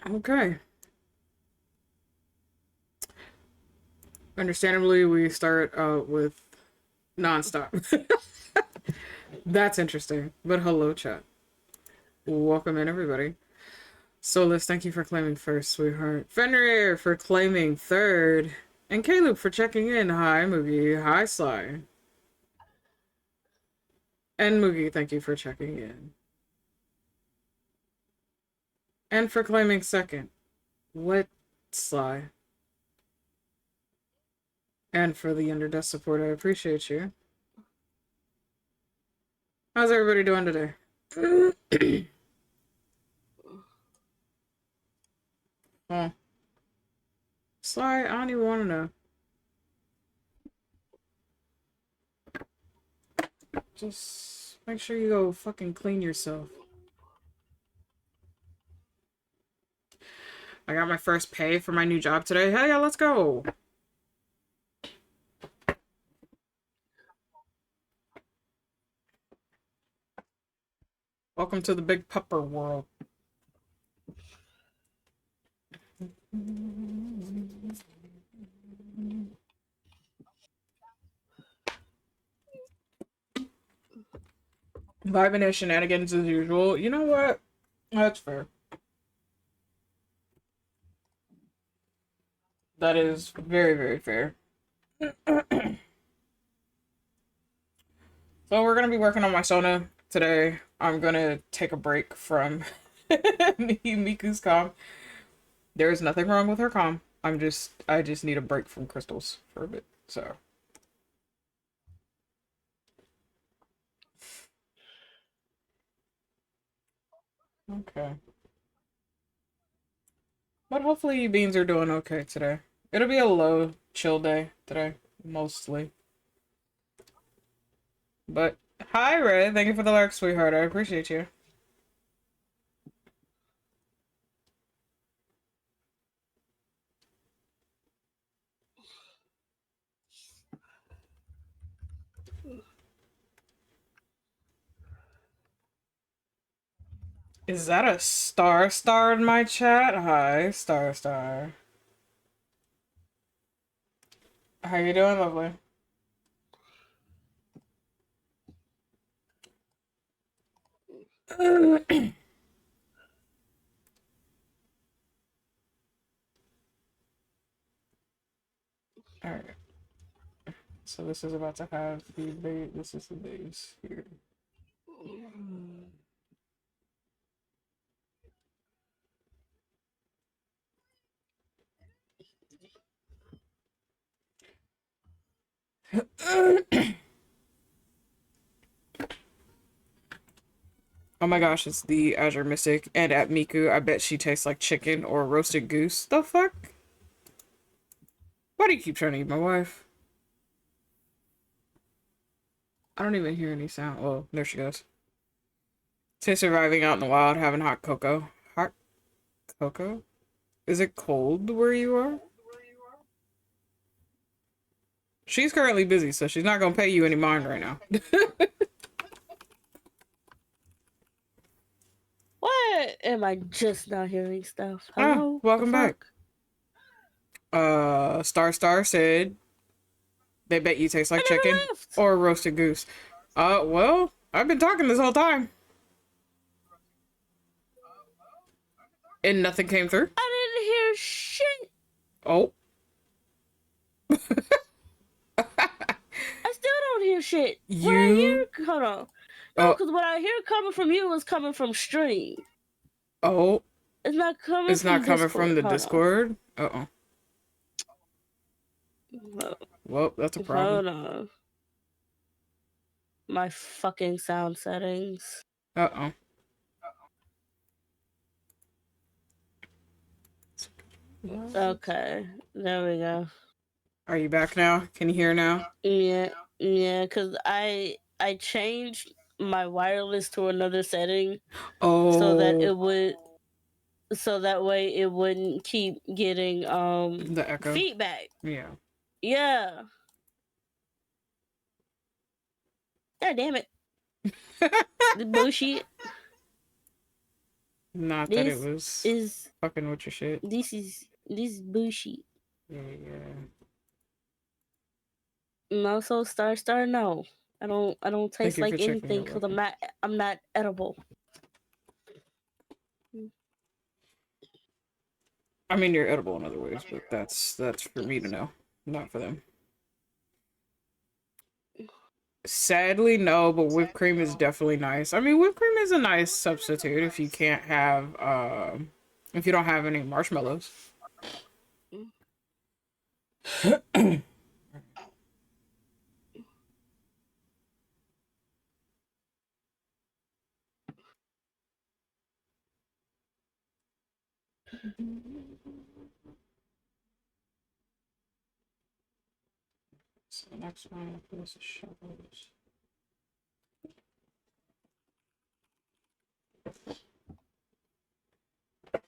Okay. Understandably, we start with nonstop. That's interesting. But hello, chat. Welcome in, everybody. Solus, thank you for claiming first, sweetheart. Fenrir for claiming third. And Caleb for checking in. Hi, Moogie. Hi, Sly. And Moogie, thank you for checking in. And for claiming second. What, Sly? And for the Underdust support, I appreciate you. How's everybody doing today? Oh, Sly, I don't even want to know. Just make sure you go fucking clean yourself. I got my first pay for my new job today. Hell yeah, let's go. Welcome to the big pupper world. Vibing and shenanigans as usual. You know what? That's fair. That is very, very fair. So we're gonna be working on my Sona today. I'm gonna take a break from Miku's comm. There is nothing wrong with her comm. I just need a break from crystals for a bit. So okay. But hopefully you beans are doing okay today. It'll be a low, chill day today, mostly. But hi, Ray. Thank you for the lark, sweetheart. I appreciate you. Is that a star in my chat? Hi, star. How you doing, lovely? Alright. So this is about to have the base. This is the base here. Oh my gosh, it's the Azure Mystic. And at Miku, I bet she tastes like chicken or roasted goose. The fuck? Why do you keep trying to eat my wife? I don't even hear any sound. Oh, there she goes. Say surviving out in the wild, having hot cocoa. Hot cocoa? Is it cold where you are? She's currently busy, so she's not gonna pay you any mind right now. Why am I just not hearing stuff? Hello? Welcome back. Star said they bet you taste like chicken or roasted goose. Well, I've been talking this whole time. And nothing came through? I didn't hear shit. Oh. I still don't hear shit. You... What I hear... Hold on. No, because what I hear coming from you is coming from stream. Oh. It's not coming it's from not coming Discord. from the Discord? Uh-oh. Well, that's a problem. Hold on. My fucking sound settings. Uh-oh. Okay. There we go. Are you back now? Can you hear now? Yeah, because I changed my wireless to another setting. Oh. So that it would... So that way it wouldn't keep getting the echo feedback. Yeah. God damn it. The bullshit. Not that it This was is fucking with your shit. this is bullshit. Yeah, yeah. No, so star no. I don't Thank taste you for like checking anything your because weapon. I'm not edible. I mean, you're edible in other ways, but that's for me to know, not for them. Sadly, no, but whipped cream is definitely nice. I mean, whipped cream is a nice substitute if you can't have, if you don't have any marshmallows. So next one, this is shovels.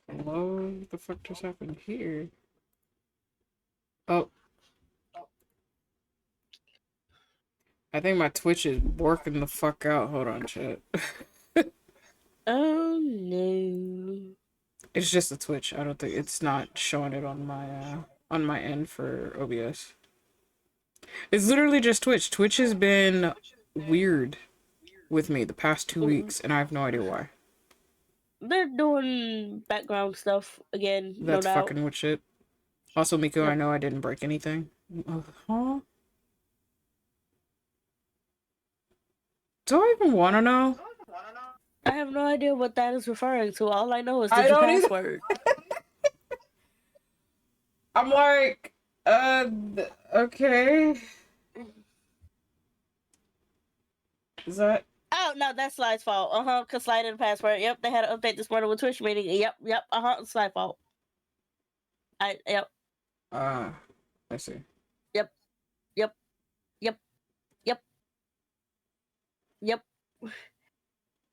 Hello, what the fuck just happened here? Oh, I think my Twitch is working the fuck out. Hold on, chat. Oh no. It's just a Twitch. I don't think it's not showing it on my end for OBS. It's literally just Twitch. Twitch has been weird with me the past 2 weeks, and I have no idea why. They're doing background stuff again, no That's doubt. fucking with shit. Also, Miko, I Yep. know I didn't break anything. Huh? Do I even want to know? I have no idea what that is referring to. All I know is I did you don't either. password? I'm like, okay. Is that? Oh no, that's Slide's fault. Cause Slide didn't password. Yep, they had to update this morning with Twitch meeting. Yep. It's Slide fault. Yep. Uh, I see. Yep. Yep. Yep. Yep. Yep.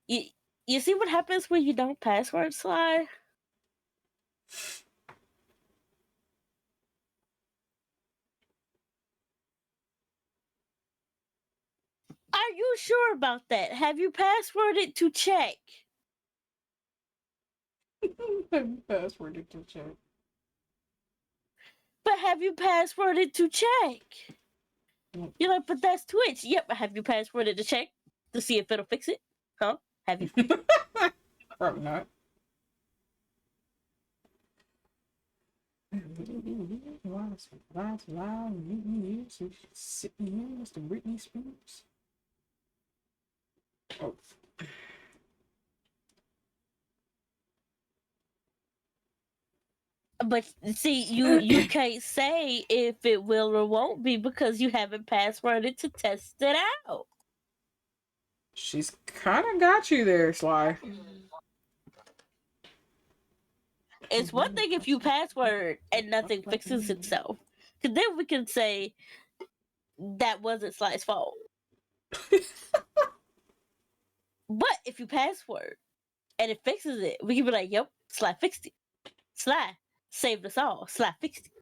You you see what happens when you don't password Slide? Are you sure about that? Have you passworded to check? Password to check. But have you passworded to check? Yep. You're like, but that's Twitch. Yep, but have you passworded to check to see if it'll fix it? Huh? Have you? Probably not. Sitting here, Mr. Britney Spears. Oh. But see, you can't say if it will or won't be because you haven't passworded to test it out. She's kind of got you there, Sly. It's one thing if you password and nothing fixes itself, because then we can say that wasn't Sly's fault. But if you password and it fixes it, we can be like, "Yep, Sly fixed it. Sly saved us all. Sly fixed it."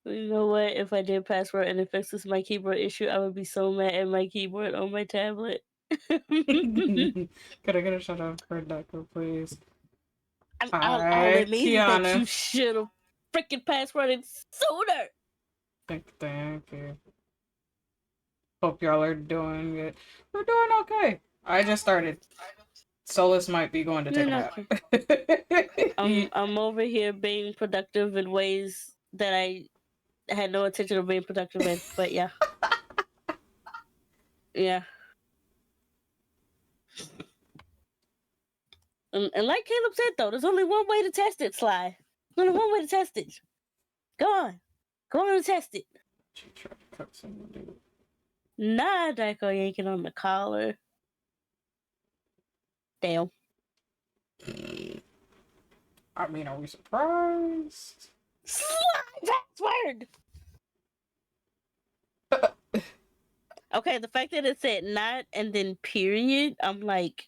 You know what? If I did password and it fixes my keyboard issue, I would be so mad at my keyboard on my tablet. Could I get a shout out for Deco, please? All Hi, it means is that Kiana. you should have freaking passworded sooner. Thank you. Hope y'all are doing good. We're doing okay. I just started. Solus might be going to You're take a not. nap. I'm over here being productive in ways that I had no intention of being productive in. But yeah, yeah. And like Caleb said, though, there's only one way to test it, Sly. There's only one way to test it. Go on and test it. She tried to cut someone, dude. Nah, Draco yanking on the collar. Damn. I mean, are we surprised? Slide password. Okay, the fact that it said not and then period, I'm like,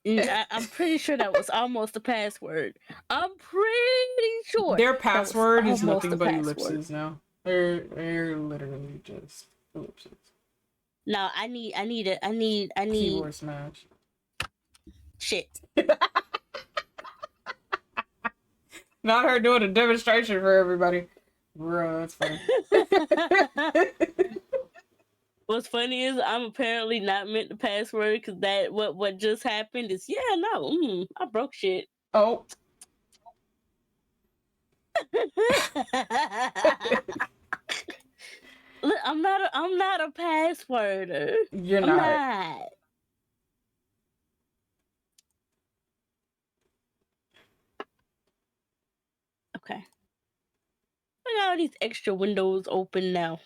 I'm pretty sure that was almost a password. I'm pretty sure Their that was password is almost nothing a but password. ellipses now. They're literally just ellipses. No, I need Keyboard smash. shit. Not her doing a demonstration for everybody. Bro, that's funny. What's funny is I'm apparently not meant the password because that what just happened is I broke shit. Oh. Look, I'm not a passworder. You're I'm not. not. Okay. I got all these extra windows open now.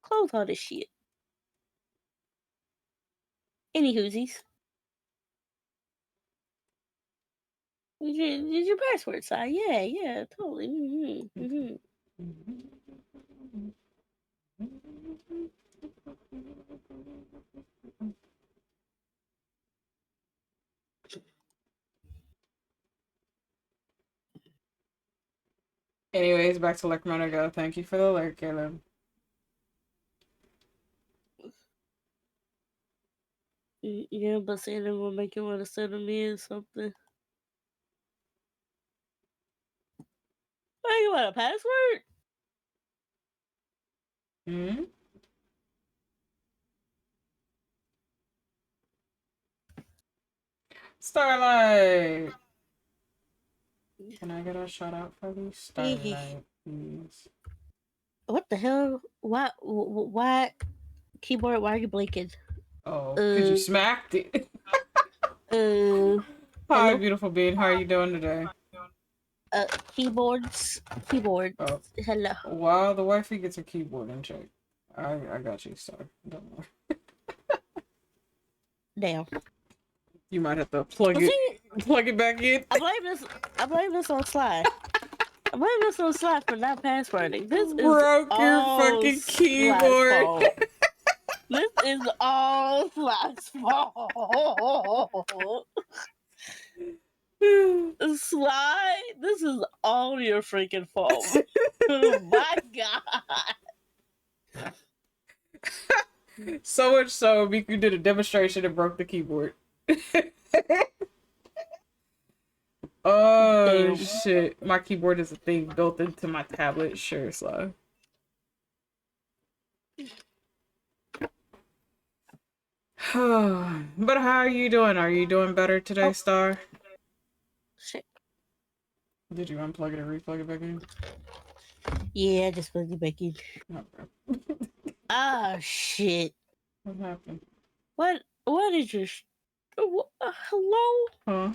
Close all this shit. Any whoosies. Use your password, Si. Yeah, totally. Anyways, back to Lecmonago. Thank you for the alert, Caleb. Yeah, but saying it will make you want to send me or something. Oh, you want a password? Hmm? Starlight! Can I get a shout out for the Starlight, please? What the hell? Why? Keyboard, why are you blinking? Oh, because you smacked it. Hello? Hi, beautiful being. How are you doing today? Keyboard. Oh. Hello. While the wifey gets her keyboard in check. I got you, Star. Don't worry. Damn. You might have to plug it back in. I blame this on Sly. I blame this on Sly for not passwording. This is Broke your all fucking Sly's keyboard. fault. This is all Sly's fault. Sly, this is all your freaking fault. My God. So much so, Miku did a demonstration and broke the keyboard. Oh, Damn. shit. My keyboard is a thing built into my tablet. Sure, Sly. But how are you doing? Are you doing better today, Star? Shit. Did you unplug it and replug it back in? Yeah, just put it back in. Oh, Shit. what happened? What is your... hello? Huh?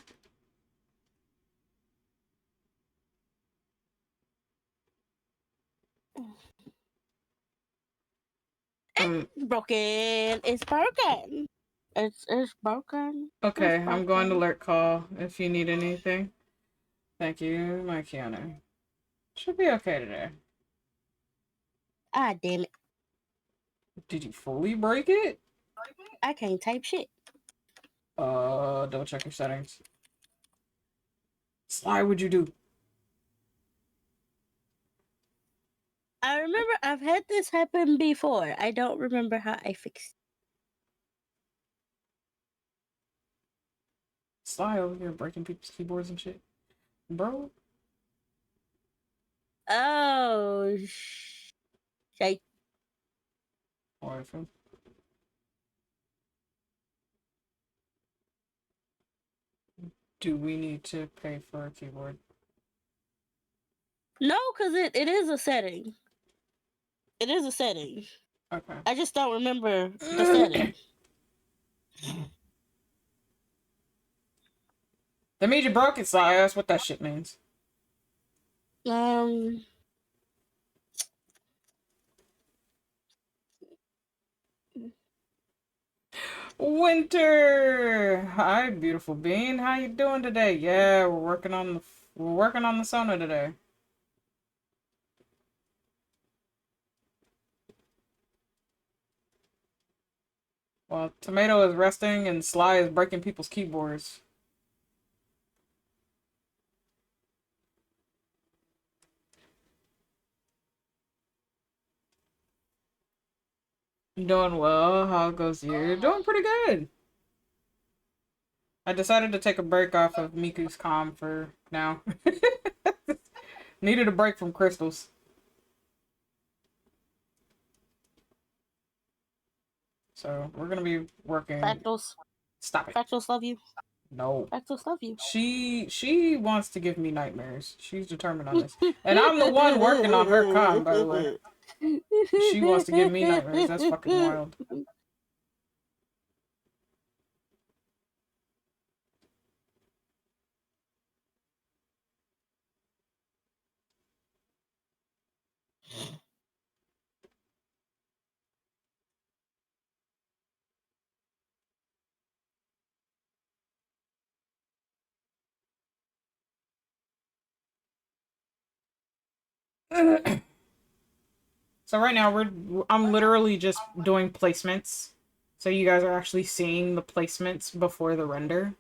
Broken. It's broken. It's broken. Okay, It's I'm going to broken. alert call if you need anything. Thank you, my Keanu. Should be okay today. Ah, damn it. Did you fully break it? I can't type shit. Double check your settings. Sly, what'd you do? I remember I've had this happen before. I don't remember how I fixed it. Sly over here breaking people's keyboards and shit. Bro. Oh, shit. Alright, fam. Do we need to pay for a keyboard? No, because it is a setting. It is a setting. Okay. I just don't remember the setting. That means you broke it, Sly. That's what that shit means. Um, Winter. Hi, beautiful bean. How you doing today? Yeah, we're working on the Sona today. Well, Tomato is resting and Sly is breaking people's keyboards. Doing well. How goes you? Doing pretty good. I decided to take a break off of Miku's comm for now. Needed a break from crystals. So we're gonna be working. Fractals. Stop it. Fractals love you. No. Fractals love you. She wants to give me nightmares. She's determined on this. And I'm the one working on her comm, by the way. She wants to give me nightmares. That's fucking wild. So right now I'm literally just doing placements. So you guys are actually seeing the placements before the render.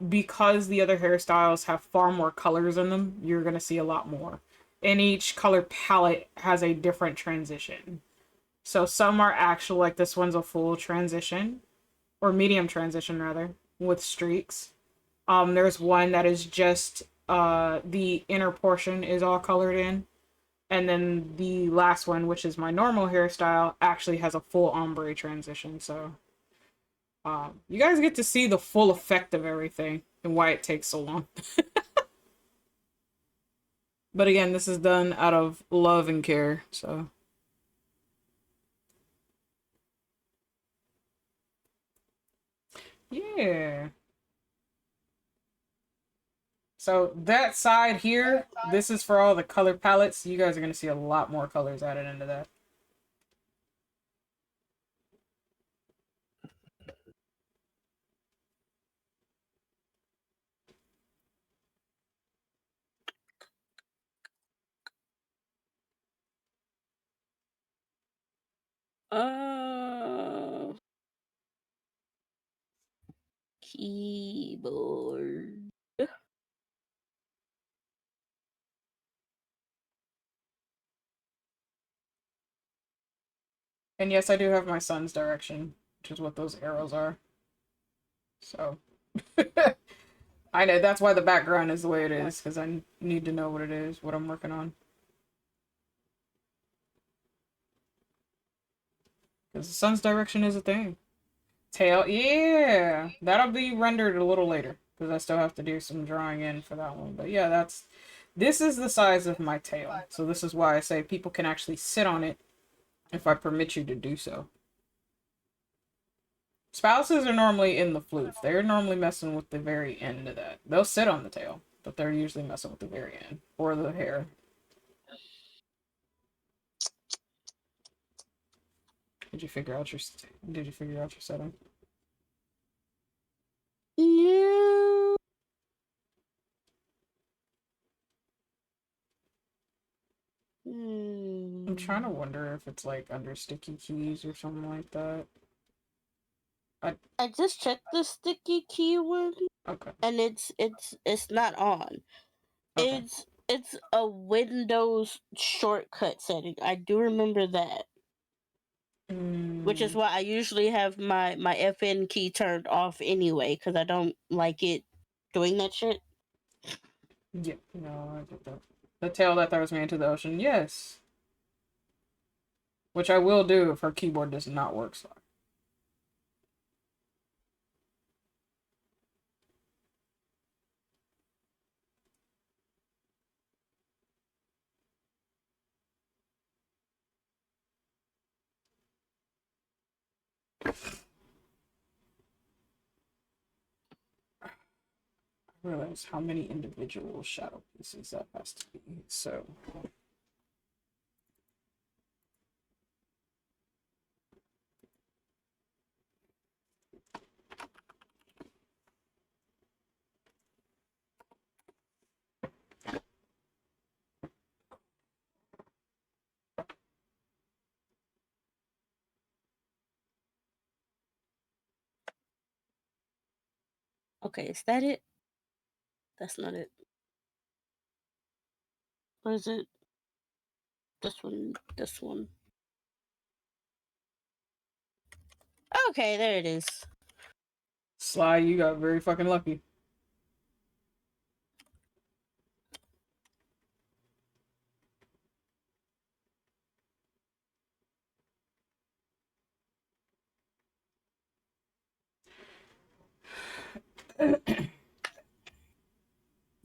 Because the other hairstyles have far more colors in them, you're gonna see a lot more. And each color palette has a different transition. So some are actual, like this one's a full transition, or medium transition rather, with streaks. There's one that is just the inner portion is all colored in. And then the last one, which is my normal hairstyle, actually has a full ombre transition. So you guys get to see the full effect of everything and why it takes so long. But again, this is done out of love and care, so. Yeah. So that side here, this is for all the color palettes. You guys are going to see a lot more colors added into that. Keyboard. And yes, I do have my son's direction, which is what those arrows are. So. I know, that's why the background is the way it is, because I need to know what it is, what I'm working on. Because the sun's direction is a thing. Tail, yeah! That'll be rendered a little later, because I still have to do some drawing in for that one. But yeah, this is the size of my tail. So this is why I say people can actually sit on it if I permit you to do so. Spouses are normally in the floof. They're normally messing with the very end of that. They'll sit on the tail, but they're usually messing with the very end. Or the hair. Did you figure out your setting? Yeah. I'm trying to wonder if it's like under sticky keys or something like that. I just checked the sticky key one. Okay. And it's not on. Okay. It's a Windows shortcut setting. I do remember that. Which is why I usually have my FN key turned off anyway, because I don't like it doing that shit. Yeah, no, I get that. The tail that throws me into the ocean, yes. Which I will do if her keyboard does not work. So. realize how many individual shadow pieces that has to be. So Okay, is that it? That's not it. Or is it this one? This one. Okay, there it is. Sly, you got very fucking lucky.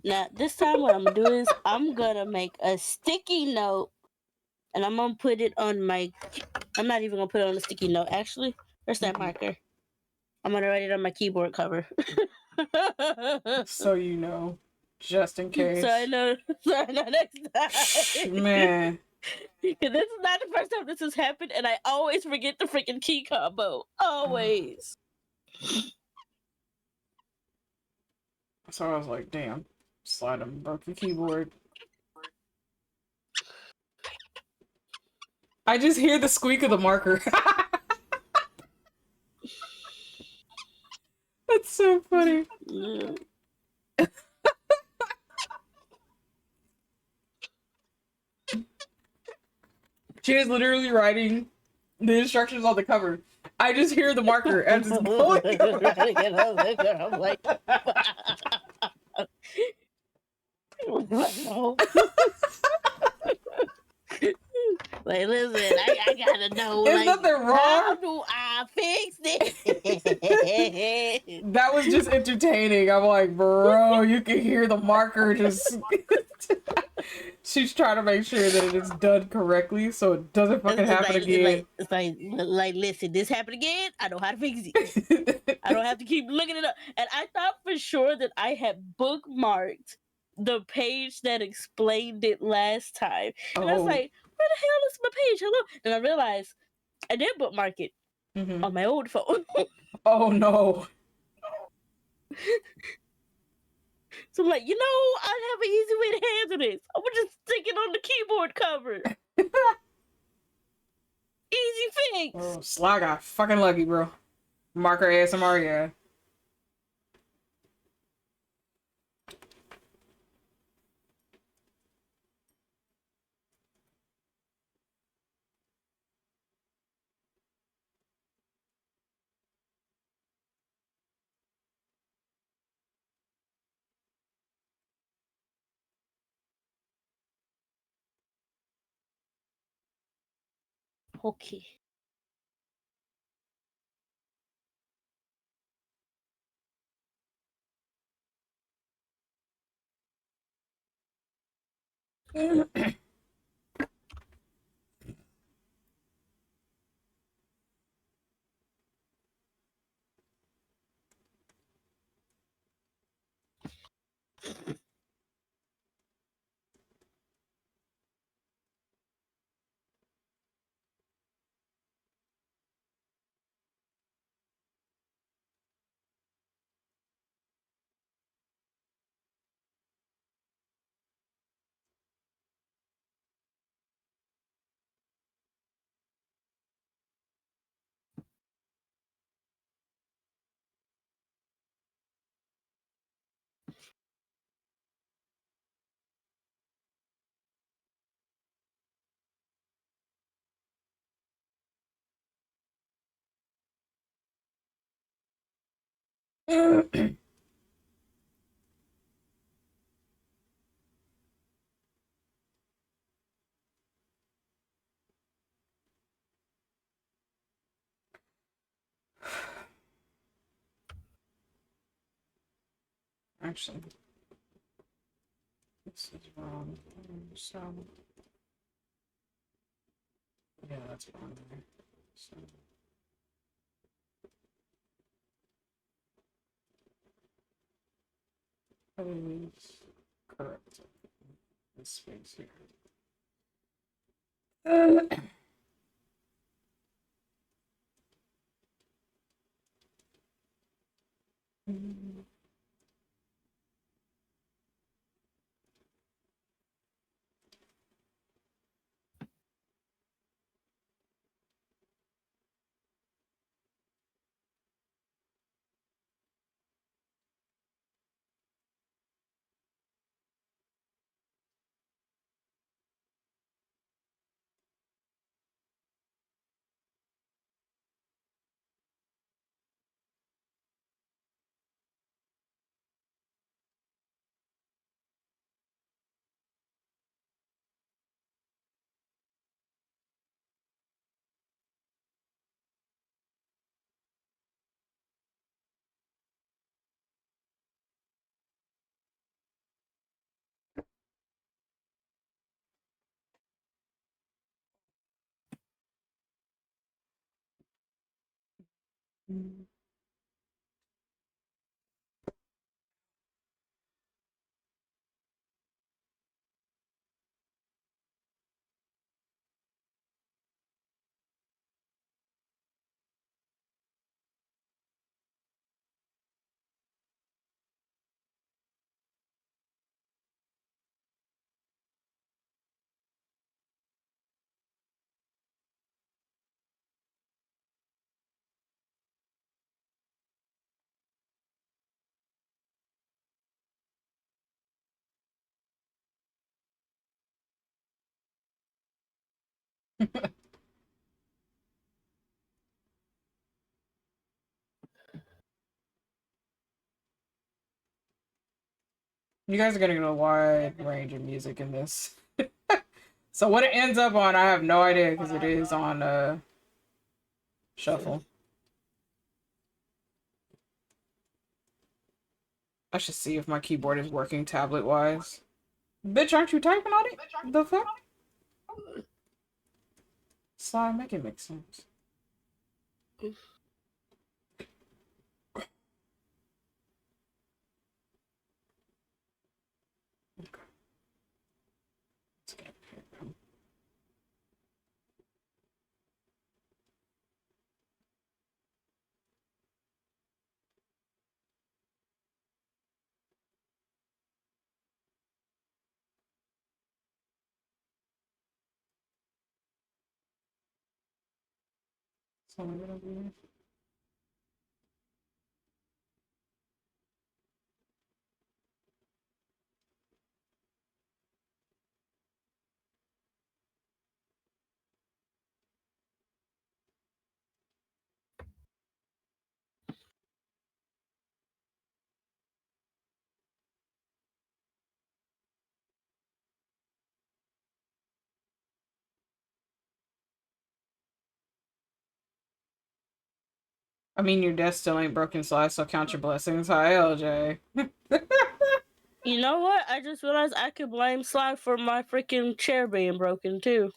Now, this time what I'm gonna do is I'm gonna make a sticky note and I'm gonna put it on my. I'm not even gonna put it on a sticky note. Actually, where's that marker? I'm gonna write it on my keyboard cover. So you know, just in case. So I know. So I know next time. Man. Because this is not the first time this has happened, and I always forget the freaking key combo. Always. So I was like, damn, Slide him broke the keyboard. I just hear the squeak of the marker. That's so funny. Yeah. She is literally writing the instructions on the cover. I just hear the marker as it's going around. I'm like, like, listen, I gotta know. There's Like, nothing wrong. How do I fix this? That was just entertaining. I'm like, bro, you can hear the marker just. She's trying to make sure that it is done correctly so it doesn't fucking happen again. It's like, listen, this happened again. I know how to fix it. I don't have to keep looking it up. And I thought for sure that I had bookmarked the page that explained it last time. And I was like, where the hell is my page? Hello. Then I realized I did bookmark it on my old phone. Oh no. So I'm like, I have an easy way to handle this. I'm gonna just stick it on the keyboard cover. Easy fix. Oh, Sly got fucking lucky, bro. Marker ASMR, yeah. Okay. Actually, this is wrong. So, yeah, that's wrong. So. Please correct this space here. You guys are getting a wide range of music in this. So what it ends up on, I have no idea because it is on shuffle. I should see if my keyboard is working tablet wise. Bitch, aren't you typing on it? The fuck? Slide, make it make sense. Okay. Let's get here. So I'm gonna be... I mean, your desk still ain't broken, Sly, so count your blessings. Hi, LJ. You know what? I just realized I could blame Sly for my freaking chair being broken too.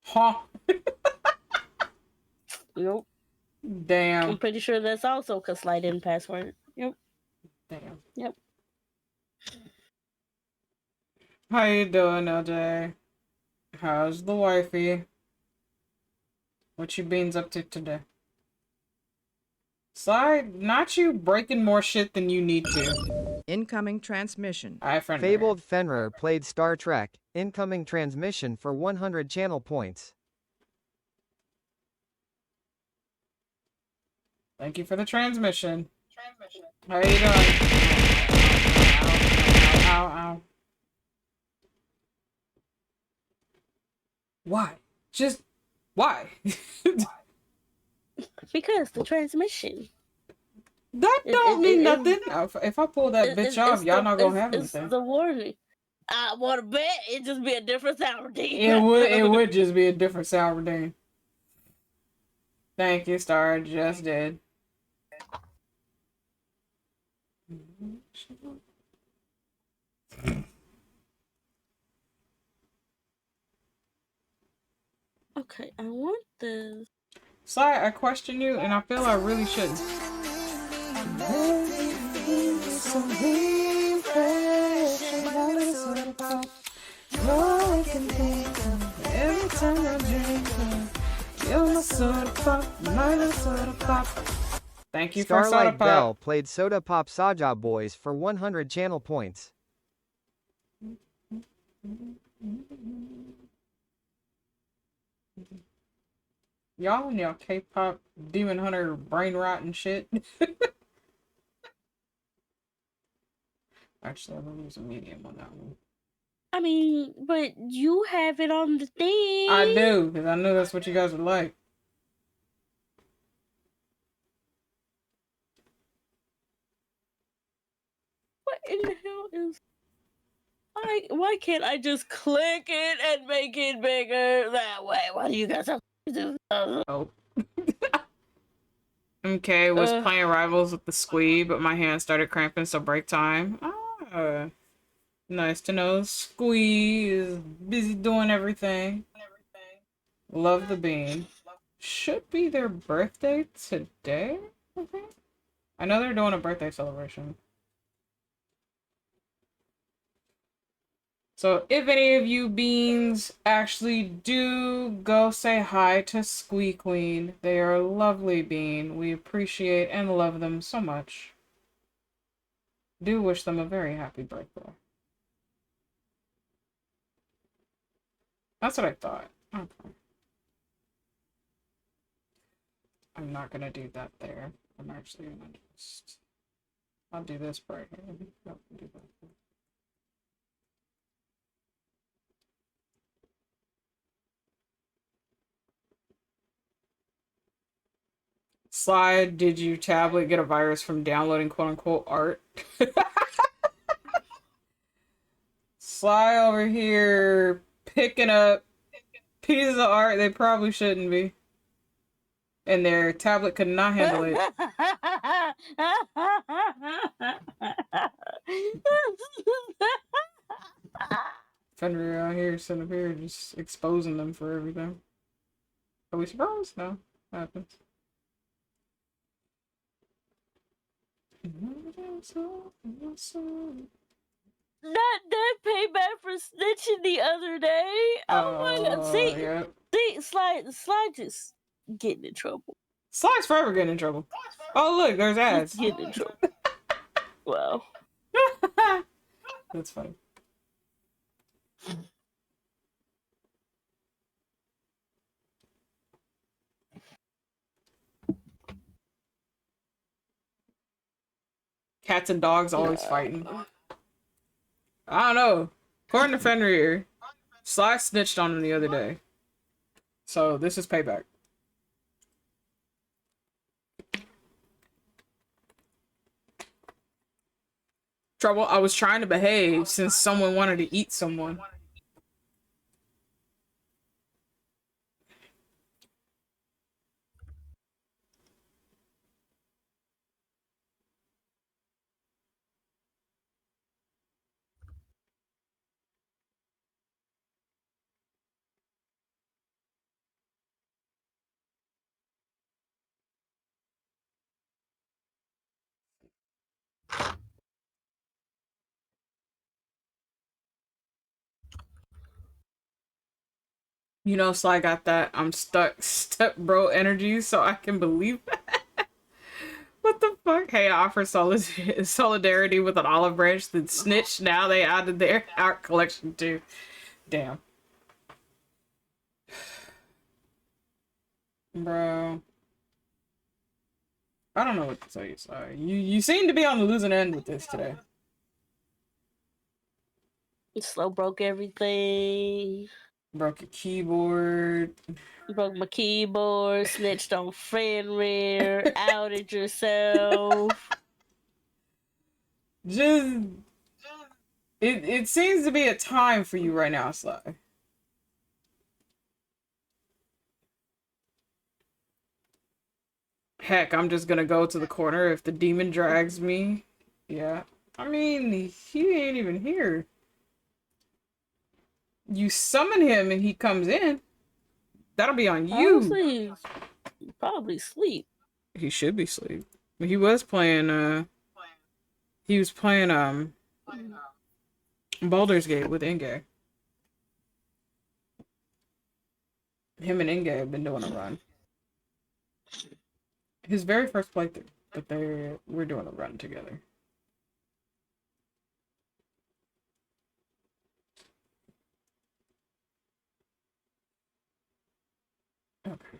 Huh? Yep. Damn. I'm pretty sure that's also because Sly didn't password. Yep. Damn. Yep. How you doing, LJ? How's the wifey? What you beans up to today? Sly, not you breaking more shit than you need to. Incoming transmission. Fabled Fenrir played Star Trek. Incoming transmission for 100 channel points. Thank you for the transmission. How you doing? Ow, ow, ow. Why? Just why? Because the transmission. That don't mean nothing. If I pull that bitch off, y'all not gonna have anything. It's the warning. I want to bet it'd just be a different sound routine. It would just be a different sound routine. Thank you, Star. Just did. Okay, I want this. Sly, I question you, and I feel I really shouldn't. Precious, my little soda pop. You're all I can think of every time I drink of. You're my soda pop, my little soda pop. Thank you for soda Starlight pop. Bell played Soda Pop Saja Boys for 100 channel points. Y'all and y'all K-pop Demon Hunter brain rot and shit. Actually, I'm gonna use a medium on that one. I mean, but you have it on the thing. I do, because I knew that's what you guys would like. What in the hell is... Why can't I just click it and make it bigger that way? Why do you guys have to do that? Oh. Okay, was playing Rivals with the Squee, but my hand started cramping, so break time. Ah, nice to know. Squee is busy doing everything. Love the bean. Should be their birthday today, I think. I know they're doing a birthday celebration. So if any of you beans actually do go say hi to Squee Queen, they are a lovely bean. We appreciate and love them so much. Do wish them a very happy birthday. That's what I thought. Okay. I'm not gonna do that there. I'm actually gonna just... I'll do this right here. Nope, do that. Slide, did your tablet get a virus from downloading quote-unquote art? Sly over here picking up pieces of art they probably shouldn't be. And their tablet could not handle it. Fenrir out here sitting up here just exposing them for everything. Are we surprised? No. Happens. Not that payback for snitching the other day. Oh my god. See, yeah. see, Slide just getting in trouble. Slide's forever getting in trouble. Oh look, there's ads. Just getting in trouble. Wow. That's funny. Cats and dogs always fighting. I don't know. According to Fenrir, Sly snitched on him the other day. So this is payback. Trouble, I was trying to behave since someone wanted to eat someone. You know, Sly got that I'm stuck step bro energy, so I can believe that. What the fuck? Hey, I offer solidarity with an olive branch that snitched. Now they added their art collection too. Damn. Bro. I don't know what to tell you, Sly. You seem to be on the losing end with this today. Slow broke everything. Broke your keyboard. Broke my keyboard. Snitched on Fenrir. Outed yourself. Just... It seems to be a time for you right now, Sly. Heck, I'm just gonna go to the corner if the demon drags me. Yeah. I mean, he ain't even here. You summon him and he comes in. That'll be on you. Honestly, he's probably asleep. He should be asleep. He was playing, Baldur's Gate with Inge. Him and Inge have been doing a run. His very first playthrough, but we're doing a run together. Okay.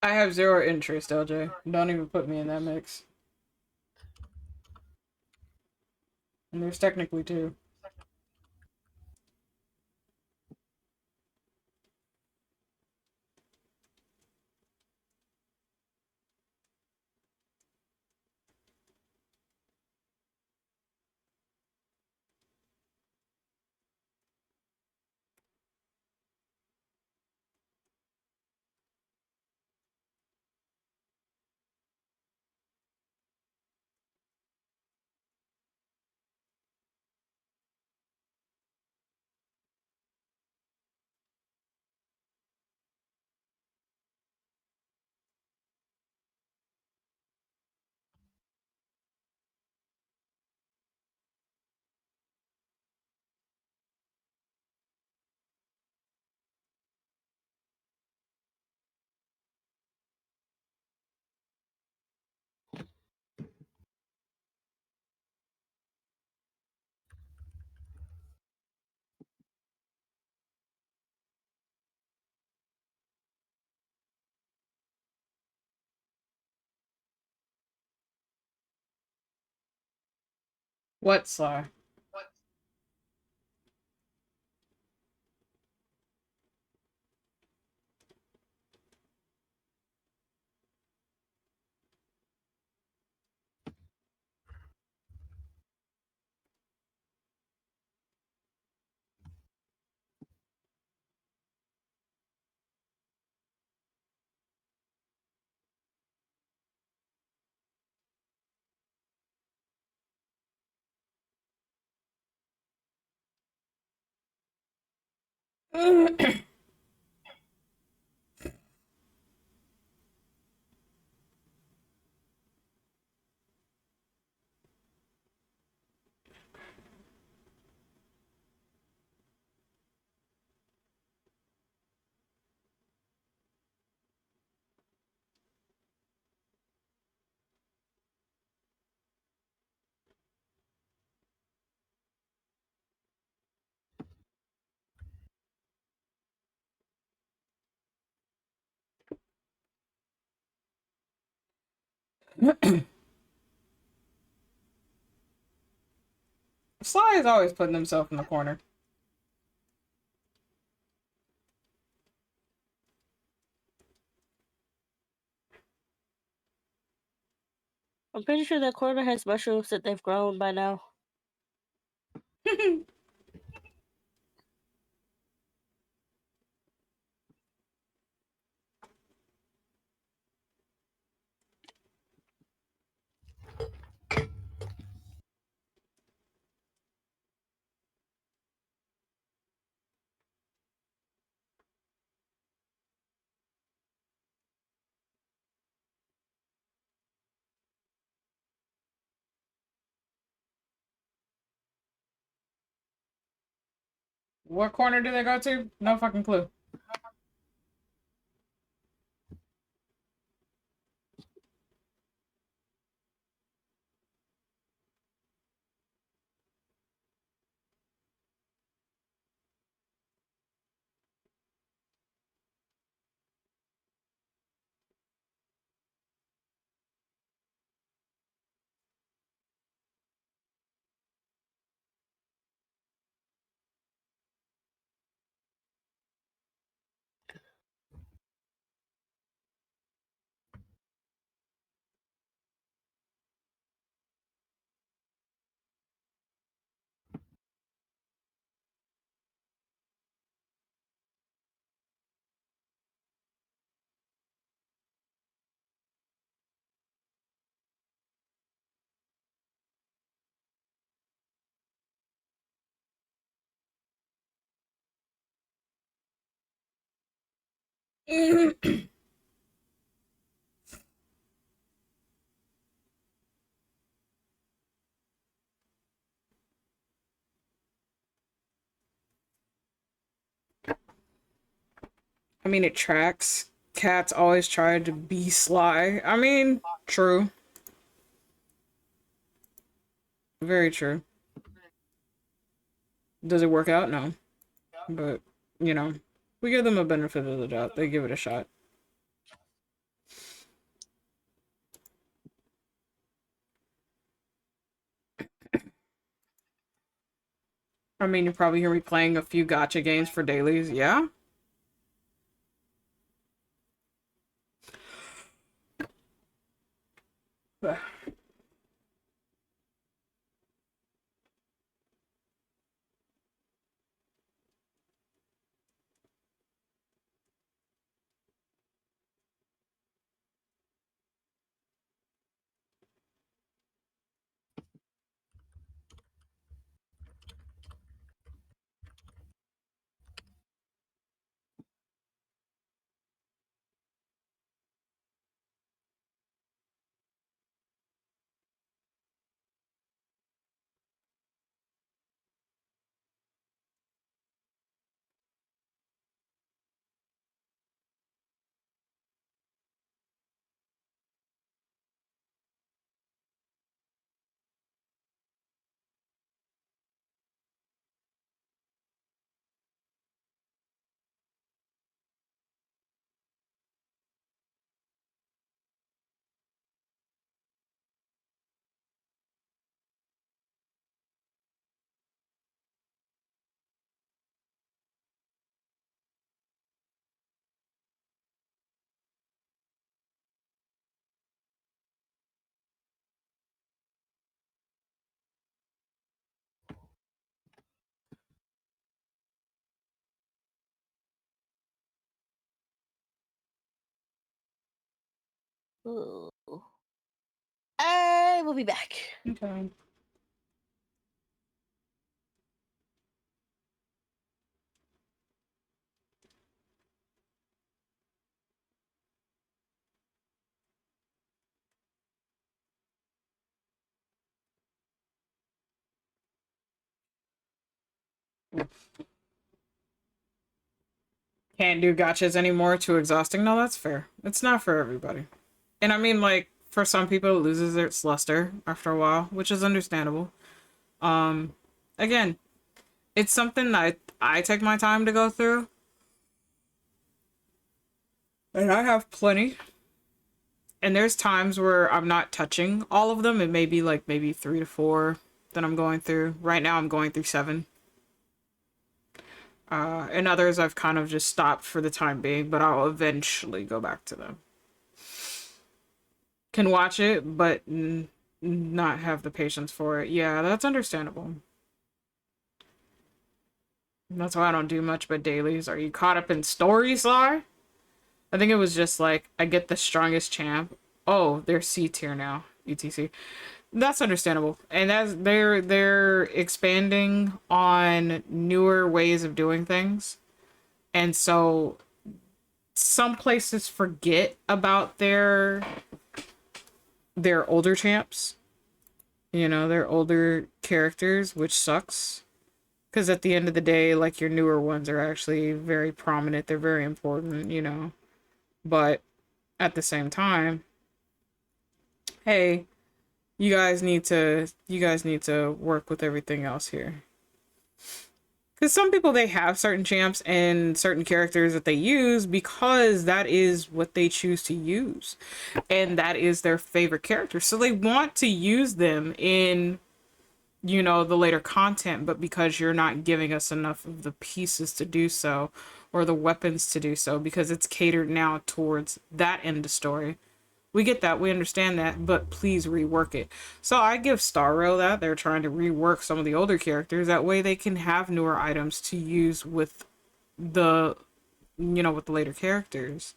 I have zero interest, LJ. Don't even put me in that mix. And there's technically two. What, Sly? Sly is always putting himself in the corner. I'm pretty sure that corner has mushrooms that they've grown by now. What corner do they go to? No fucking clue. I mean, it tracks. Cats always try to be sly. I mean, true. Very true. Does it work out? No. But, you know, we give them a benefit of the doubt. They give it a shot. I mean, you probably hear me playing a few gotcha games for dailies. Yeah? Ooh. I will be back. Okay. Can't do gotchas anymore, too exhausting. No, that's fair. It's not for everybody. And I mean, like, for some people, it loses its luster after a while, which is understandable. Um, Again, it's something that I take my time to go through. And I have plenty. And there's times where I'm not touching all of them. It may be like maybe 3 to 4 that I'm going through. Right now, I'm going through 7. And others I've kind of just stopped for the time being, but I'll eventually go back to them. Can watch it, but not have the patience for it. Yeah, that's understandable. That's why I don't do much but dailies. Are you caught up in story, Sly? I think it was just like, I get the strongest champ. Oh, they're C tier now. ETC. That's understandable. And that's they're expanding on newer ways of doing things. And so some places forget about their older champs. You know, their older characters, which sucks. Because at the end of the day, like, your newer ones are actually very prominent. They're very important, you know. But at the same time, hey, you guys need to work with everything else here. Because some people, they have certain champs and certain characters that they use because that is what they choose to use. And that is their favorite character. So they want to use them in, you know, the later content, but because you're not giving us enough of the pieces to do so, or the weapons to do so, because it's catered now towards that end of story. We get that, we understand that, but please rework it. So I give Star Rail that they're trying to rework some of the older characters. That way they can have newer items to use with the, you know, with the later characters.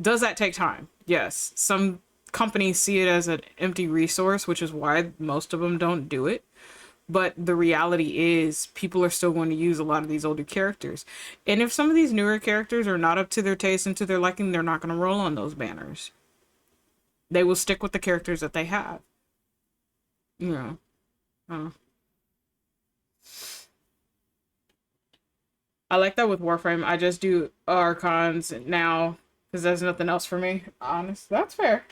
Does that take time? Yes. Some companies see it as an empty resource, which is why most of them don't do it. But the reality is people are still going to use a lot of these older characters. And if some of these newer characters are not up to their taste and to their liking, they're not going to roll on those banners. They will stick with the characters that they have. You know. I like that with Warframe. I just do Archons now because there's nothing else for me. Honest. That's fair.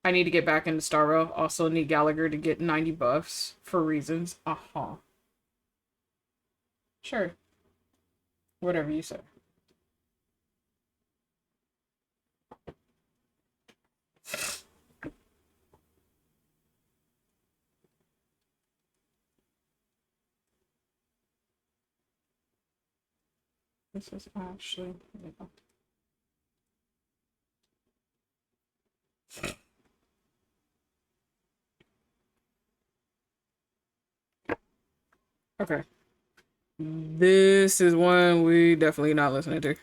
I need to get back into Star Rail. Also need Gallagher to get 90 buffs for reasons. Uh-huh. Sure. Whatever you say. This is actually... Yeah. Okay. This is one we definitely not listening to.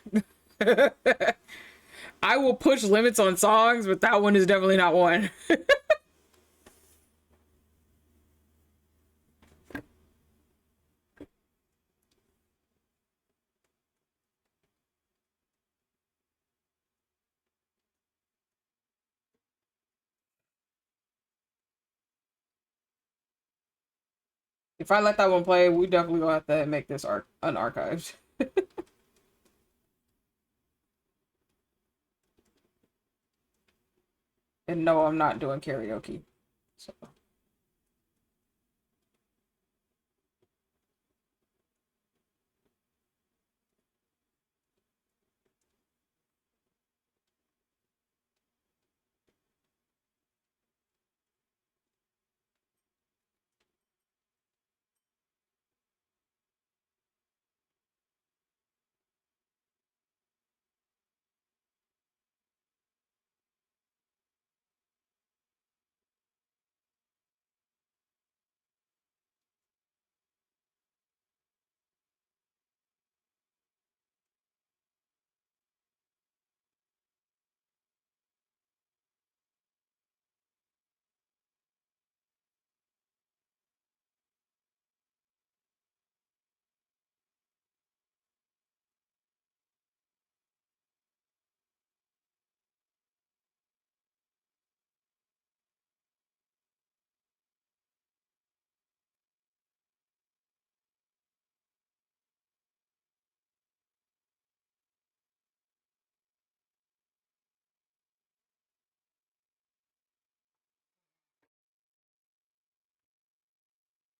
I will push limits on songs, but that one is definitely not one. If I let that one play, we definitely gonna have to make this unarchived. And no, I'm not doing karaoke. So.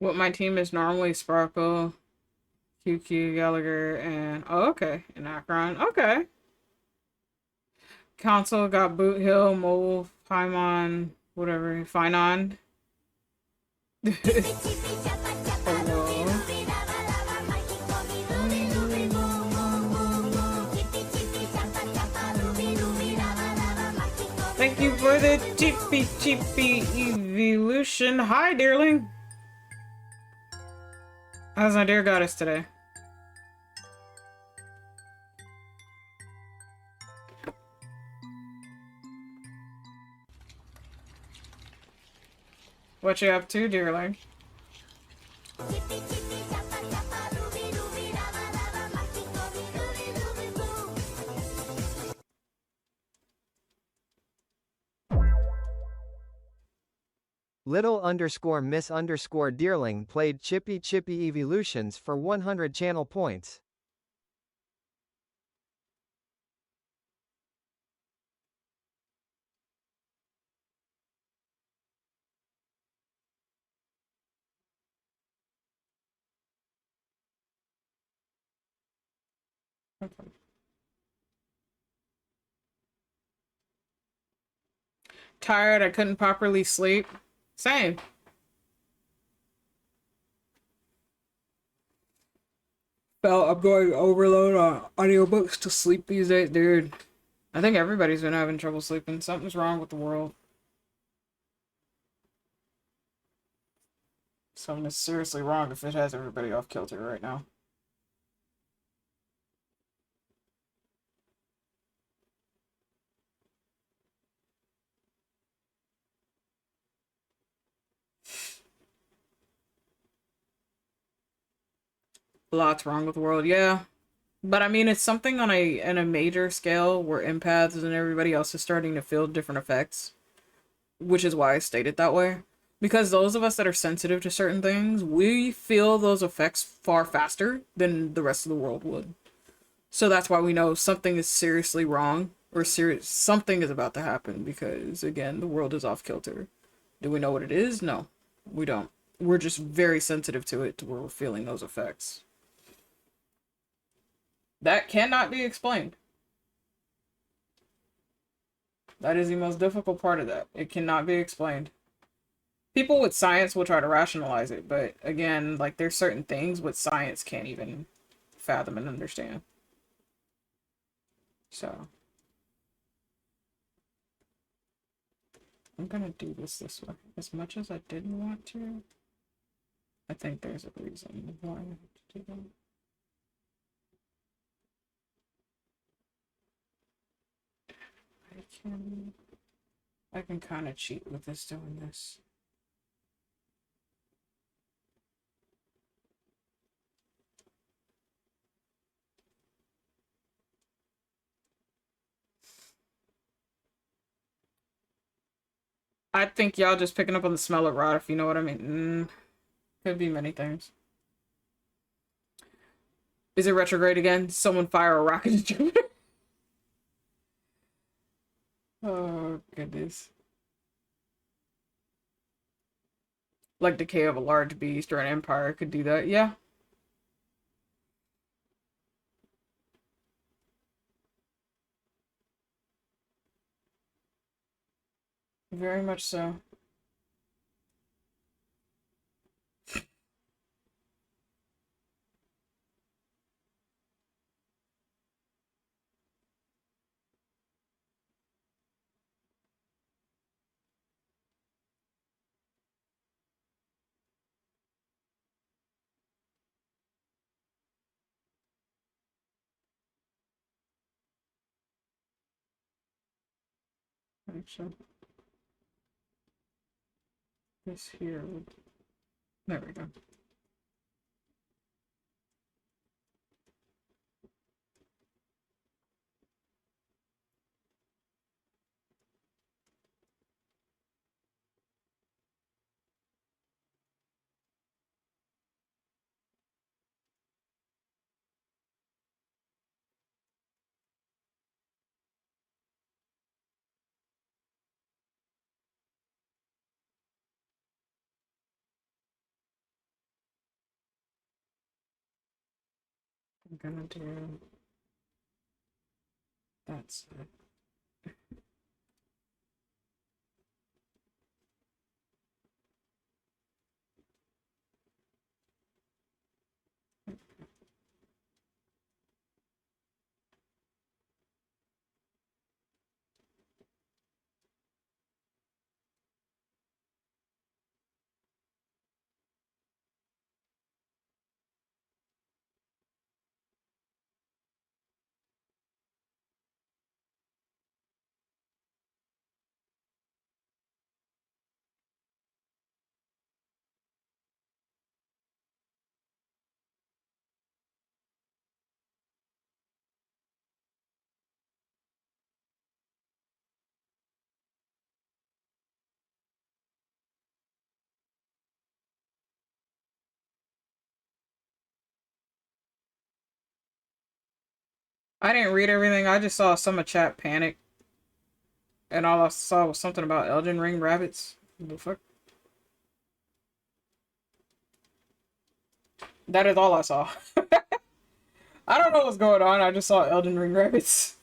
What my team is normally Sparkle, QQ, Gallagher, and oh, okay, and Akron. Okay. Council got Boot Hill, Mole, Paimon, whatever, Finon. Hello. Thank you for the chippy evolution. Hi, dearling. How's my dear goddess today? What you up to, dearling? Little_Miss_Dearling played Chippy Evolutions for 100 channel points. Okay. Tired, I couldn't properly sleep. Same. Felt I'm going overload on audiobooks to sleep these days, dude. I think everybody's been having trouble sleeping. Something's wrong with the world. Something is seriously wrong if it has everybody off kilter right now. Lots wrong with the world, yeah. But I mean, it's something on a major scale where empaths and everybody else is starting to feel different effects, which is why I state it that way. Because those of us that are sensitive to certain things, we feel those effects far faster than the rest of the world would. So that's why we know something is seriously wrong or serious something is about to happen because again, the world is off kilter. Do we know what it is? No. We don't. We're just very sensitive to it to where we're feeling those effects. That cannot be explained. That is the most difficult part of that. It cannot be explained. People with science will try to rationalize it, but again, like there's certain things with science can't even fathom and understand. So I'm gonna do this way. As much as I didn't want to, I think there's a reason why I have to do that. I can kind of cheat with this doing this. I think y'all just picking up on the smell of rot, if you know what I mean. Could be many things. Is it retrograde again? Someone fire a rocket at Jupiter? Oh, goodness. Like decay of a large beast or an empire could do that. Yeah. Very much so. Actually, this here would... There we go. I'm gonna do... That's it. I didn't read everything. I just saw some of chat panic. And all I saw was something about Elden Ring rabbits. What the fuck? That is all I saw. I don't know what's going on. I just saw Elden Ring rabbits.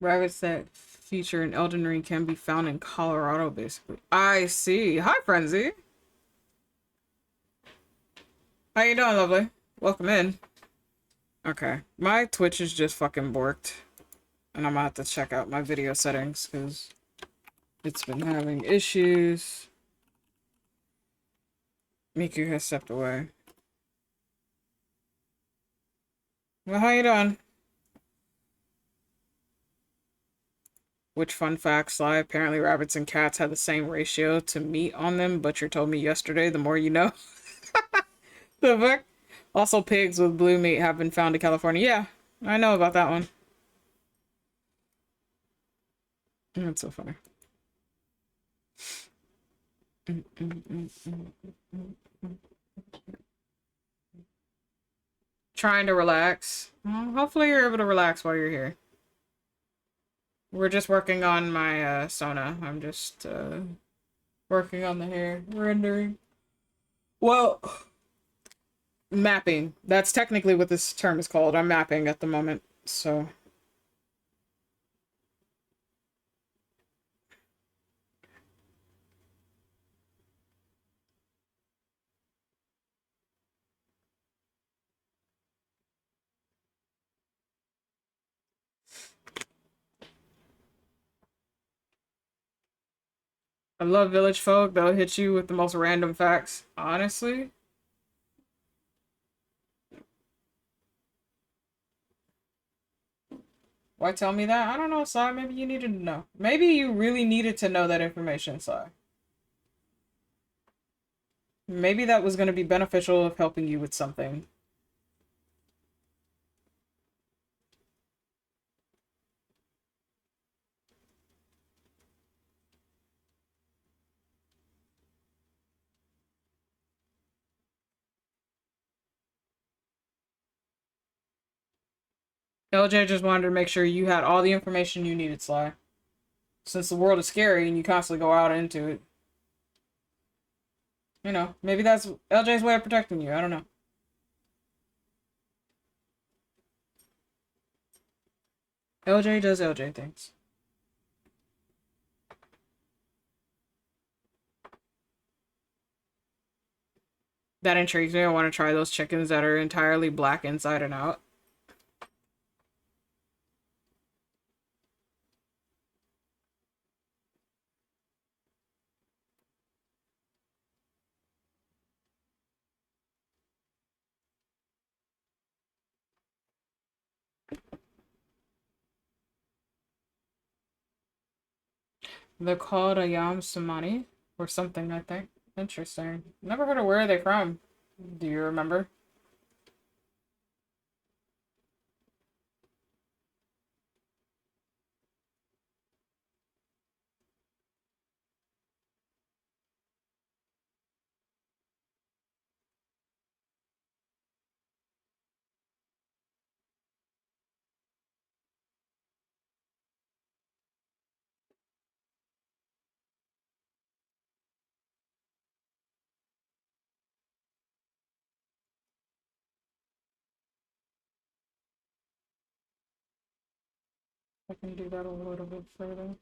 Rabbits that feature in Elden Ring can be found in Colorado, basically. I see. Hi, Frenzy. How you doing, lovely? Welcome in. Okay. My Twitch is just fucking borked. And I'm gonna have to check out my video settings, because it's been having issues. Miku has stepped away. Well, how you doing? Which fun fact, Sly? Apparently rabbits and cats have the same ratio to meat on them, but you told me yesterday, the more you know. The fuck? Also, pigs with blue meat have been found in California. Yeah, I know about that one. That's so funny. Trying to relax. Well, hopefully you're able to relax while you're here. We're just working on my Sona. I'm just working on the hair rendering. Well, mapping. That's technically what this term is called. I'm mapping at the moment, so. I love village folk. They'll hit you with the most random facts. Honestly. Why tell me that? I don't know, Sai. Maybe you needed to know. Maybe you really needed to know that information, Sai. Maybe that was going to be beneficial of helping you with something. LJ just wanted to make sure you had all the information you needed, Sly. Since the world is scary and you constantly go out into it. You know, maybe that's LJ's way of protecting you. I don't know. LJ does LJ things. That intrigues me. I want to try those chickens that are entirely black inside and out. They're called Ayam Samani or something, I think. Interesting. Never heard of where are they from. Do you remember? I can do that a little bit further.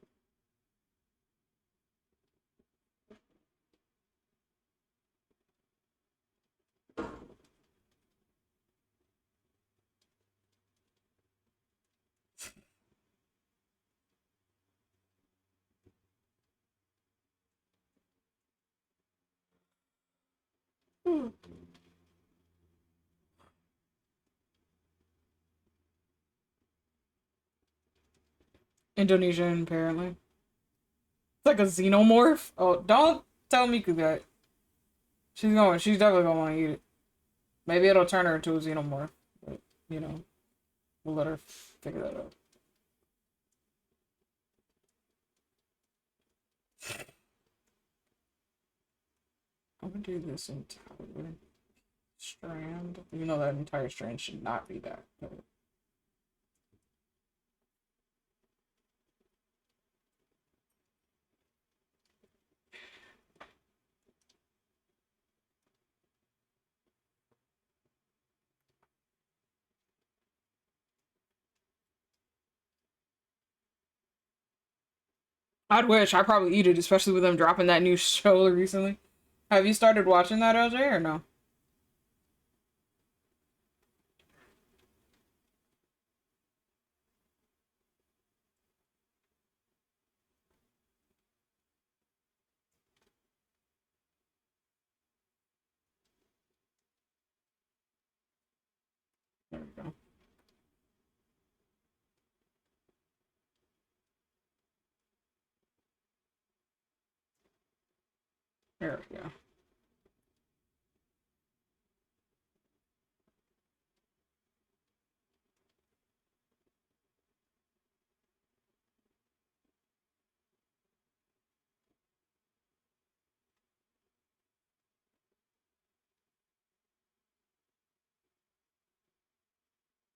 Indonesian, apparently. It's like a xenomorph. Oh, don't tell Miku that. She's definitely gonna want to eat it. Maybe it'll turn her into a xenomorph. But, you know, we'll let her figure that out. I'm gonna do this entire strand. Even though that entire strand should not be that. But I'd wish. I probably eat it, especially with them dropping that new show recently. Have you started watching that, LJ, or no? There we go. There we go.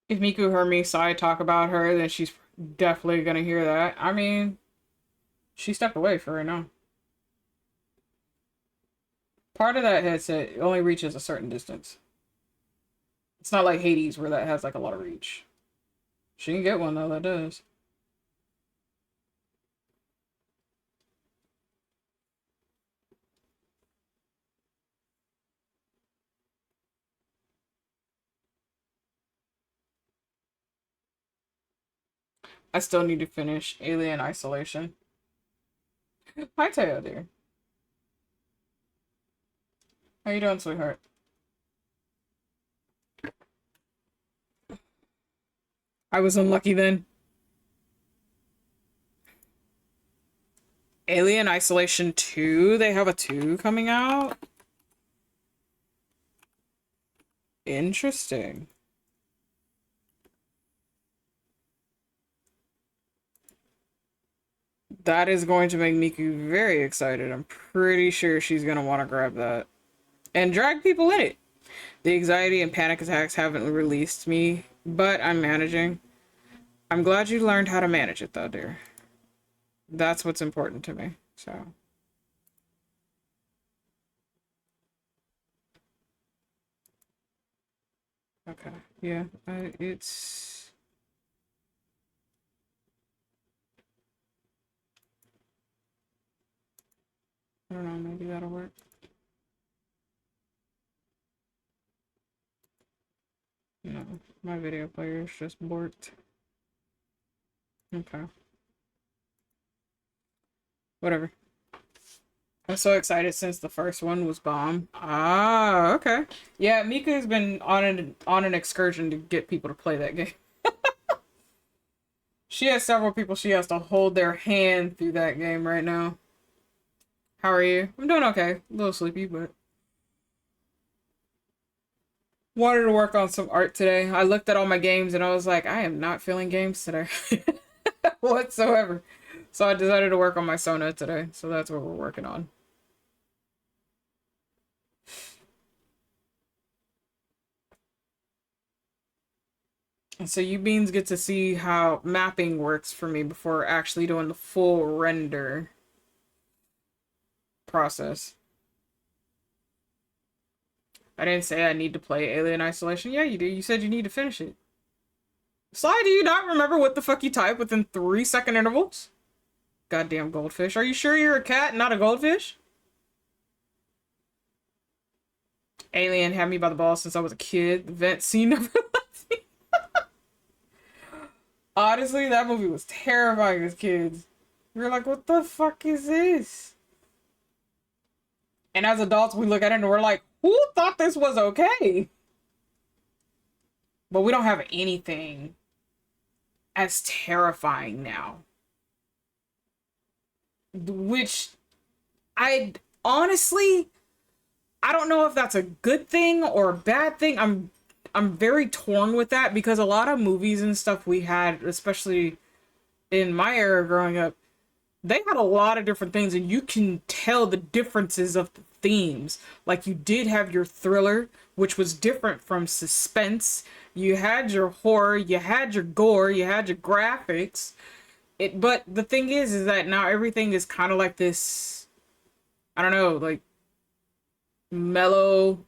If Miku heard me side talk about her, then she's definitely gonna hear that. I mean, she stepped away for right now. Part of that headset only reaches a certain distance. It's not like Hades where that has like a lot of reach. She can get one though, that does. I still need to finish Alien Isolation. Hi Teo, dear. How you doing, sweetheart? I was unlucky then. Alien Isolation 2? They have a 2 coming out? Interesting. That is going to make Miku very excited. I'm pretty sure she's going to want to grab that. And drag people in it. The anxiety and panic attacks haven't released me, but I'm managing. I'm glad you learned how to manage it though, dear. That's what's important to me, so. Okay, yeah, it's... I don't know, maybe that'll work. No, my video player is just borked. Okay. Whatever. I'm so excited since the first one was bomb. Ah, okay. Yeah, Mika's been on an excursion to get people to play that game. She has several people she has to hold their hand through that game right now. How are you? I'm doing okay. A little sleepy, but wanted to work on some art today. I looked at all my games and I was like, I am not feeling games today whatsoever. So I decided to work on my Sona today. So that's what we're working on. And so you beans get to see how mapping works for me before actually doing the full render process. I didn't say I need to play Alien Isolation. Yeah, you do. You said you need to finish it. Sly, do you not remember what the fuck you type within 3-second intervals? Goddamn goldfish. Are you sure you're a cat, not a goldfish? Alien had me by the balls since I was a kid. The vent scene never left me. Honestly, that movie was terrifying as kids. We were like, what the fuck is this? And as adults, we look at it and we're like, who thought this was okay? But we don't have anything as terrifying now. Which, I honestly, I don't know if that's a good thing or a bad thing. I'm very torn with that because a lot of movies and stuff we had, especially in my era growing up, they had a lot of different things and you can tell the differences of the themes. Like you did have your thriller, which was different from suspense. You had your horror, you had your gore, you had your graphics. But the thing is that now everything is kind of like this, I don't know, like mellow.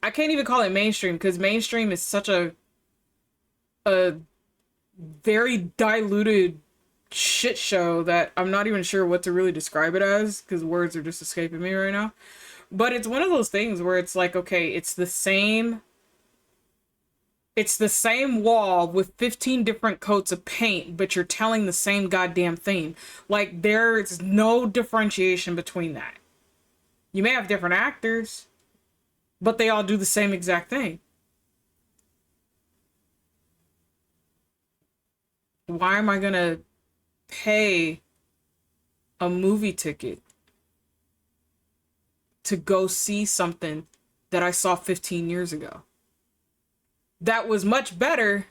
I can't even call it mainstream because mainstream is such a very diluted shit show that I'm not even sure what to really describe it as because words are just escaping me right now. But it's one of those things where it's like, okay, it's the same wall with 15 different coats of paint, but you're telling the same goddamn theme. Like, there's no differentiation between that. You may have different actors, but they all do the same exact thing. Why am I gonna pay a movie ticket to go see something that I saw 15 years ago? That was much better,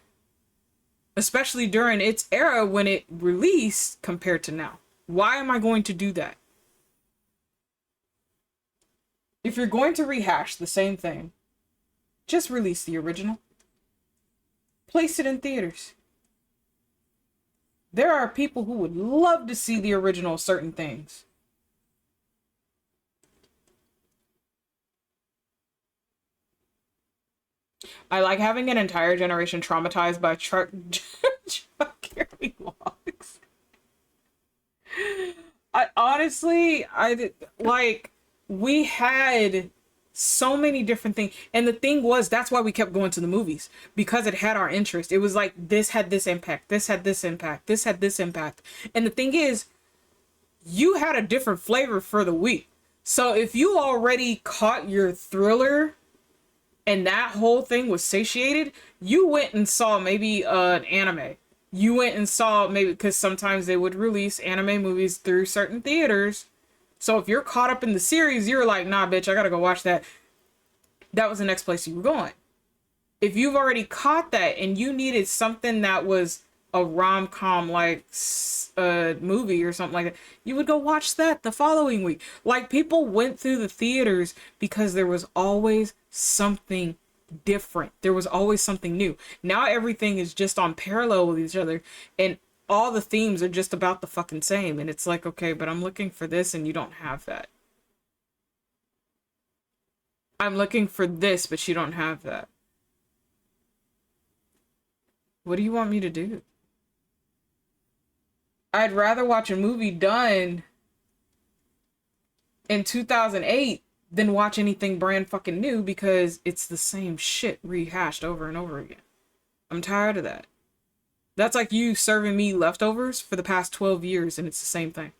especially during its era when it released compared to now. Why am I going to do that? If you're going to rehash the same thing, just release the original. Place it in theaters. There are people who would love to see the original certain things. I like having an entire generation traumatized by Chuck Carey vlogs. We had so many different things. And the thing was, that's why we kept going to the movies. Because it had our interest. It was like, this had this impact. This had this impact. This had this impact. And the thing is, you had a different flavor for the week. So if you already caught your thriller and that whole thing was satiated, you went and saw maybe an anime. You went and saw maybe, because sometimes they would release anime movies through certain theaters. So if you're caught up in the series, you're like, nah, bitch, I gotta go watch that. That was the next place you were going. If you've already caught that and you needed something that was a rom-com like movie or something like that, you would go watch that the following week. Like, people went through the theaters because there was always something different. There was always something new. Now everything is just on parallel with each other, and all the themes are just about the fucking same. And it's like, okay, but I'm looking for this and you don't have that. I'm looking for this, but you don't have that. What do you want me to do? I'd rather watch a movie done in 2008 than watch anything brand fucking new, because it's the same shit rehashed over and over again. I'm tired of that. That's like you serving me leftovers for the past 12 years and it's the same thing.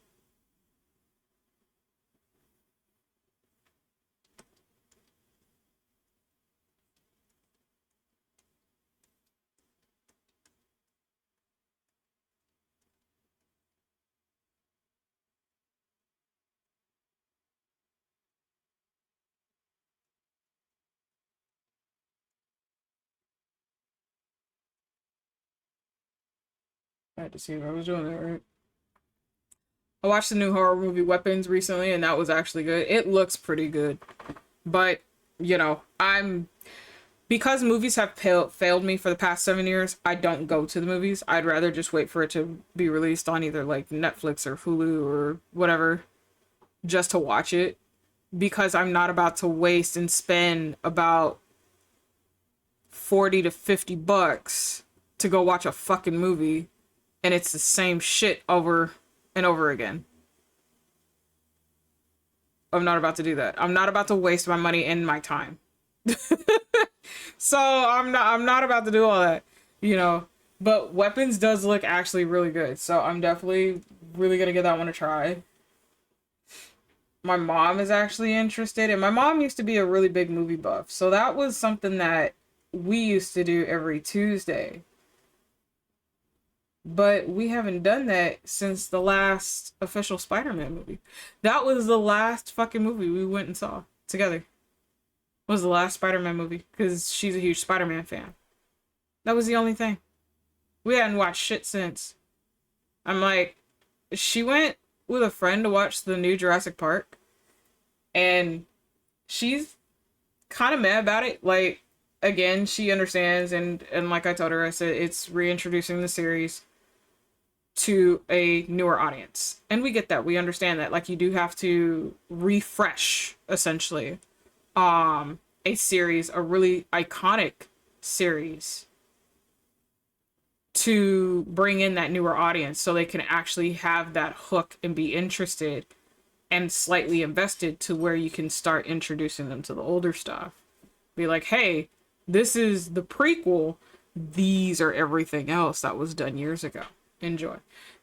I had to see if I was doing that right. I watched the new horror movie Weapons recently, and that was actually good. It looks pretty good. But, you know, because movies have failed me for the past 7 years, I don't go to the movies. I'd rather just wait for it to be released on either like Netflix or Hulu or whatever, just to watch it. Because I'm not about to waste and spend about 40 to 50 bucks to go watch a fucking movie, and it's the same shit over and over again. I'm not about to do that. I'm not about to waste my money and my time. So I'm not about to do all that, you know. But Weapons does look actually really good. So I'm definitely really gonna give that one a try. My mom is actually interested, and my mom used to be a really big movie buff. So that was something that we used to do every Tuesday. But we haven't done that since the last official Spider-Man movie. That was the last fucking movie we went and saw together. Was the last Spider-Man movie, because she's a huge Spider-Man fan. That was the only thing. We hadn't watched shit since. I'm like, she went with a friend to watch the new Jurassic Park, and she's kind of mad about it. Like, again, she understands, and like I told her, I said it's reintroducing the series to a newer audience, and we get that. We understand that. Like, you do have to refresh, essentially, a series, a really iconic series, to bring in that newer audience so they can actually have that hook and be interested and slightly invested to where you can start introducing them to the older stuff. Be like, hey, this is the prequel. These are everything else that was done years ago. Enjoy.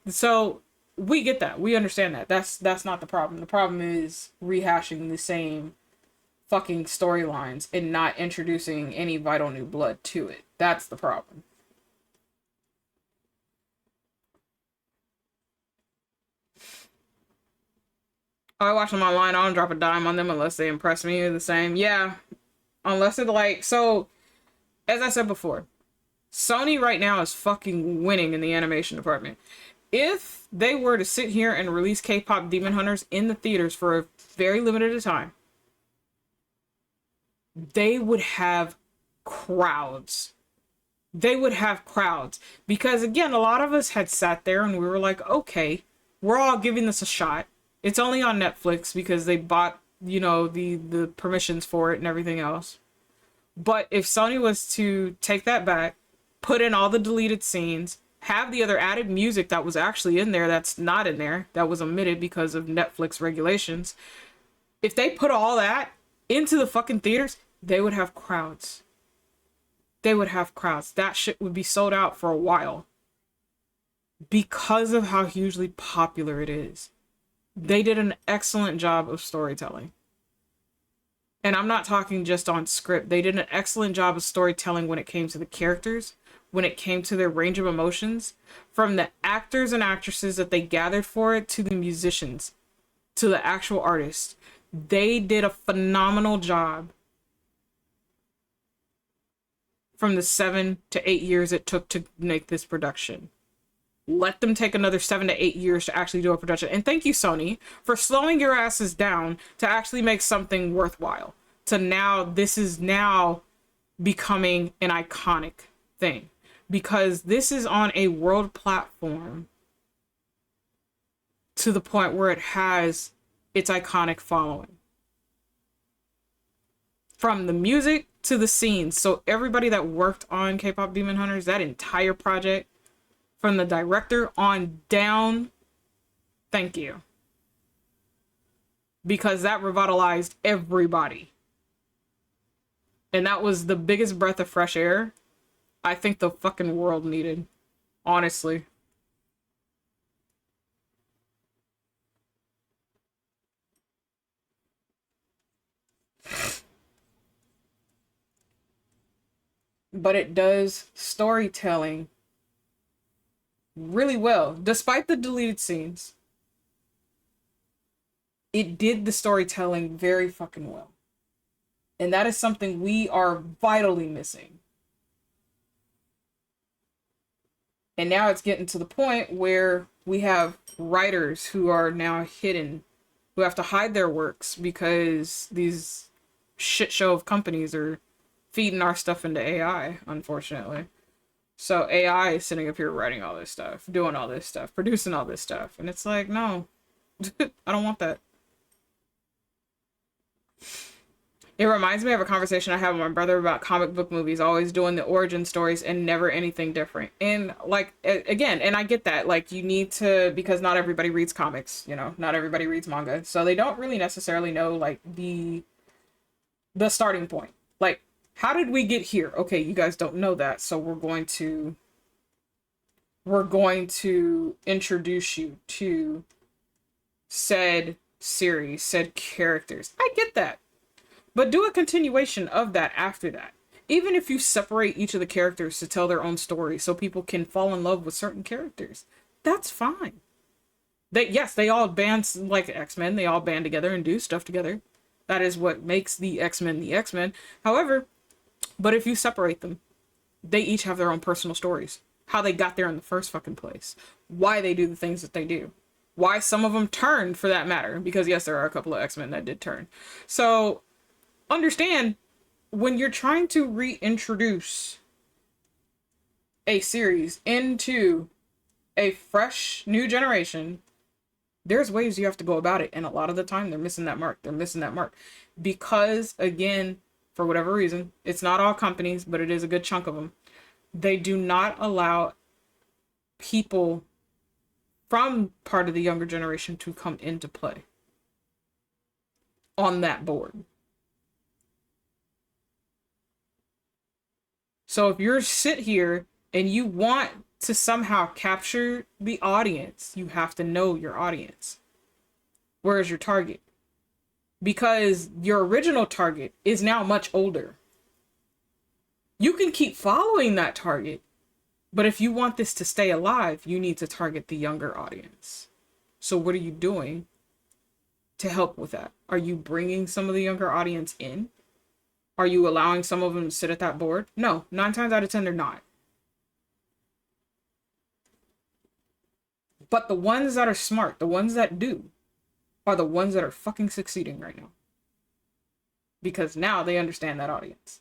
So we get that. We understand that. That's not the problem. The problem is rehashing the same fucking storylines and not introducing any vital new blood to it. That's the problem. I watch them online. I don't drop a dime on them unless they impress me the same. Yeah. Unless it's like, so, as I said before, Sony right now is fucking winning in the animation department. If they were to sit here and release K-pop Demon Hunters in the theaters for a very limited time, they would have crowds. They would have crowds. Because again, a lot of us had sat there and we were like, okay, we're all giving this a shot. It's only on Netflix because they bought, you know, the permissions for it and everything else. But if Sony was to take that back, put in all the deleted scenes, have the other added music that was actually in there that's not in there, that was omitted because of Netflix regulations, if they put all that into the fucking theaters, they would have crowds. They would have crowds. That shit would be sold out for a while. Because of how hugely popular it is. They did an excellent job of storytelling. And I'm not talking just on script. They did an excellent job of storytelling when it came to the characters, when it came to their range of emotions, from the actors and actresses that they gathered for it to the musicians, to the actual artists. They did a phenomenal job from the 7 to 8 years it took to make this production. Let them take another 7 to 8 years to actually do a production. And thank you, Sony, for slowing your asses down to actually make something worthwhile. To now, this is now becoming an iconic thing. Because this is on a world platform to the point where it has its iconic following. From the music to the scenes. So everybody that worked on K-pop Demon Hunters, that entire project, from the director on down, thank you. Because that revitalized everybody. And that was the biggest breath of fresh air I think the fucking world needed. Honestly. But it does storytelling really well. Despite the deleted scenes, it did the storytelling very fucking well. And that is something we are vitally missing. And now it's getting to the point where we have writers who are now hidden, who have to hide their works because these shit show of companies are feeding our stuff into AI, unfortunately. So AI is sitting up here writing all this stuff, doing all this stuff, producing all this stuff. And it's like, no, I don't want that. It reminds me of a conversation I had with my brother about comic book movies, always doing the origin stories and never anything different. And like, again, and I get that, like you need to, because not everybody reads comics, you know, not everybody reads manga. So they don't really necessarily know like the starting point. Like, how did we get here? Okay, you guys don't know that. So we're going to introduce you to said series, said characters. I get that. But do a continuation of that after that. Even if you separate each of the characters to tell their own story so people can fall in love with certain characters, that's fine. They all band, like X-Men, they all band together and do stuff together. That is what makes the X-Men the X-Men. However, but if you separate them, they each have their own personal stories. How they got there in the first fucking place. Why they do the things that they do. Why some of them turned, for that matter. Because yes, there are a couple of X-Men that did turn. So understand, when you're trying to reintroduce a series into a fresh new generation, there's ways you have to go about it. And a lot of the time they're missing that mark. They're missing that mark. Because, again, for whatever reason, it's not all companies, but it is a good chunk of them. They do not allow people from part of the younger generation to come into play on that board. So if you're sit here and you want to somehow capture the audience, you have to know your audience. Where is your target? Because your original target is now much older. You can keep following that target, but if you want this to stay alive, you need to target the younger audience. So what are you doing to help with that? Are you bringing some of the younger audience in? Are you allowing some of them to sit at that board? No, 9 times out of 10, they're not. But the ones that are smart, the ones that do, are the ones that are fucking succeeding right now. Because now they understand that audience.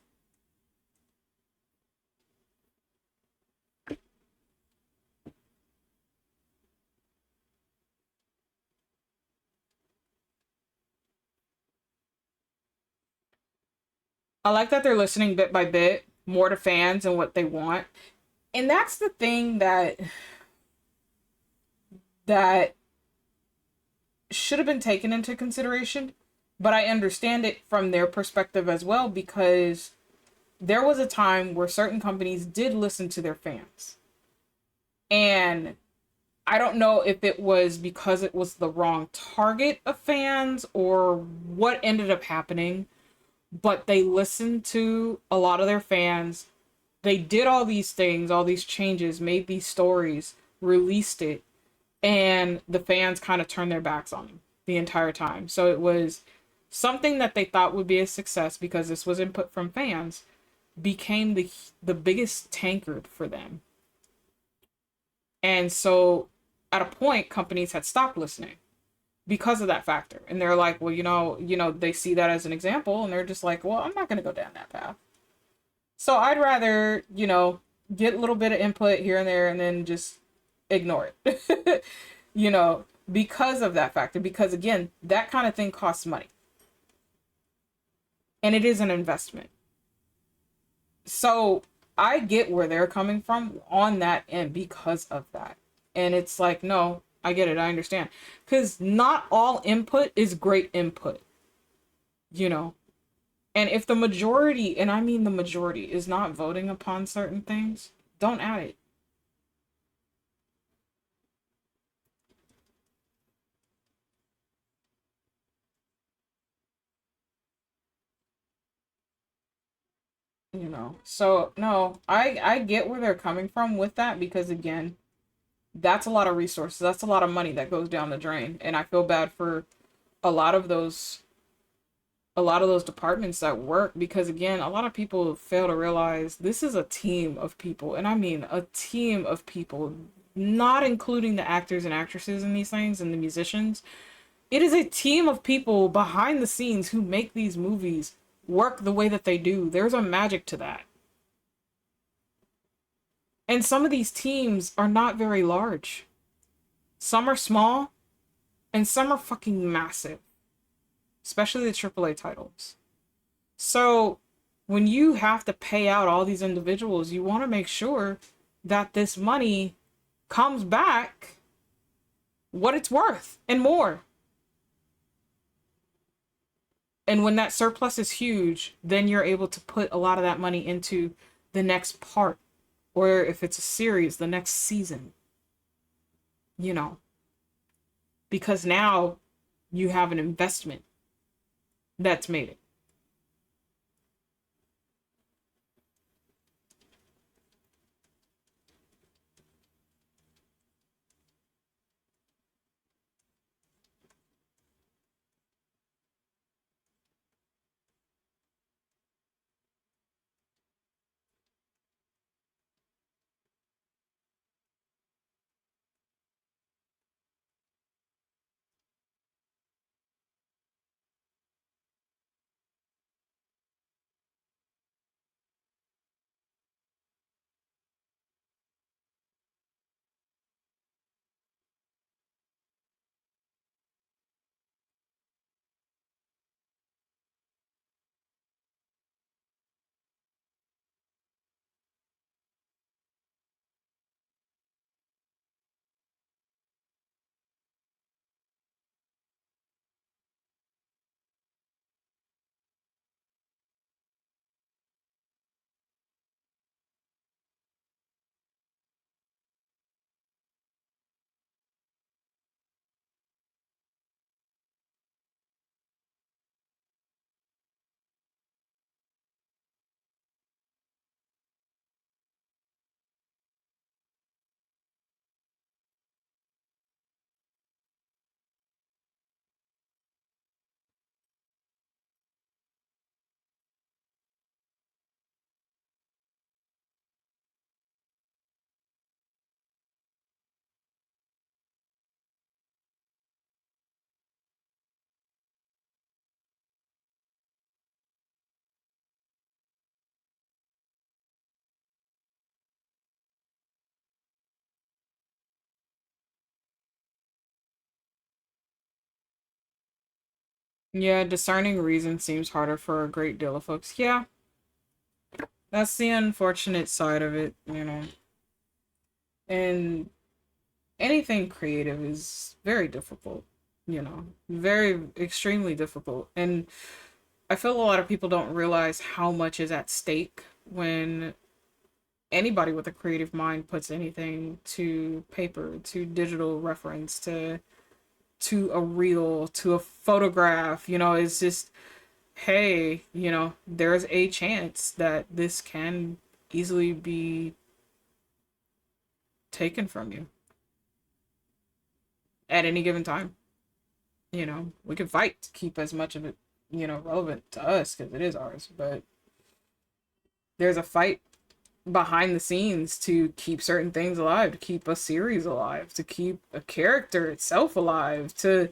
I like that they're listening bit by bit, more to fans and what they want. And that's the thing that should have been taken into consideration, but I understand it from their perspective as well, because there was a time where certain companies did listen to their fans. And I don't know if it was because it was the wrong target of fans or what ended up happening, but they listened to a lot of their fans. They did all these things, all these changes, made these stories, released it, and the fans kind of turned their backs on them the entire time. So it was something that they thought would be a success because this was input from fans, became the biggest tankard for them. And so at a point, companies had stopped listening because of that factor. And they're like, well, they see that as an example and they're just like, well, I'm not going to go down that path. So I'd rather, get a little bit of input here and there and then just ignore it, because of that factor. Because again, that kind of thing costs money. And it is an investment. So I get where they're coming from on that end because of that. And it's like, no, I get it. I understand. Because not all input is great input, And if the majority, and I mean the majority, is not voting upon certain things, don't add it. So no, I get where they're coming from with that, because again, that's a lot of resources, that's a lot of money that goes down the drain, and I feel bad for a lot of those departments that work, because again, a lot of people fail to realize this is a team of people, and I mean a team of people, not including the actors and actresses in these things and the musicians. It is a team of people behind the scenes who make these movies work the way that they do. There's a magic to that. And some of these teams are not very large. Some are small, and some are fucking massive. Especially the AAA titles. So, when you have to pay out all these individuals, you want to make sure that this money comes back what it's worth and more. And when that surplus is huge, then you're able to put a lot of that money into the next part. Or if it's a series, the next season. Because now you have an investment that's made it. Yeah, discerning reason seems harder for a great deal of folks. Yeah, that's the unfortunate side of it, you know. And anything creative is very difficult, you know, very extremely difficult. And I feel a lot of people don't realize how much is at stake when anybody with a creative mind puts anything to paper, to digital reference, to a reel, to a photograph. You know, it's just, hey, you know, there's a chance that this can easily be taken from you at any given time. You know, we can fight to keep as much of it, you know, relevant to us because it is ours, but there's a fight behind the scenes to keep certain things alive, to keep a series alive, to keep a character itself alive, to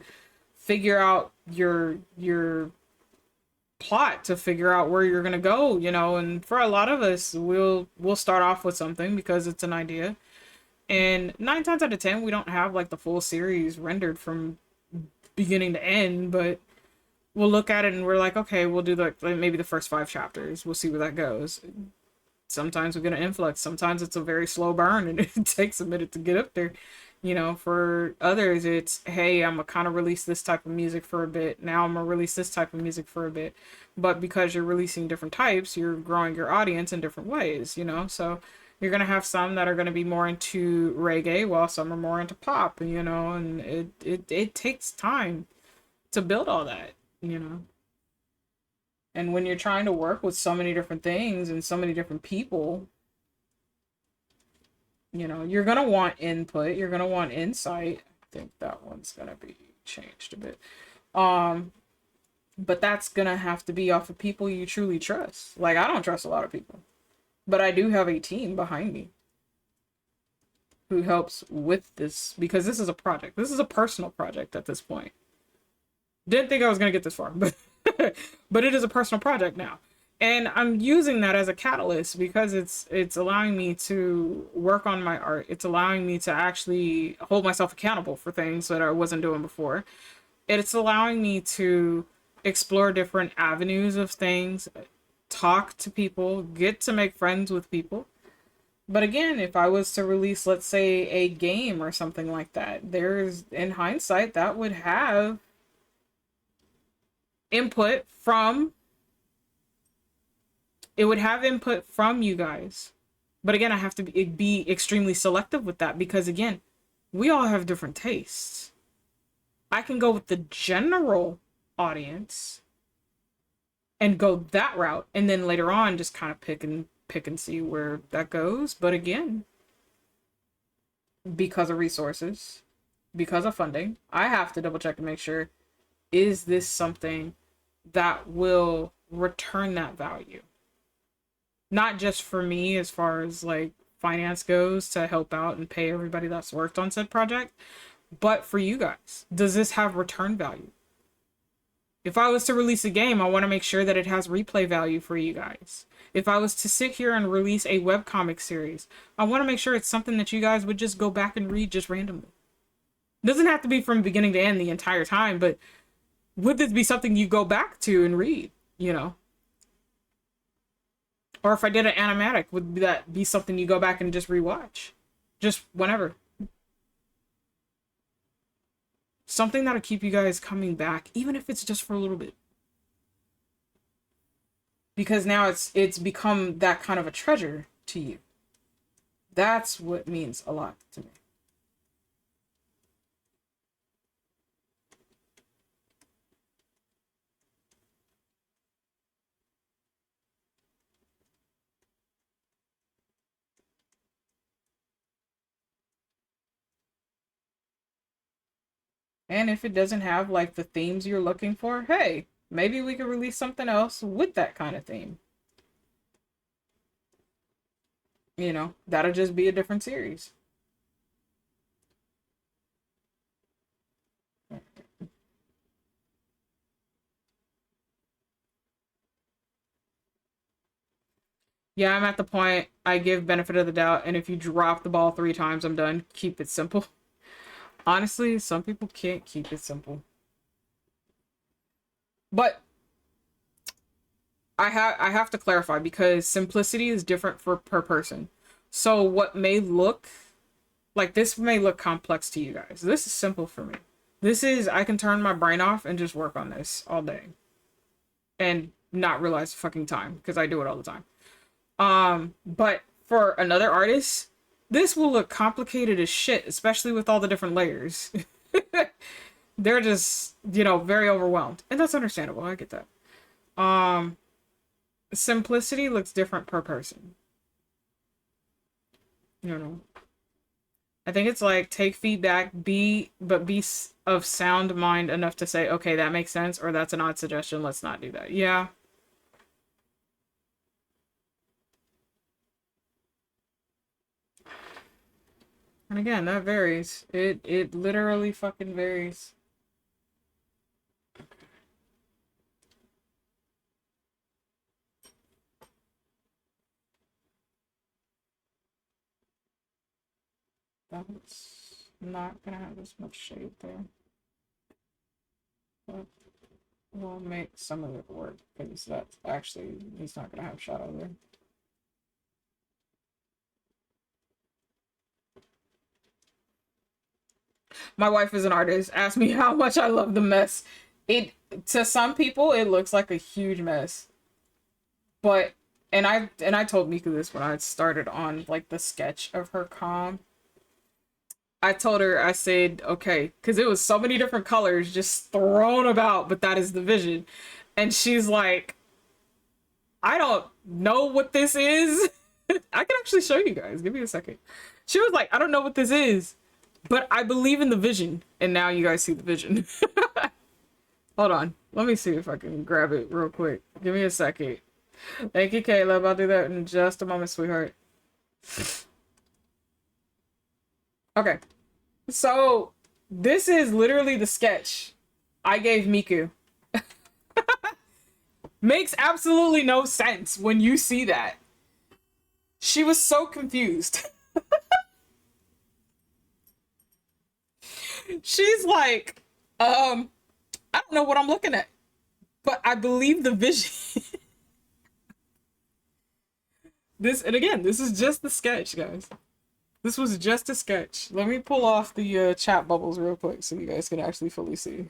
figure out your plot, to figure out where you're gonna go, you know. And for a lot of us, we'll start off with something because it's an idea, and 9 times out of 10 we don't have like the full series rendered from beginning to end, but we'll look at it and we're like, okay, we'll do like maybe the first 5 chapters, we'll see where that goes. Sometimes we get an influx, sometimes it's a very slow burn and it takes a minute to get up there. You know, for others it's, hey, I'm gonna kind of release this type of music for a bit, now I'm gonna release this type of music for a bit. But because you're releasing different types, you're growing your audience in different ways, you know. So you're gonna have some that are gonna be more into reggae while some are more into pop, you know. And it takes time to build all that, you know. And when you're trying to work with so many different things and so many different people, you know, you're going to want input, you're going to want insight. I think that one's going to be changed a bit. But that's going to have to be off of people you truly trust. Like, I don't trust a lot of people, but I do have a team behind me who helps with this, because this is a project. This is a personal project at this point. Didn't think I was going to get this far, but but it is a personal project now. And I'm using that as a catalyst because it's allowing me to work on my art. It's allowing me to actually hold myself accountable for things that I wasn't doing before. It's allowing me to explore different avenues of things, talk to people, get to make friends with people. But again, if I was to release, let's say, a game or something like that, there's, in hindsight, that would have input from, it would have input from you guys. But again, I have to be extremely selective with that because, again, we all have different tastes. I can go with the general audience and go that route, and then later on just kind of pick and see where that goes. But again, because of resources, because of funding, I have to double check and make sure, is this something that will return that value? Not just for me as far as like finance goes to help out and pay everybody that's worked on said project, but for you guys. Does this have return value? If I was to release a game, I want to make sure that it has replay value for you guys. If I was to sit here and release a webcomic series, I want to make sure it's something that you guys would just go back and read just randomly. It doesn't have to be from beginning to end the entire time, but would this be something you go back to and read, you know? Or if I did an animatic, would that be something you go back and just rewatch? Just whenever. Something that'll keep you guys coming back, even if it's just for a little bit. Because now it's become that kind of a treasure to you. That's what means a lot to me. And if it doesn't have like the themes you're looking for, hey, maybe we could release something else with that kind of theme. You know, that'll just be a different series. Yeah, I'm at the point I give benefit of the doubt, and if you drop the ball 3 times, I'm done. Keep it simple. Honestly, some people can't keep it simple. But I have to clarify because simplicity is different for per person. So what may look like this may look complex to you guys. This is simple for me. This is I can turn my brain off and just work on this all day and not realize fucking time because I do it all the time. But for another artist, this will look complicated as shit, especially with all the different layers. They're just, you know, very overwhelmed. And that's understandable. I get that. Simplicity looks different per person. You know. I think it's like take feedback, be of sound mind enough to say, okay, that makes sense, or that's an odd suggestion, let's not do that. Yeah. And again, that varies. It literally fucking varies. That's not gonna have as much shade there. But we'll make some of it work because that's actually, he's not gonna have shadow there. My wife is an artist. Ask me how much I love the mess. It to some people it looks like a huge mess. But and I told Mika this when I started on like the sketch of her calm. I told her, I said, okay, because it was so many different colors just thrown about, but that is the vision. And she's like, I don't know what this is. I can actually show you guys. Give me a second. She was like, I don't know what this is, but I believe in the vision. And now you guys see the vision. Hold on. Let me see if I can grab it real quick. Give me a second. Thank you, Caleb. I'll do that in just a moment, sweetheart. Okay. So, this is literally the sketch I gave Miku. Makes absolutely no sense when you see that. She was so confused. She's like, I don't know what I'm looking at, but I believe the vision. And again, this is just the sketch, guys. This was just a sketch. Let me pull off the chat bubbles real quick so you guys can actually fully see.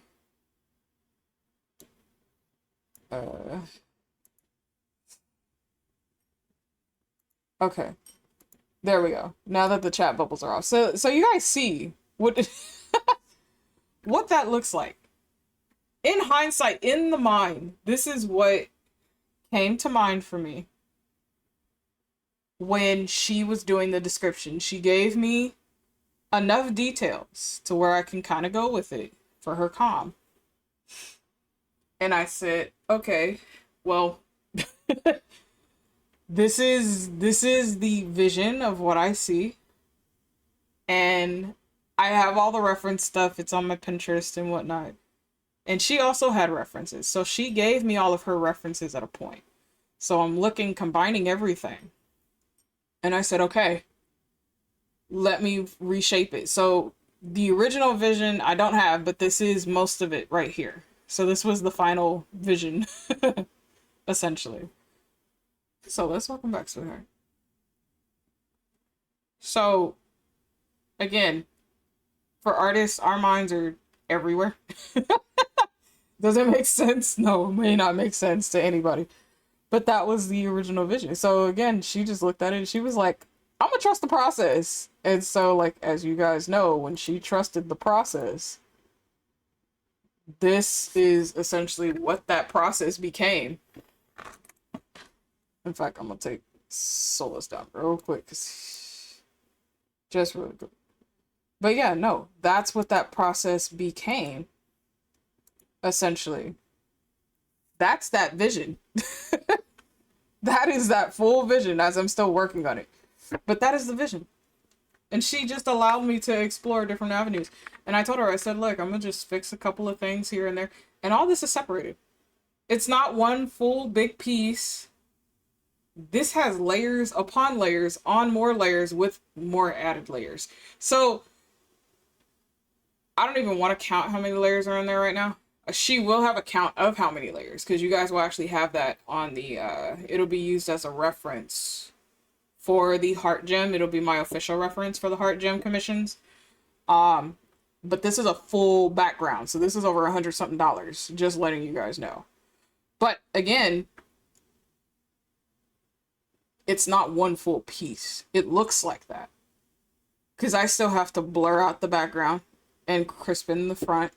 Okay. There we go. Now that the chat bubbles are off. So you guys see what what that looks like. In hindsight, in the mind, this is what came to mind for me. When she was doing the description, she gave me enough details to where I can kind of go with it for her calm. And I said, okay, well, this is the vision of what I see. And I have all the reference stuff. It's on my Pinterest and whatnot. And she also had references. So she gave me all of her references at a point. So I'm combining everything. And I said, okay, let me reshape it. So the original vision I don't have, but this is most of it right here. So this was the final vision, essentially. So let's welcome back, sweetheart. So, again, for artists, our minds are everywhere. Does it make sense? No, it may not make sense to anybody. But that was the original vision. So again, she just looked at it and she was like, I'm gonna trust the process. And so, like, as you guys know, when she trusted the process, this is essentially what that process became. In fact, I'm gonna take Solus down real quick. Just really quick. But yeah, no, that's what that process became. Essentially. That's that vision. That is that full vision as I'm still working on it. But that is the vision. And she just allowed me to explore different avenues. And I told her, I said, look, I'm going to just fix a couple of things here and there. And all this is separated. It's not one full big piece. This has layers upon layers on more layers with more added layers. So I don't even want to count how many layers are in there right now. She will have a count of how many layers, because you guys will actually have that on the, it'll be used as a reference for the heart gem. It'll be my official reference for the heart gem commissions. But this is a full background, so this is over $100 something, just letting you guys know. But again, it's not one full piece. It looks like that, because I still have to blur out the background and crispen the front,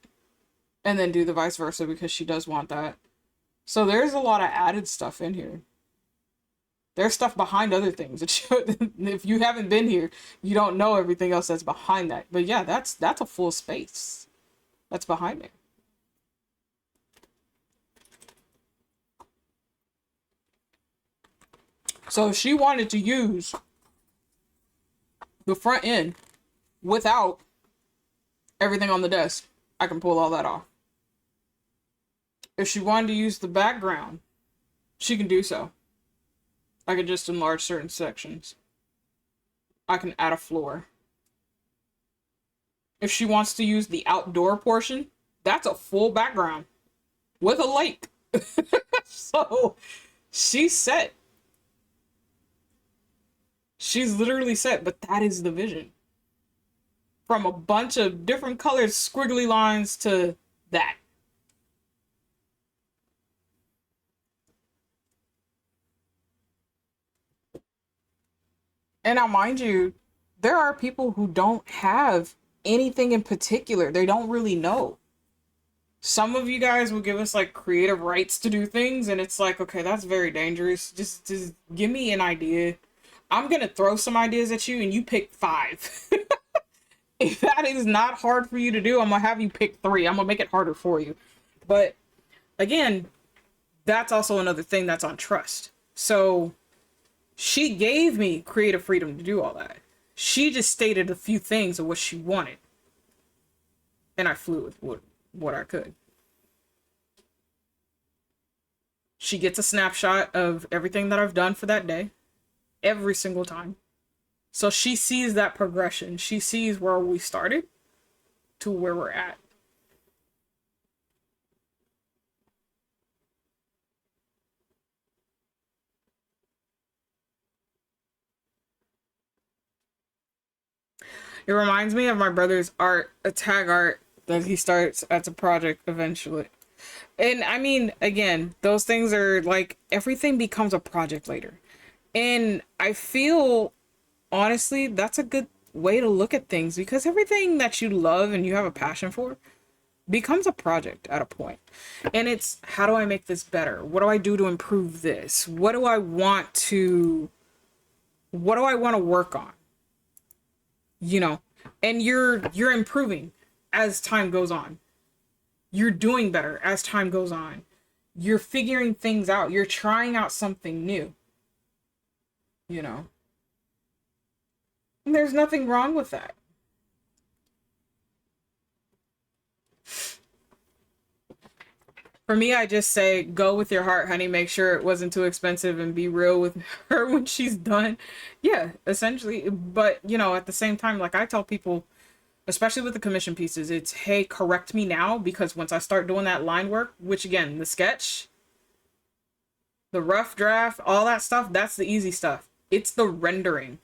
and then do the vice versa, because she does want that. So there's a lot of added stuff in here. There's stuff behind other things. If you haven't been here, you don't know everything else that's behind that. But yeah, that's a full space that's behind it. So if she wanted to use the front end without everything on the desk, I can pull all that off. If she wanted to use the background, she can do so. I can just enlarge certain sections. I can add a floor. If she wants to use the outdoor portion, that's a full background with a lake. So she's set. She's literally set, but that is the vision. From a bunch of different colored squiggly lines to that. And now, mind you, there are people who don't have anything in particular. They don't really know. Some of you guys will give us like creative rights to do things, and it's like, okay, that's very dangerous. Just give me an idea. I'm gonna throw some ideas at you, and you pick 5. If that is not hard for you to do, I'm gonna have you pick 3. I'm gonna make it harder for you. But again, that's also another thing that's on trust. So she gave me creative freedom to do all that. She just stated a few things of what she wanted, and I flew with what I could. She gets a snapshot of everything that I've done for that day, every single time. So she sees that progression. She sees where we started to where we're at. It reminds me of my brother's art, a tag art that he starts as a project eventually. And I mean, again, those things are like, everything becomes a project later. And I feel, honestly, that's a good way to look at things, because everything that you love and you have a passion for becomes a project at a point. And it's, how do I make this better? What do I do to improve this? What do I want to work on? You know, and you're improving as time goes on. You're doing better as time goes on. You're figuring things out. You're trying out something new. You know, and there's nothing wrong with that. For me, I just say, go with your heart, honey. Make sure it wasn't too expensive, and be real with her when she's done. Yeah, essentially. But, you know, at the same time, like I tell people, especially with the commission pieces, it's, hey, correct me now, because once I start doing that line work, which again, the sketch, the rough draft, all that stuff, that's the easy stuff. It's the rendering,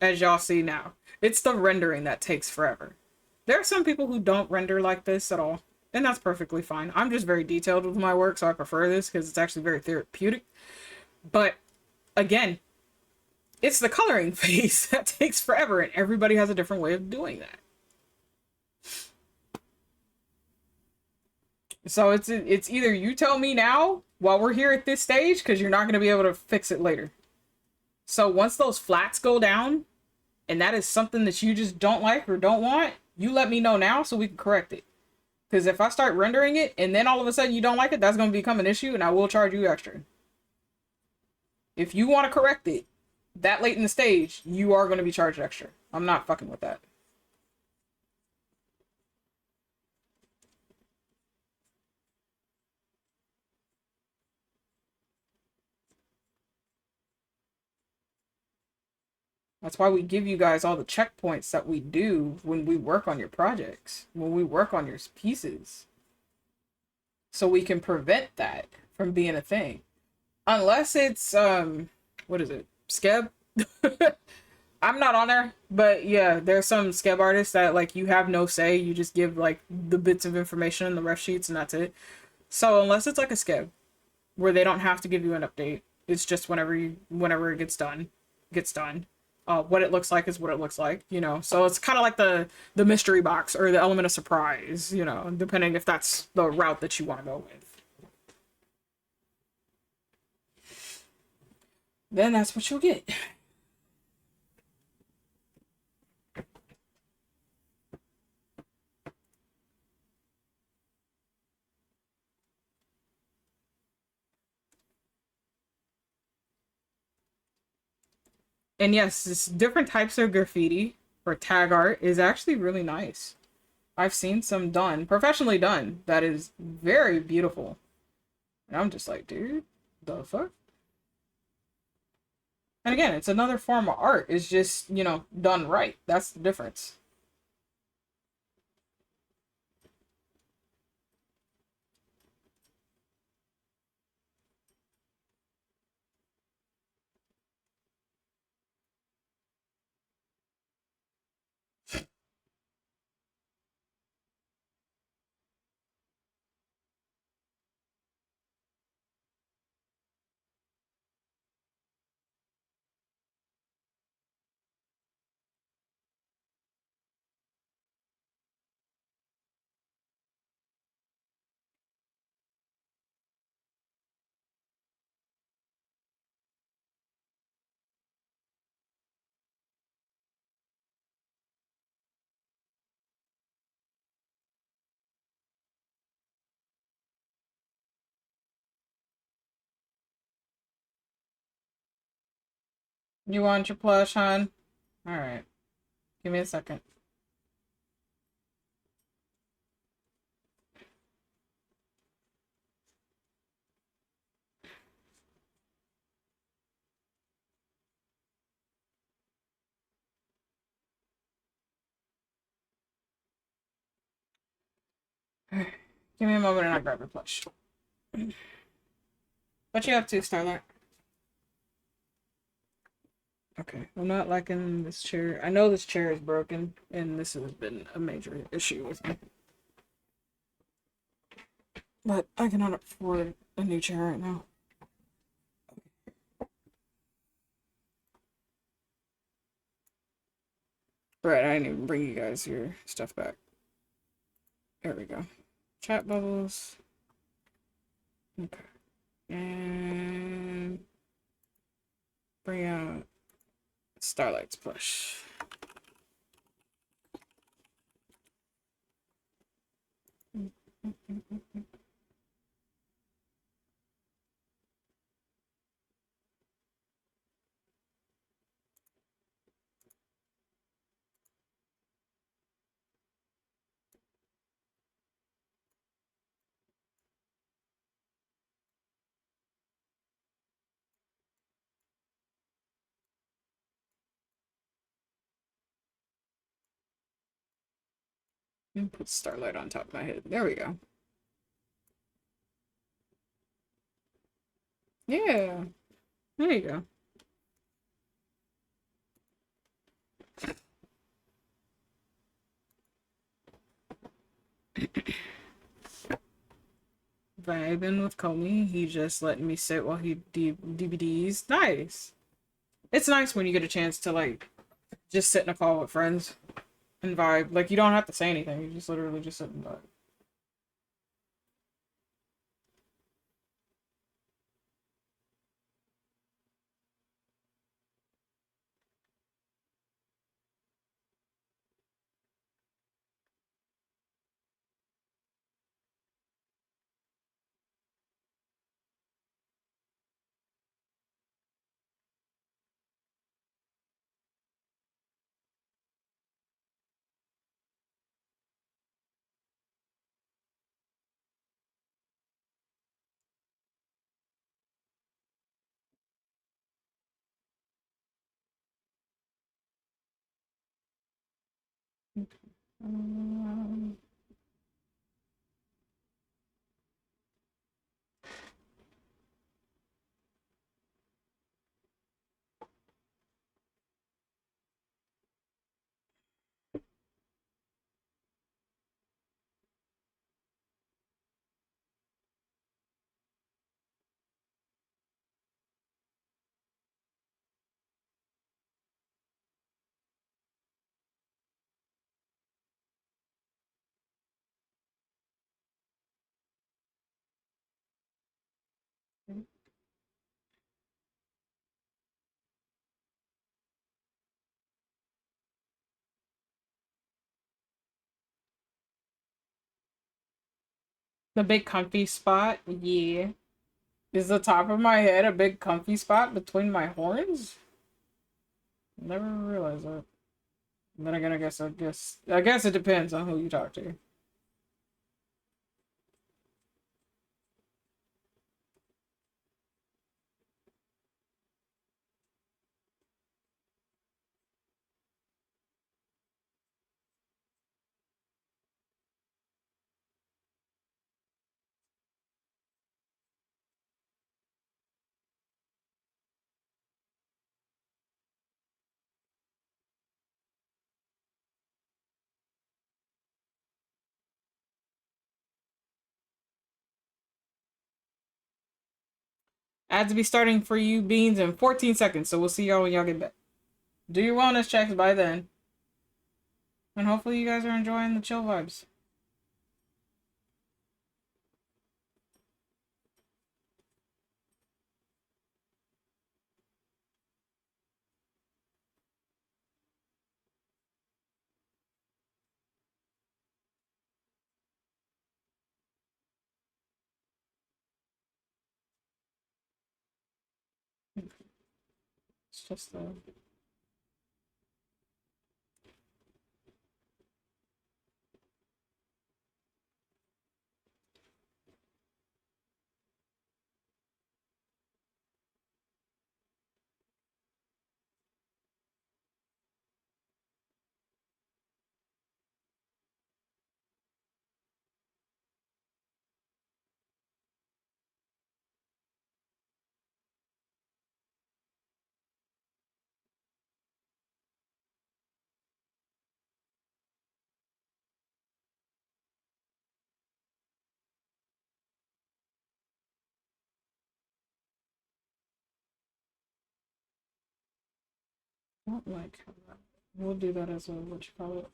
as y'all see now. It's the rendering that takes forever. There are some people who don't render like this at all, and that's perfectly fine. I'm just very detailed with my work, so I prefer this because it's actually very therapeutic. But again, it's the coloring phase that takes forever, and everybody has a different way of doing that. So it's either you tell me now while we're here at this stage, because you're not going to be able to fix it later. So once those flats go down, and that is something that you just don't like or don't want, you let me know now so we can correct it. Because if I start rendering it and then all of a sudden you don't like it, that's going to become an issue, and I will charge you extra. If you want to correct it that late in the stage, you are going to be charged extra. I'm not fucking with that. That's why we give you guys all the checkpoints that we do when we work on your projects, when we work on your pieces. so we can prevent that from being a thing. Unless it's what is it? Skeb? I'm not on there, but yeah, there's some Skeb artists that like you have no say. You just give like the bits of information in the ref sheets and that's it. So unless it's like a Skeb where they don't have to give you an update, it's just whenever it gets done. What it looks like is what it looks like, you know. So it's kind of like the mystery box or the element of surprise, you know, depending if that's the route that you want to go with. Then that's what you'll get. And yes, this different types of graffiti or tag art is actually really nice. I've seen some done, professionally done, that is very beautiful. And I'm just like, dude, the fuck? And again, it's another form of art. It's just, you know, done right. That's the difference. You want your plush, hon? All right. Give me a second. Give me a moment and I'll grab your plush. What you up to, Starlight? Okay, I'm not liking this chair. I know this chair is broken, and this has been a major issue with me. But I cannot afford a new chair right now. Right, I didn't even bring you guys your stuff back. There we go. Chat bubbles. Okay. And bring out Starlight's plush. And put Starlight on top of my head. There we go. Yeah. There you go. Vibing with Comey. He just letting me sit while he DVDs. Nice. It's nice when you get a chance to like just sit in a call with friends and vibe. Like you don't have to say anything. You just literally just sit and vibe. Um, The big comfy spot? Yeah. Is the top of my head a big comfy spot between my horns? Never realized that. Then again, I guess it depends on who you talk to. Ads be starting for you beans in 14 seconds, so we'll see y'all when y'all get back. Do your wellness checks by then. And hopefully you guys are enjoying the chill vibes. It's just not like we'll do that as a what you call it.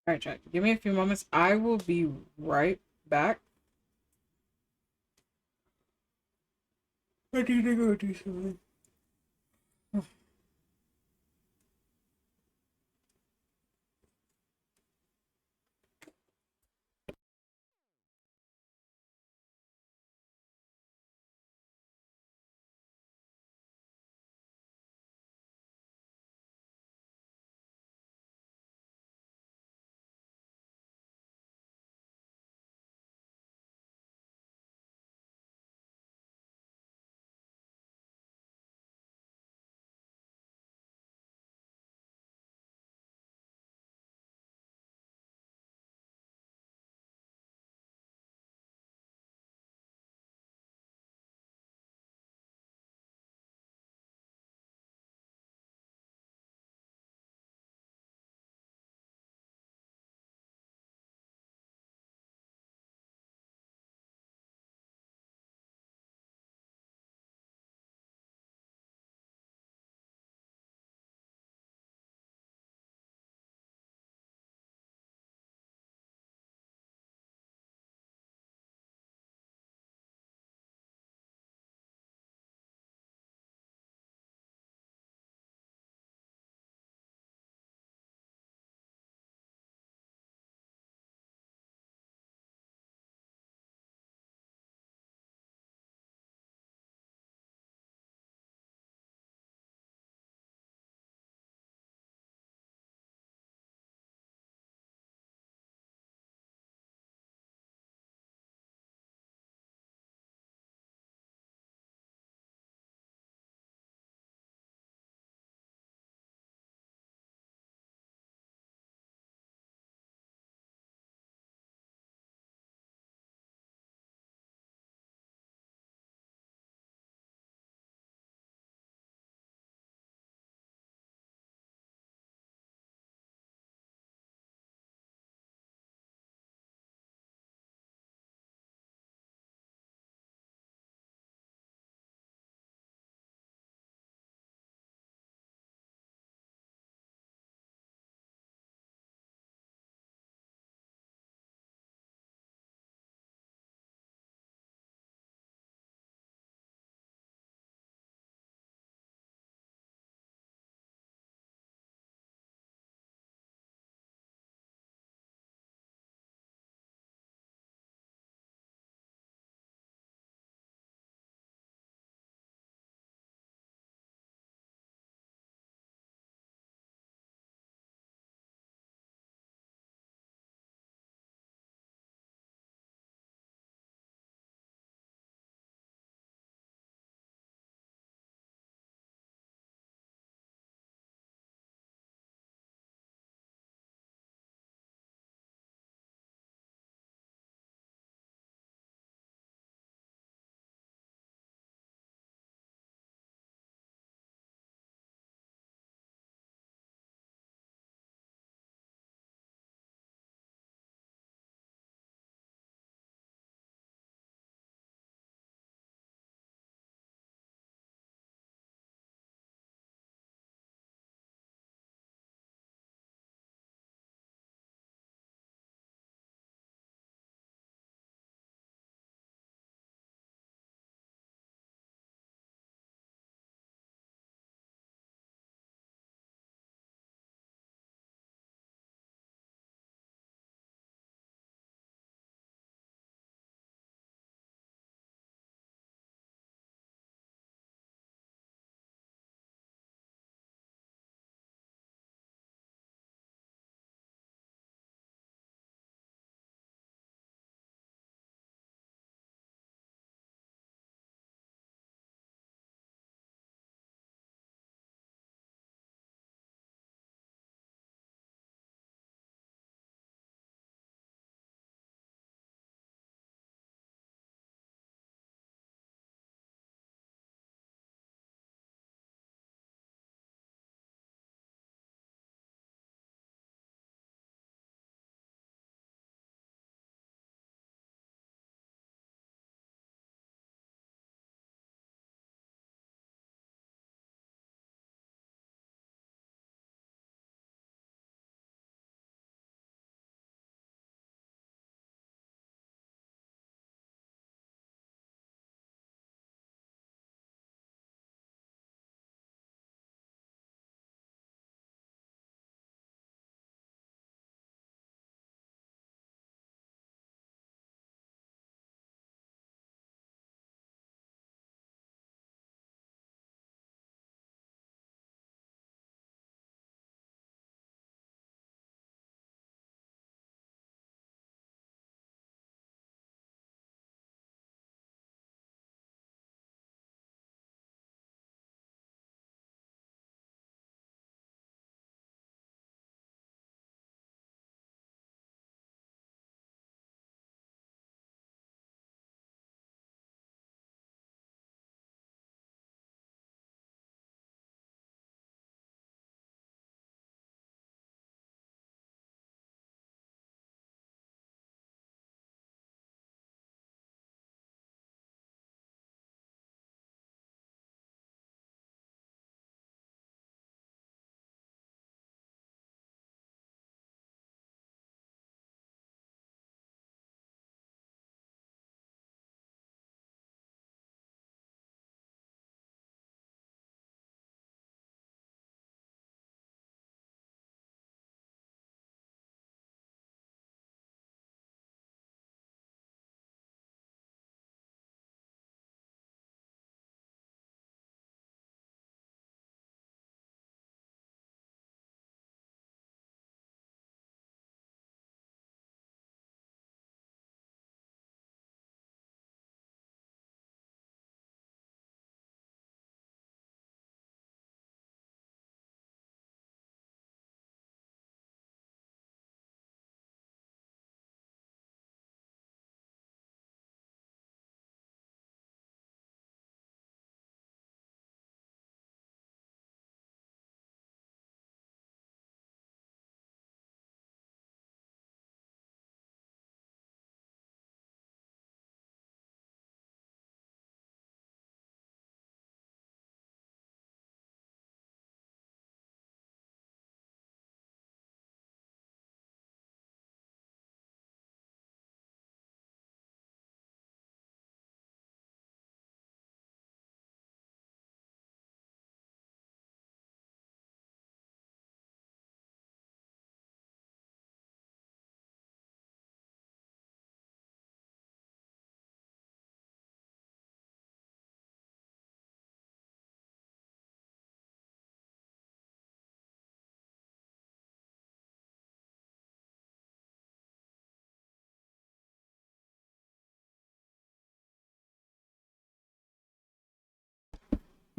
All right, chat. Give me a few moments. I will be right back. I need to go do something.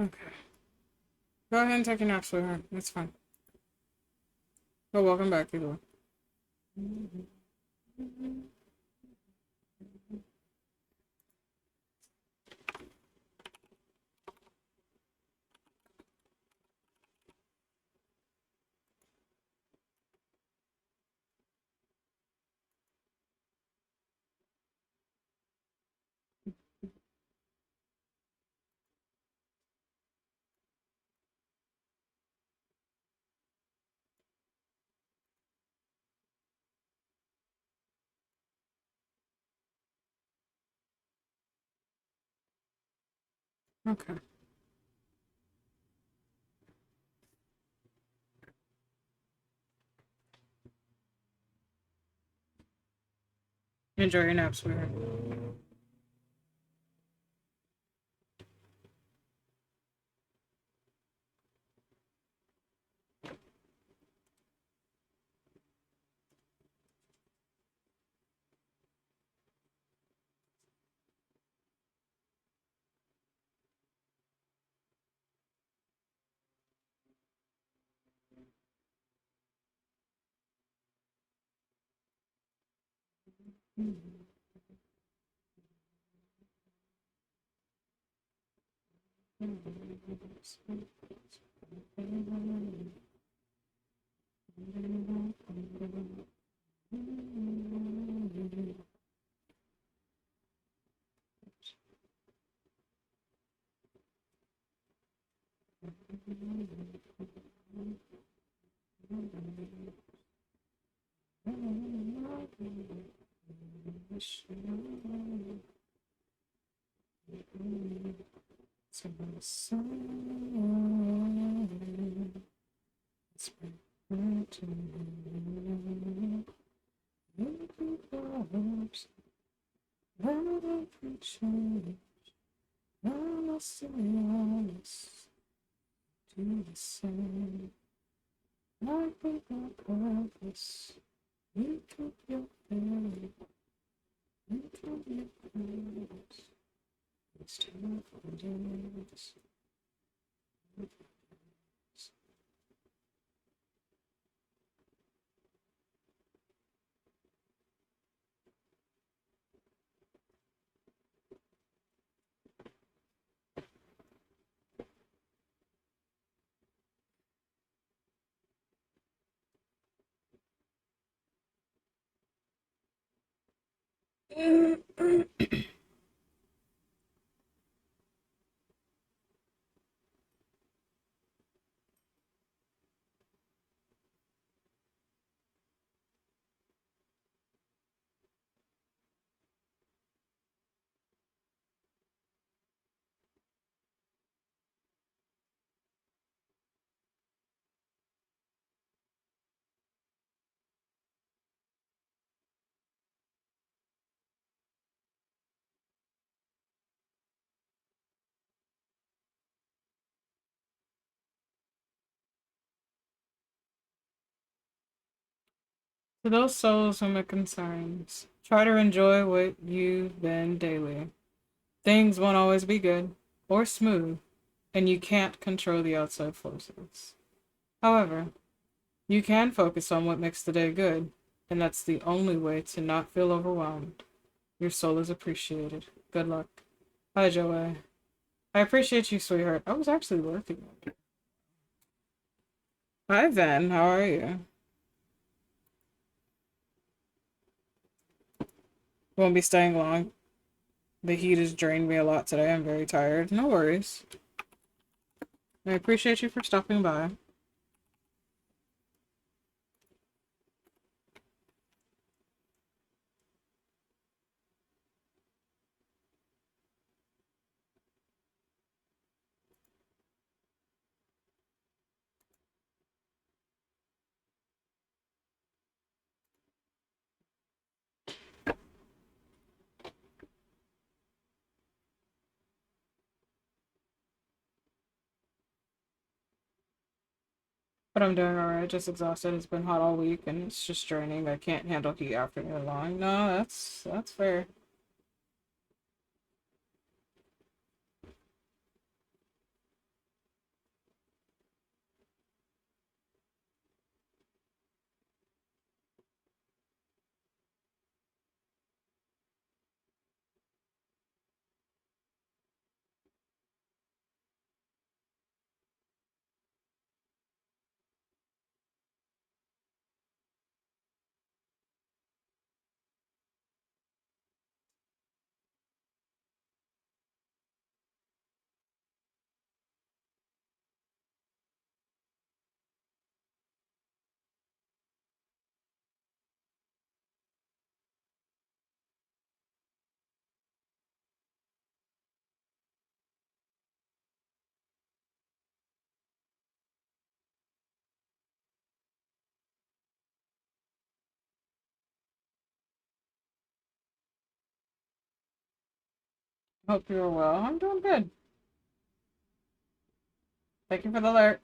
Okay. Go ahead and take a nap, sweetheart. It's fine. But welcome back, either way. Okay. Enjoy your nap, sweetheart. Do the same. I think our purpose. You took your pain. You took your pains. It's time for days. To those souls whom it concerns, try to enjoy what you've been daily. Things won't always be good or smooth, and you can't control the outside forces. However, you can focus on what makes the day good, and that's the only way to not feel overwhelmed. Your soul is appreciated. Good luck. Hi, Joey. I appreciate you, sweetheart. I was actually working on it. Hi, Ven. How are you? Won't be staying long. The heat has drained me a lot today. I'm very tired. No worries. I appreciate you for stopping by. But I'm doing alright, just exhausted. It's been hot all week and it's just draining. I can't handle heat after very long. No, that's fair. Hope you're well. I'm doing good. Thank you for the alert.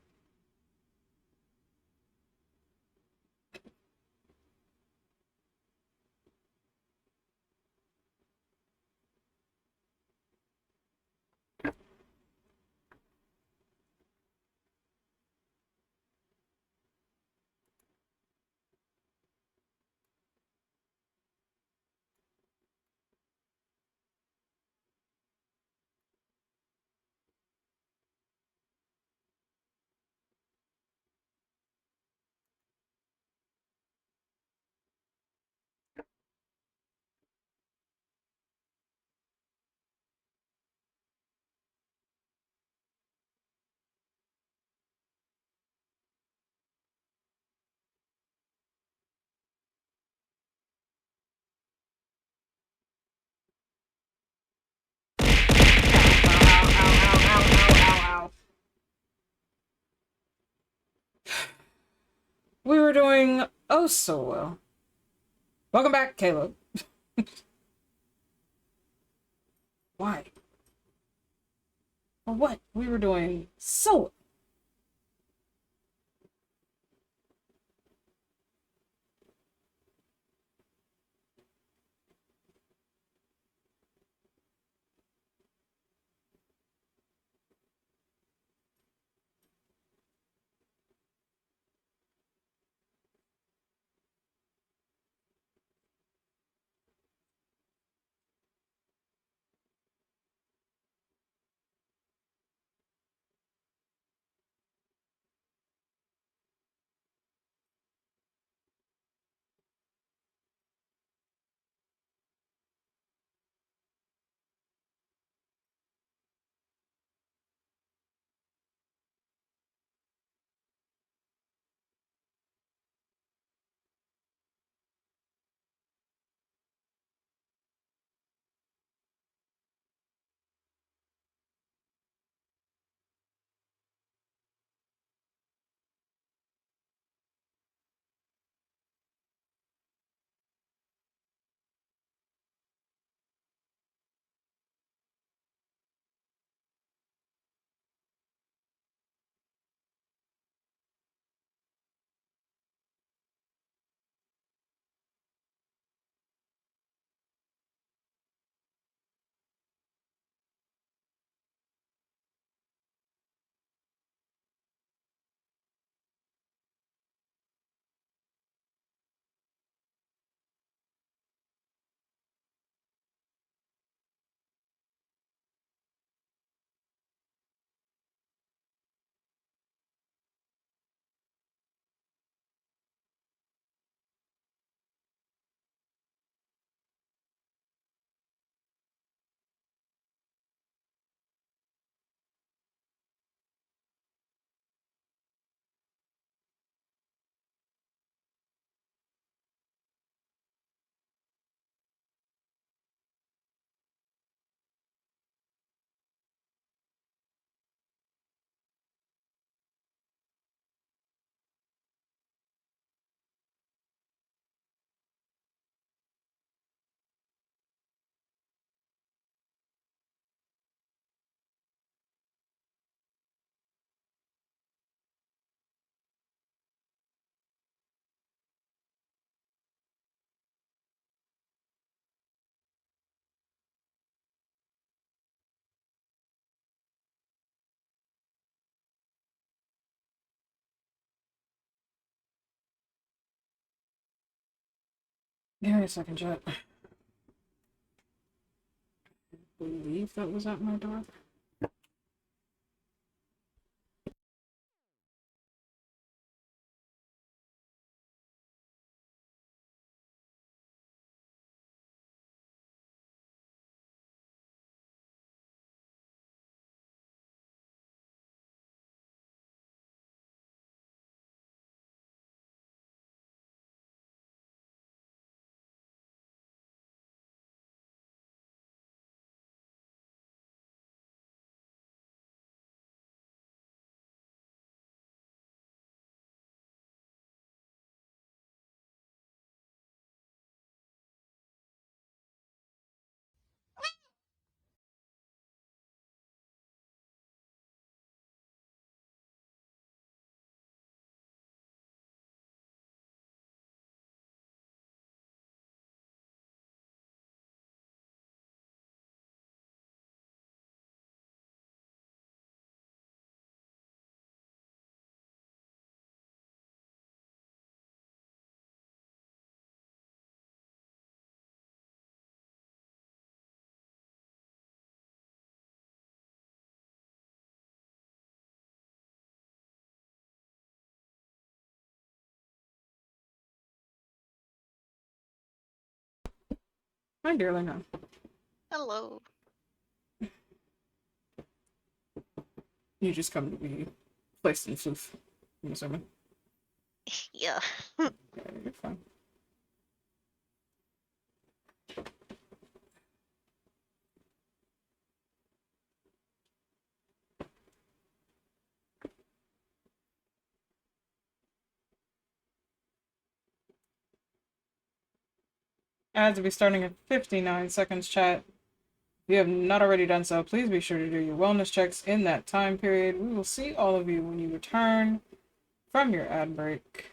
Ow. We were doing oh so well. Welcome back, Caleb. Why? For what? We were doing so well. Give me a second, chat. I believe that was at my door. Hi, dearling. Huh? Hello. You just come to be placed in Floof, I'm assuming. Yeah. Yeah, you're fine. Ads will be starting at 59 seconds, chat. If you have not already done so, please be sure to do your wellness checks in that time period. We will see all of you when you return from your ad break.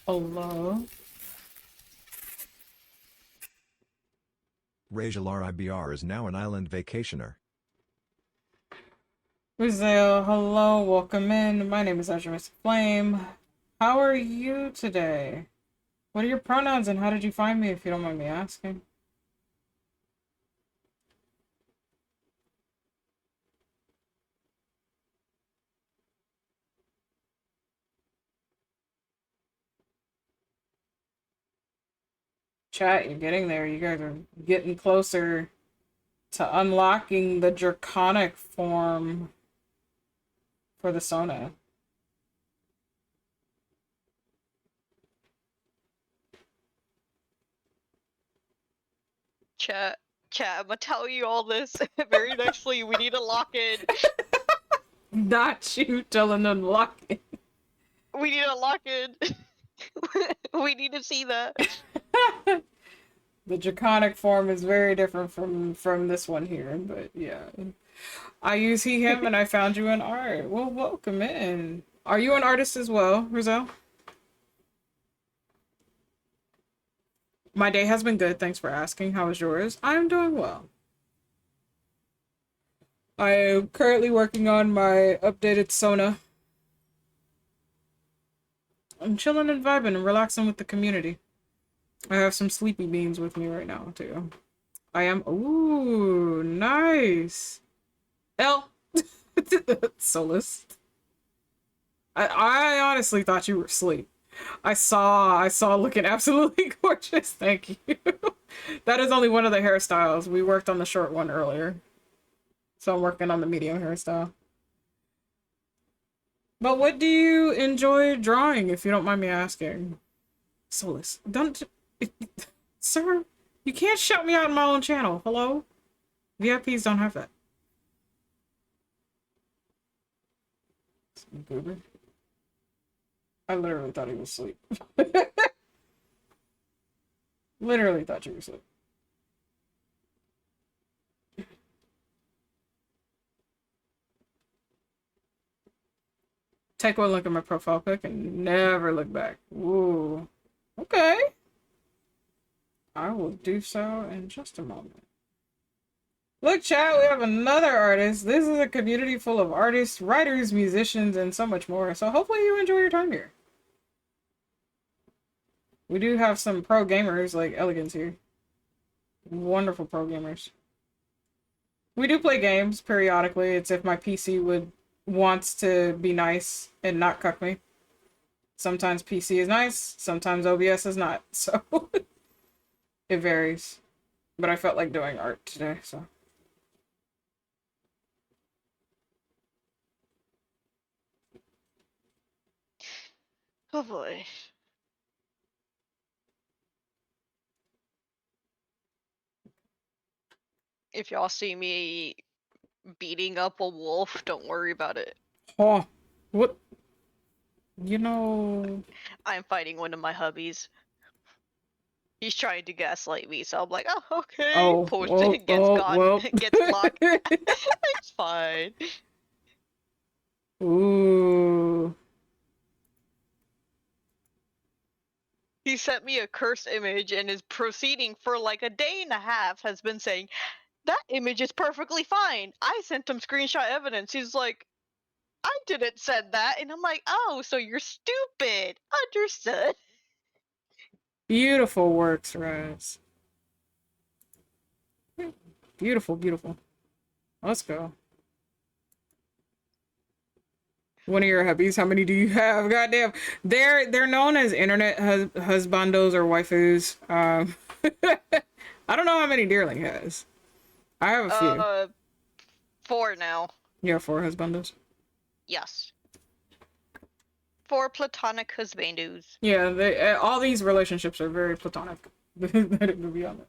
Hello. Rajalar IBR is now an island vacationer. Rizal, hello, welcome in. My name is Artemis Flame. How are you today? What are your pronouns and how did you find me, if you don't mind me asking? Chat, you're getting there. You guys are getting closer to unlocking the draconic form for the Sona. Chat, I'm gonna tell you all this very nicely. We need to lock in. Not you telling them lock it. We need to lock in. We need to see that. The draconic form is very different from this one here, but yeah. I use he, him, and I found you in art. Well, welcome in. Are you an artist as well, Rizal? My day has been good, thanks for asking. How is yours? I'm doing well. I am currently working on my updated Sona. I'm chilling and vibing and relaxing with the community. I have some sleepy beans with me right now, too. I am... Ooh, nice. L. Solus. I honestly thought you were asleep. I saw looking absolutely gorgeous. Thank you. That is only one of the hairstyles. We worked on the short one earlier. So I'm working on the medium hairstyle. But what do you enjoy drawing, if you don't mind me asking? Solus, don't... Sir, you can't shout me out on my own channel. Hello? VIPs don't have that. Goober. I literally thought he was asleep. Literally thought you were asleep. Take one look at my profile pic and never look back. Ooh. Okay. I will do so in just a moment. Look, chat, we have another artist. This is a community full of artists, writers, musicians, and so much more. So hopefully you enjoy your time here. We do have some pro gamers like Elegance here. Wonderful pro gamers. We do play games periodically. It's if my PC wants to be nice and not cuck me. Sometimes PC is nice, sometimes OBS is not. So it varies. But I felt like doing art today, so. Oh boy. If y'all see me beating up a wolf, don't worry about it. Oh, what? You know... I'm fighting one of my hubbies. He's trying to gaslight me, so I'm like, oh, okay. Oh, Post well, gets gone, well. gets blocked. It's fine. Ooh. He sent me a cursed image and is proceeding for like a day and a half has been saying, that image is perfectly fine. I sent him screenshot evidence. He's like, I didn't send that. And I'm like, oh, so you're stupid. Understood. Beautiful works, Raz. Beautiful, beautiful. Let's go. One of your hubbies, how many do you have? Goddamn. They're known as internet husbandos or waifus. I don't know how many Deerling has. I have a few. 4 now. You have 4 husbandos? Yes. 4 platonic husbandos. Yeah, they all these relationships are very platonic. Let it be on it.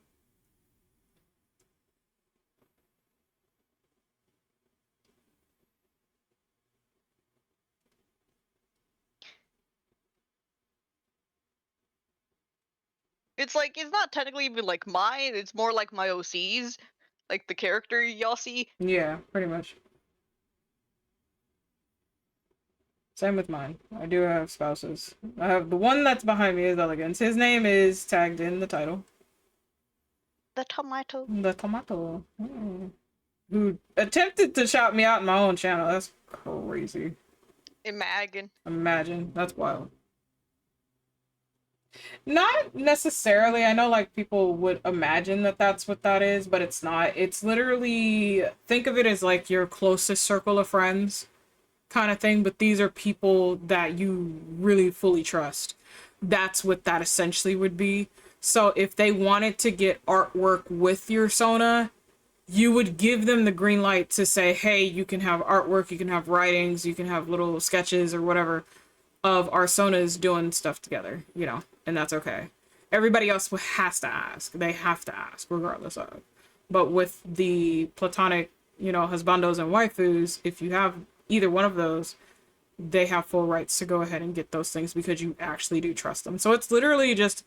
It's like, it's not technically even like mine, it's more like my OC's. Like the character y'all see. Yeah, pretty much. Same with mine. I do have spouses. I have the one that's behind me is Elegance. His name is tagged in the title. The tomato. The tomato. Who attempted to shout me out in my own channel. That's crazy. Imagine. Imagine. That's wild. Not necessarily. I know like people would imagine that that's what that is, but it's not. It's literally, think of it as like your closest circle of friends kind of thing, but these are people that you really fully trust. That's what that essentially would be. So if they wanted to get artwork with your Sona, you would give them the green light to say, hey, you can have artwork, you can have writings, you can have little sketches or whatever of our Sonas doing stuff together, you know, and that's okay. Everybody else has to ask. They have to ask, regardless of. But with the platonic, you know, husbandos and waifus, if you have either one of those, they have full rights to go ahead and get those things because you actually do trust them. So it's literally just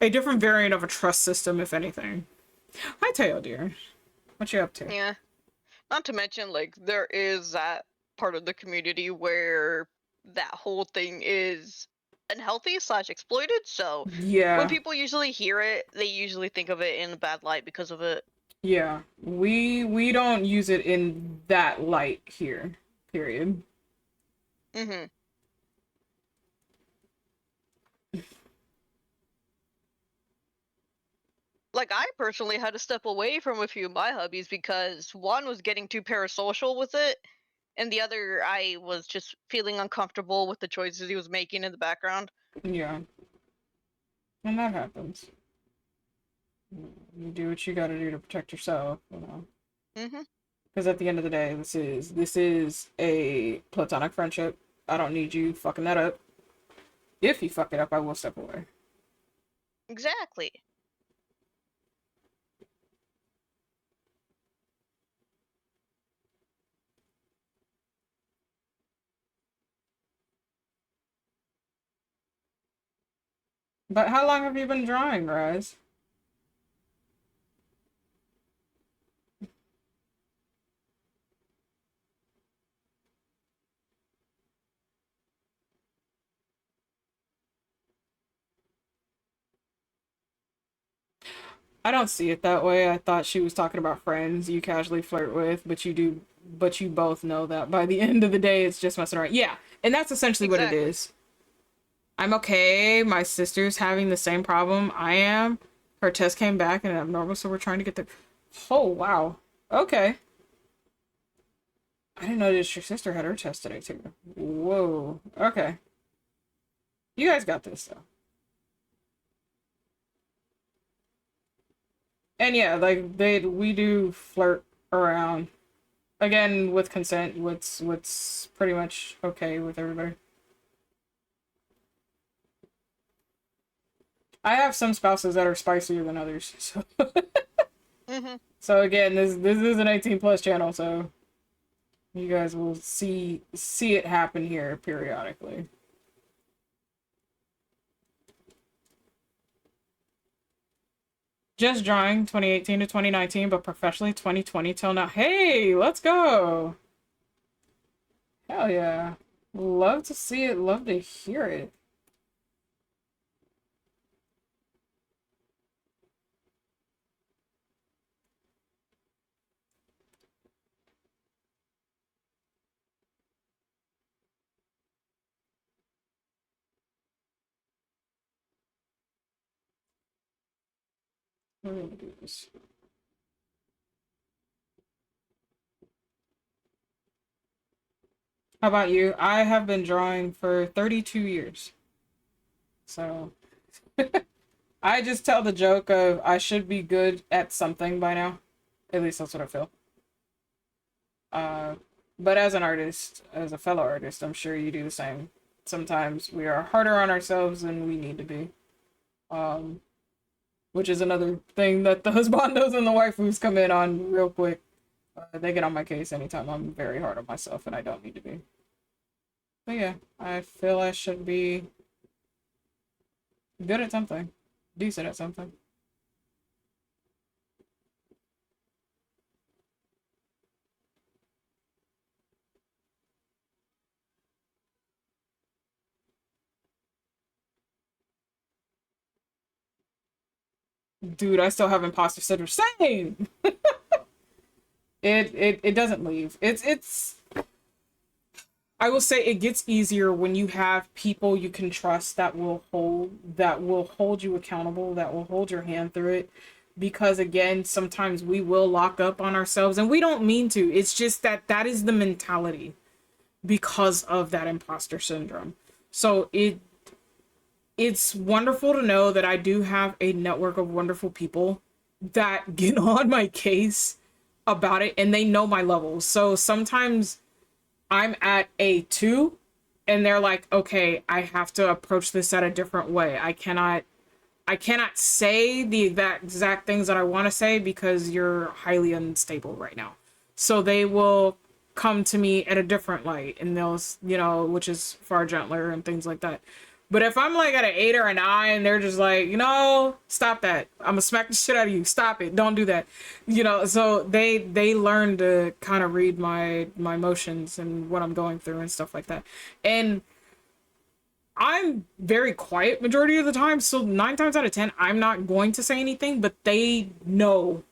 a different variant of a trust system, if anything. Hi, Teo, dear. What you up to? Yeah. Not to mention, like, there is that part of the community where that whole thing is unhealthy slash exploited. So Yeah. when people usually hear it, they usually think of it in a bad light because of it. Yeah. We don't use it in that light here. Period. Mm-hmm. Like, I personally had to step away from a few of my hobbies because one was getting too parasocial with it, and the other, I was just feeling uncomfortable with the choices he was making in the background. Yeah. And that happens. You do what you gotta do to protect yourself, you know. Mm-hmm. Because at the end of the day, this is a platonic friendship. I don't need you fucking that up. If you fuck it up, I will step away. Exactly. But how long have you been drawing, Rise? I don't see it that way. I thought she was talking about friends you casually flirt with, but you both know that by the end of the day, it's just messing around. Yeah, and that's essentially what it Exactly. is. I'm okay. My sister's having the same problem I am. Her test came back and abnormal, so we're trying to get the. Oh wow. Okay. I didn't notice your sister had her test today too. Whoa. Okay. You guys got this though. And yeah, like we do flirt around. Again, with consent, what's pretty much okay with everybody. I have some spouses that are spicier than others, so Mm-hmm. so again, this is an 18 plus channel, so you guys will see it happen here periodically. Just drawing 2018 to 2019, but professionally 2020 till now. Hey, let's go! Hell yeah. Love to see it, love to hear it. We're gonna do this. How about you? I have been drawing for 32 years. So I just tell the joke of I should be good at something by now. At least that's what I feel. Uh, but as an artist, as a fellow artist, I'm sure you do the same. Sometimes we are harder on ourselves than we need to be. Um, which is another thing that the husbandos and the waifus come in on real quick. They get on my case anytime I'm very hard on myself and I don't need to be. But yeah, I feel I should be good at something, decent at something. Dude, I still have imposter syndrome. Same. It doesn't leave. It's I will say it gets easier when you have people you can trust that will hold you accountable, that will hold your hand through it. Because again, sometimes we will lock up on ourselves and we don't mean to. It's just that is the mentality because of that imposter syndrome. So it's wonderful to know that I do have a network of wonderful people that get on my case about it and they know my levels. So sometimes I'm at a 2 and they're like, okay, I have to approach this at a different way. I cannot say the exact things that I want to say because you're highly unstable right now. So they will come to me at a different light and they'll, which is far gentler and things like that. But if I'm like at an 8 or a 9, they're just like, stop that. I'm gonna smack the shit out of you. Stop it. Don't do that. So they learn to kind of read my emotions and what I'm going through and stuff like that. And I'm very quiet majority of the time. So 9 times out of 10, I'm not going to say anything, but they know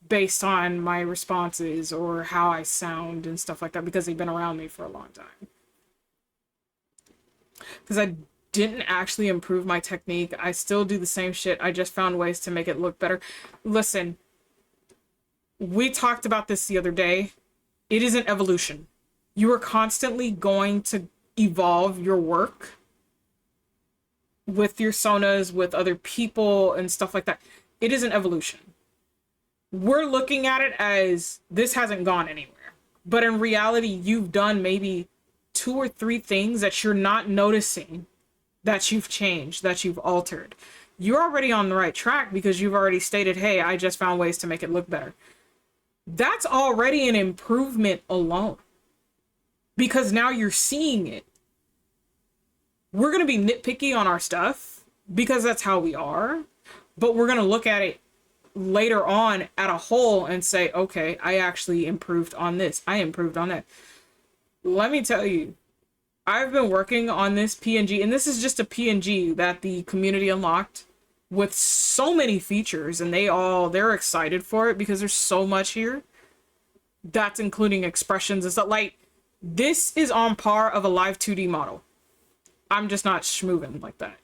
based on my responses or how I sound and stuff like that because they've been around me for a long time. Because I didn't actually improve my technique. I still do the same shit. I just found ways to make it look better. Listen, we talked about this the other day. It is an evolution. You are constantly going to evolve your work with your sonas, with other people and stuff like that. It is an evolution. We're looking at it as this hasn't gone anywhere. But in reality, you've done maybe 2 or 3 things that you're not noticing that you've changed, that you've altered. You're already on the right track because you've already stated, hey, I just found ways to make it look better. That's already an improvement alone because now you're seeing it. We're going to be nitpicky on our stuff because that's how we are, but we're going to look at it later on at a whole and say, okay, I actually improved on this. I improved on that. Let me tell you, I've been working on this PNG, and this is just a PNG that the community unlocked with so many features, and they're excited for it because there's so much here. That's including expressions and stuff. Like, this is on par of a live 2D model. I'm just not schmoovin' like that.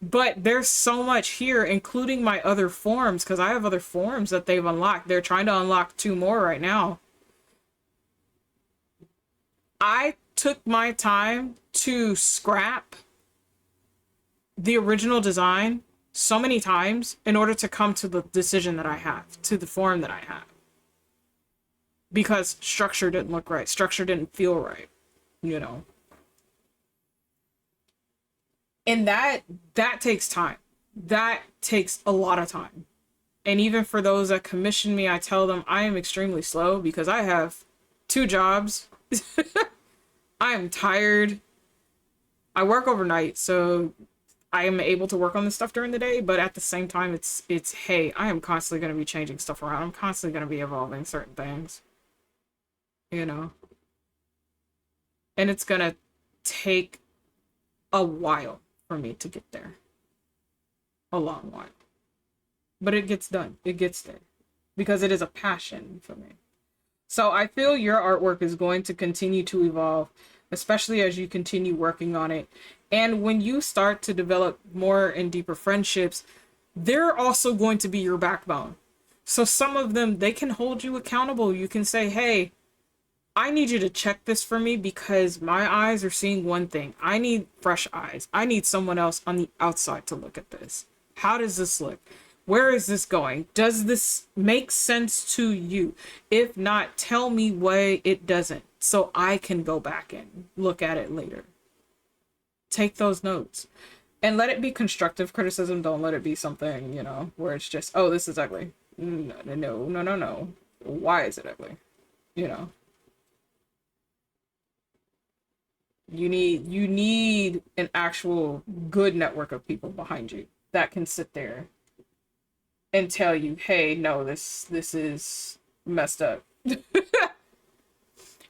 But there's so much here, including my other forms, because I have other forms that they've unlocked. They're trying to unlock 2 more right now. I took my time to scrap the original design so many times in order to come to the decision that I have, to the form that I have. Because structure didn't look right. Structure didn't feel right, And that takes time. That takes a lot of time. And even for those that commission me, I tell them I am extremely slow because I have 2 jobs. I am tired. I work overnight, so I am able to work on this stuff during the day, but at the same time, it's hey, I am constantly going to be changing stuff around. I'm constantly going to be evolving certain things. And it's going to take a while for me to get there. A long while. But it gets done. It gets there. Because it is a passion for me. So I feel your artwork is going to continue to evolve, especially as you continue working on it. And when you start to develop more and deeper friendships, they're also going to be your backbone. So some of them, they can hold you accountable. You can say, hey, I need you to check this for me because my eyes are seeing one thing. I need fresh eyes. I need someone else on the outside to look at this. How does this look? Where is this going? Does this make sense to you? If not, tell me why it doesn't so I can go back and look at it later. Take those notes and let it be constructive criticism. Don't let it be something, where it's just, oh, this is ugly. No. Why is it ugly? You need an actual good network of people behind you that can sit there and tell you, hey, no, this is messed up.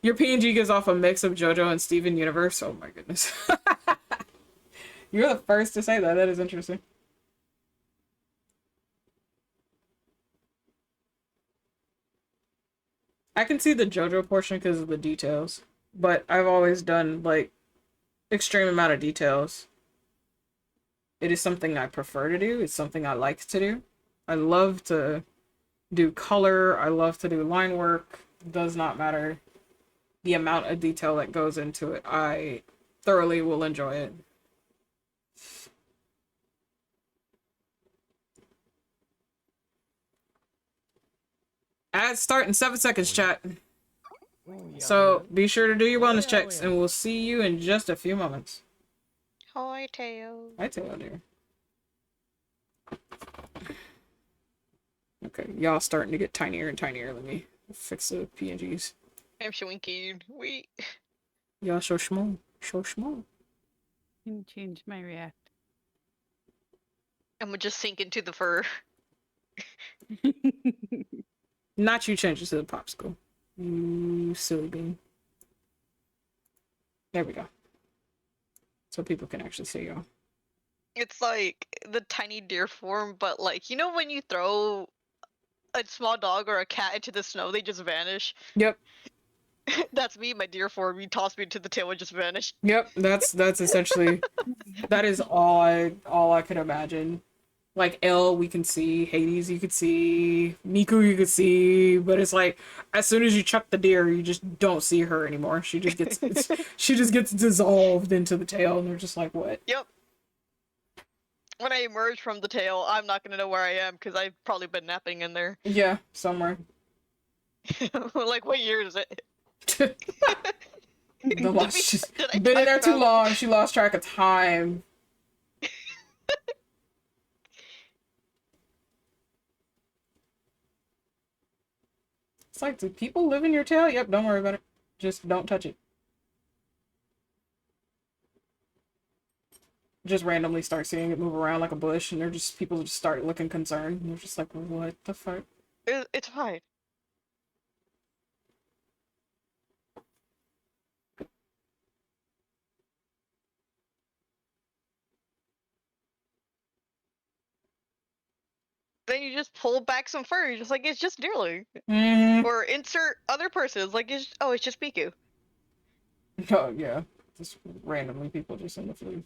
Your PNG gives off a mix of JoJo and Steven Universe. Oh my goodness. You're the first to say that. That is interesting. I can see the JoJo portion because of the details, but I've always done like extreme amount of details. It is something I prefer to do. It's something I like to do. I love to do color. I love to do line work. It does not matter the amount of detail that goes into it. I thoroughly will enjoy it. Ads start in 7 seconds, chat. So be sure to do your wellness checks, and we'll see you in just a few moments. Hi, Teo. Hi, Taylor, dear. Okay, y'all starting to get tinier and tinier. Let me fix the PNGs. I'm shrinking. Wait. Y'all so small. So small. Can change my react. I'm gonna just sink into the fur. Not you change it to the popsicle. You silly bean. There we go. So people can actually see y'all. It's like the tiny deer form, but like, you know when you throw a small dog or a cat into the snow, they just vanish? Yep. That's me, my deer form. You toss me into the tail and just vanish. Yep. That's essentially that is all I could imagine. Like Elle, we can see Hades, you could see Miku, you could see, but it's like as soon as you chuck the deer, you just don't see her anymore. She just gets dissolved into the tail, and they're just like, what? Yep. When I emerge from the tail, I'm not gonna know where I am because I've probably been napping in there. Yeah, somewhere. Like, what year is it? The lost, she's Did I been in time there too travel? long. She lost track of time. It's like, do people live in your tail? Yep, don't worry about it. Just don't touch it. Just randomly start seeing it move around like a bush, and people just start looking concerned. And they're just like, what the fuck? It's fine. Then you just pull back some fur. You're just like, it's just Deerling. Mm-hmm. Or insert other persons. Like, it's just Piku. Oh, yeah. Just randomly people just in the floof.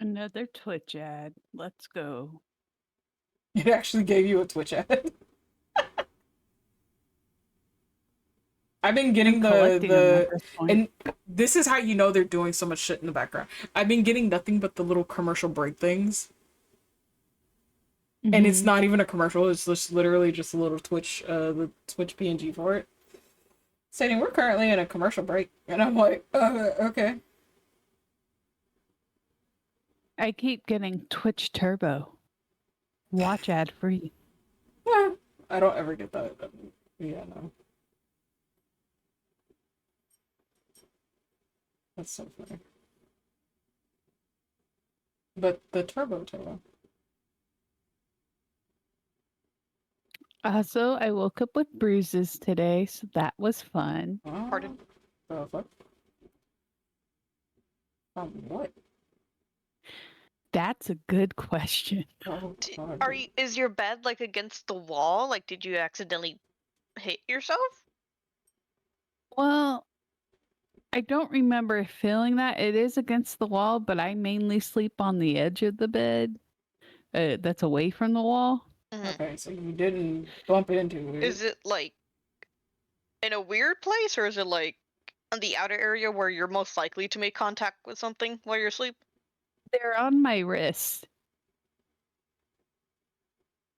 Another Twitch ad. Let's go. It actually gave you a Twitch ad. I've been getting I'm collecting them at this point. and this is how you know they're doing so much shit in the background. I've been getting nothing but the little commercial break things. And it's not even a commercial, it's just literally just a little the Twitch PNG for it. Saying we're currently in a commercial break. And I'm like, okay. I keep getting Twitch Turbo. Watch ad free. I don't ever get that. Yeah, no. That's so funny. But the Turbo. Also, I woke up with bruises today, so that was fun. Pardon? The fuck? What? That's a good question. Oh, God. Is your bed like against the wall? Like, did you accidentally hit yourself? Well, I don't remember feeling that. It is against the wall, but I mainly sleep on the edge of the bed that's away from the wall. Okay, so you didn't bump into it. Is it like in a weird place, or is it like on the outer area where you're most likely to make contact with something while you're asleep? They're on my wrist.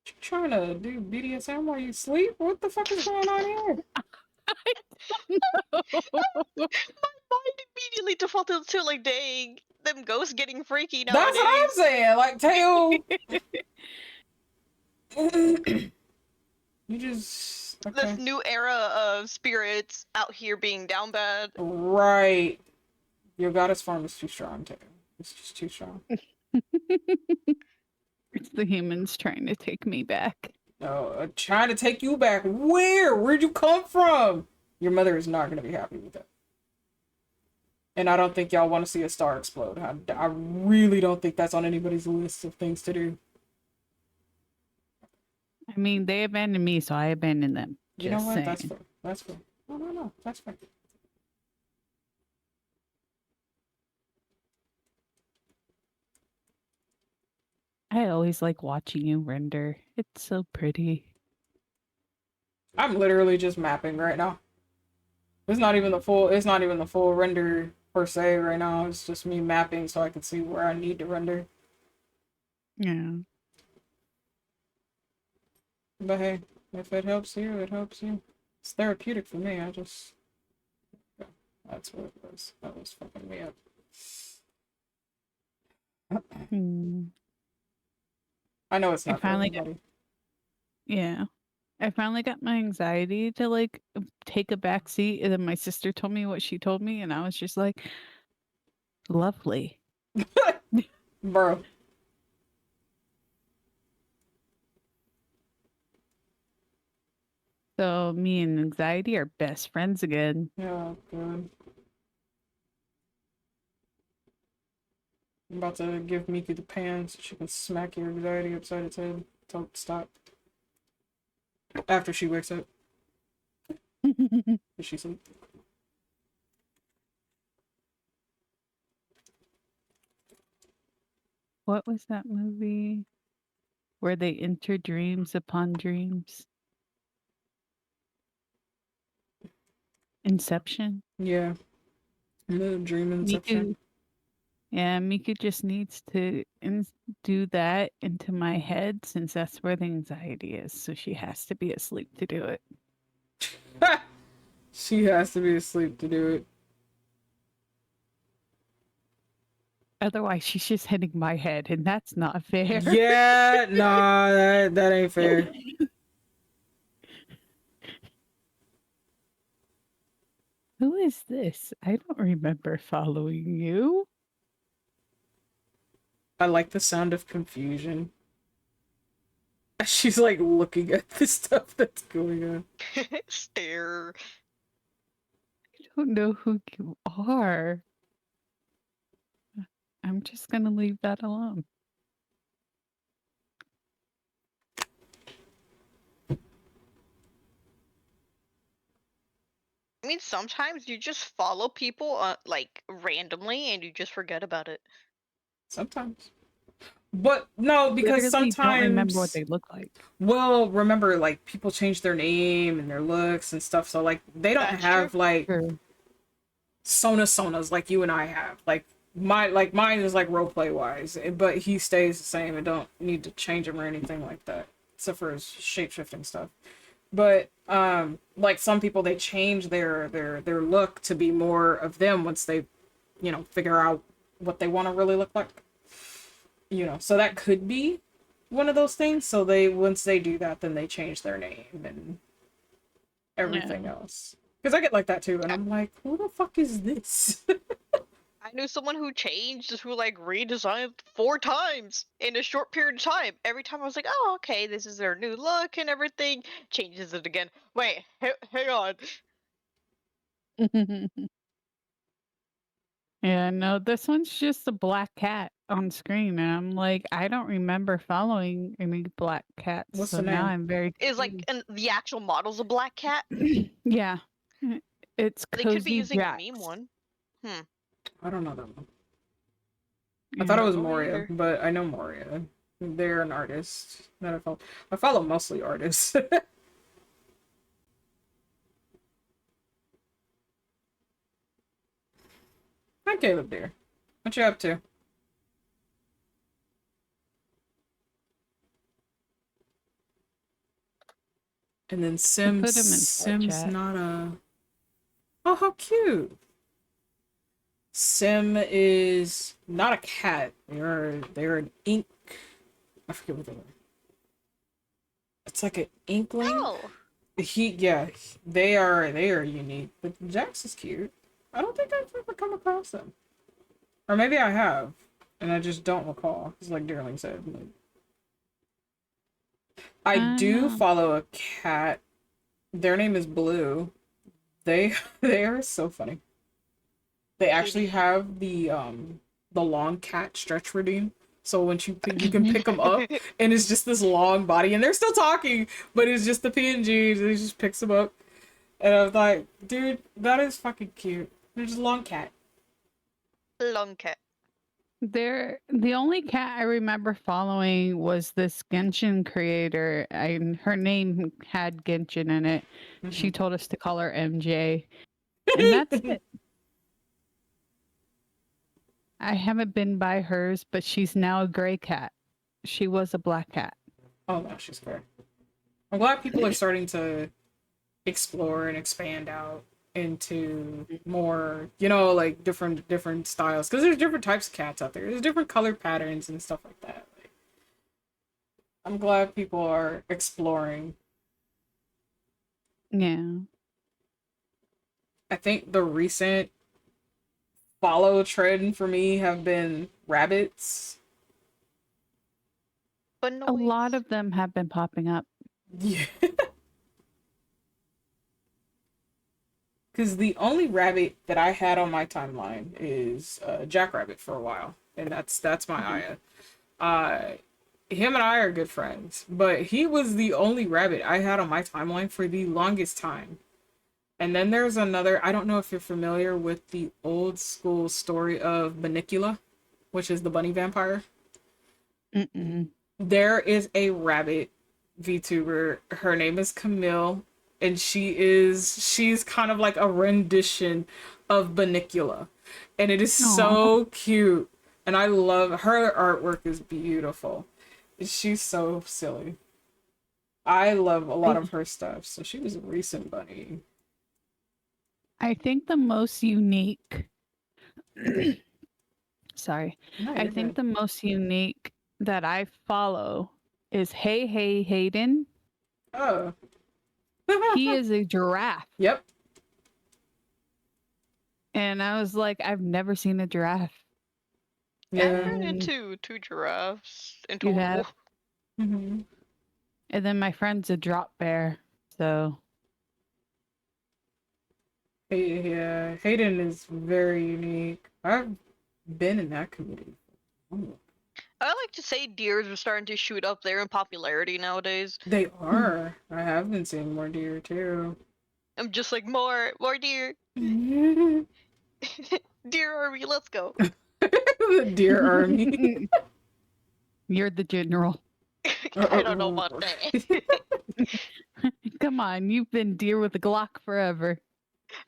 You trying to do BDSM while you sleep? What the fuck is going on here? I don't know. My mind immediately defaulted to like, dang, them ghosts getting freaky That's nowadays. what I'm saying. Like, Tail. You just. Okay. This new era of spirits out here being down bad. Right. Your goddess form is too strong, Tail. It's just too strong. It's the humans trying to take me back. Trying to take you back. Where? Where'd you come from? Your mother is not going to be happy with that. And I don't think y'all want to see a star explode. I really don't think that's on anybody's list of things to do. I mean, they abandoned me, so I abandoned them. You know Just what? saying. That's fair. That's fair. No. That's fair. I always like watching you render. It's so pretty. I'm literally just mapping right now. It's not even the full render per se right now. It's just me mapping so I can see where I need to render. Yeah. But hey, if it helps you, it helps you. It's therapeutic for me. That's what it was. That was fucking me up. Hmm. I know it's I not for finally everybody. Yeah. I finally got my anxiety to like take a back seat, and then my sister told me what she told me, and I was just like, lovely. Bro. So me and anxiety are best friends again. Yeah, good. I'm about to give Miki the pan so she can smack your anxiety upside its head. Tell it to stop. After she wakes up. Does she sleep? What was that movie where they enter dreams upon dreams? Inception. Yeah. The dream inception. Miku, yeah, Miku just needs to do that into my head since that's where the anxiety is. So she has to be asleep to do it. She has to be asleep to do it. Otherwise, she's just hitting my head, and that's not fair. Yeah, nah, that ain't fair. Who is this? I don't remember following you. I like the sound of confusion. She's like looking at the stuff that's going on. Stare. I don't know who you are. I'm just gonna leave that alone. I mean, sometimes you just follow people like randomly and you just forget about it. Sometimes. But no, because Literally don't remember what sometimes they look like. well, remember like people change their name and their looks and stuff, so like they don't That's have true. like Sure. sonas like you and I have. Like mine is like roleplay wise, but he stays the same and don't need to change him or anything like that. Except for his shape shifting stuff. But like some people they change their look to be more of them once they, figure out what they want to really look like. So that could be one of those things. So they once they do that, then they change their name and everything else. Because I get like that too, and I'm like, who the fuck is this? I knew someone who changed, who like redesigned 4 times in a short period of time. Every time I was like, oh, okay, this is their new look and everything. Changes it again. Wait, hang on. Yeah, no, this one's just a black cat on screen, and I'm like, I don't remember following any black cats. What's so the now name? I'm very Is like the actual model's a black cat? yeah. It's They could be Cozy using a Jax. meme one. I don't know that one. I Yeah. thought it was Don't know Moria, either. but I know Moria. They're an artist that I follow. I follow mostly artists. Hi, Caleb, dear. What you up to? And then put him in Sim's chat. not a... Oh, how cute. Sim is not a cat. They're an ink... I forget what they were. It's like an inkling. Oh, They are unique. But Jax is cute. I don't think I've ever come across them. Or maybe I have. And I just don't recall. It's like Darling said. I I do know. follow a cat. Their name is Blue. They they are so funny. They actually Kitty. have the long cat stretch routine. So when you can pick them up and it's just this long body and they're still talking, but it's just the PNGs and he just picks them up. And I was like, dude, that is fucking cute. They're just a long cat. Long cat. The only cat I remember following was this Genshin creator, and her name had Genshin in it. She told us to call her MJ, and that's it. I haven't been by hers, but she's now a gray cat. She was a black cat. Oh no, she's fair. I'm glad people are starting to explore and expand out into more, like different styles. Because there's different types of cats out there. There's different color patterns and stuff like that. Like, I'm glad people are exploring. Yeah. I think the recent follow trend for me have been rabbits. But no. A lot of them have been popping up. Yeah. Because the only rabbit that I had on my timeline is Jackrabbit for a while, and that's my Aya. Him and I are good friends, but he was the only rabbit I had on my timeline for the longest time. And then there's another. I don't know if you're familiar with the old school story of Bunnicula, which is the bunny vampire. Mm-mm. There is a rabbit VTuber. Her name is Camille, and she's kind of like a rendition of Bunnicula, and it is so cute. And I love her artwork is beautiful. She's so silly. I love a lot of her stuff. So she was a recent bunny. I think the most unique. Sorry. No, I you're think good. the most unique that I follow is Hey Hey Hayden. Oh. He is a giraffe. Yep. And I was like, I've never seen a giraffe. Yeah. Yeah. I turned into 2 giraffes in You total. have? Mm-hmm. And then my friend's a drop bear. So Yeah, Hayden is very unique. I've been in that community. Oh. I like to say deers are starting to shoot up there in popularity nowadays. They are. I have been seeing more deer too. I'm just like, more deer. Deer army, let's go. The deer army. you're the general. I don't know about that. Come on, you've been deer with a Glock forever.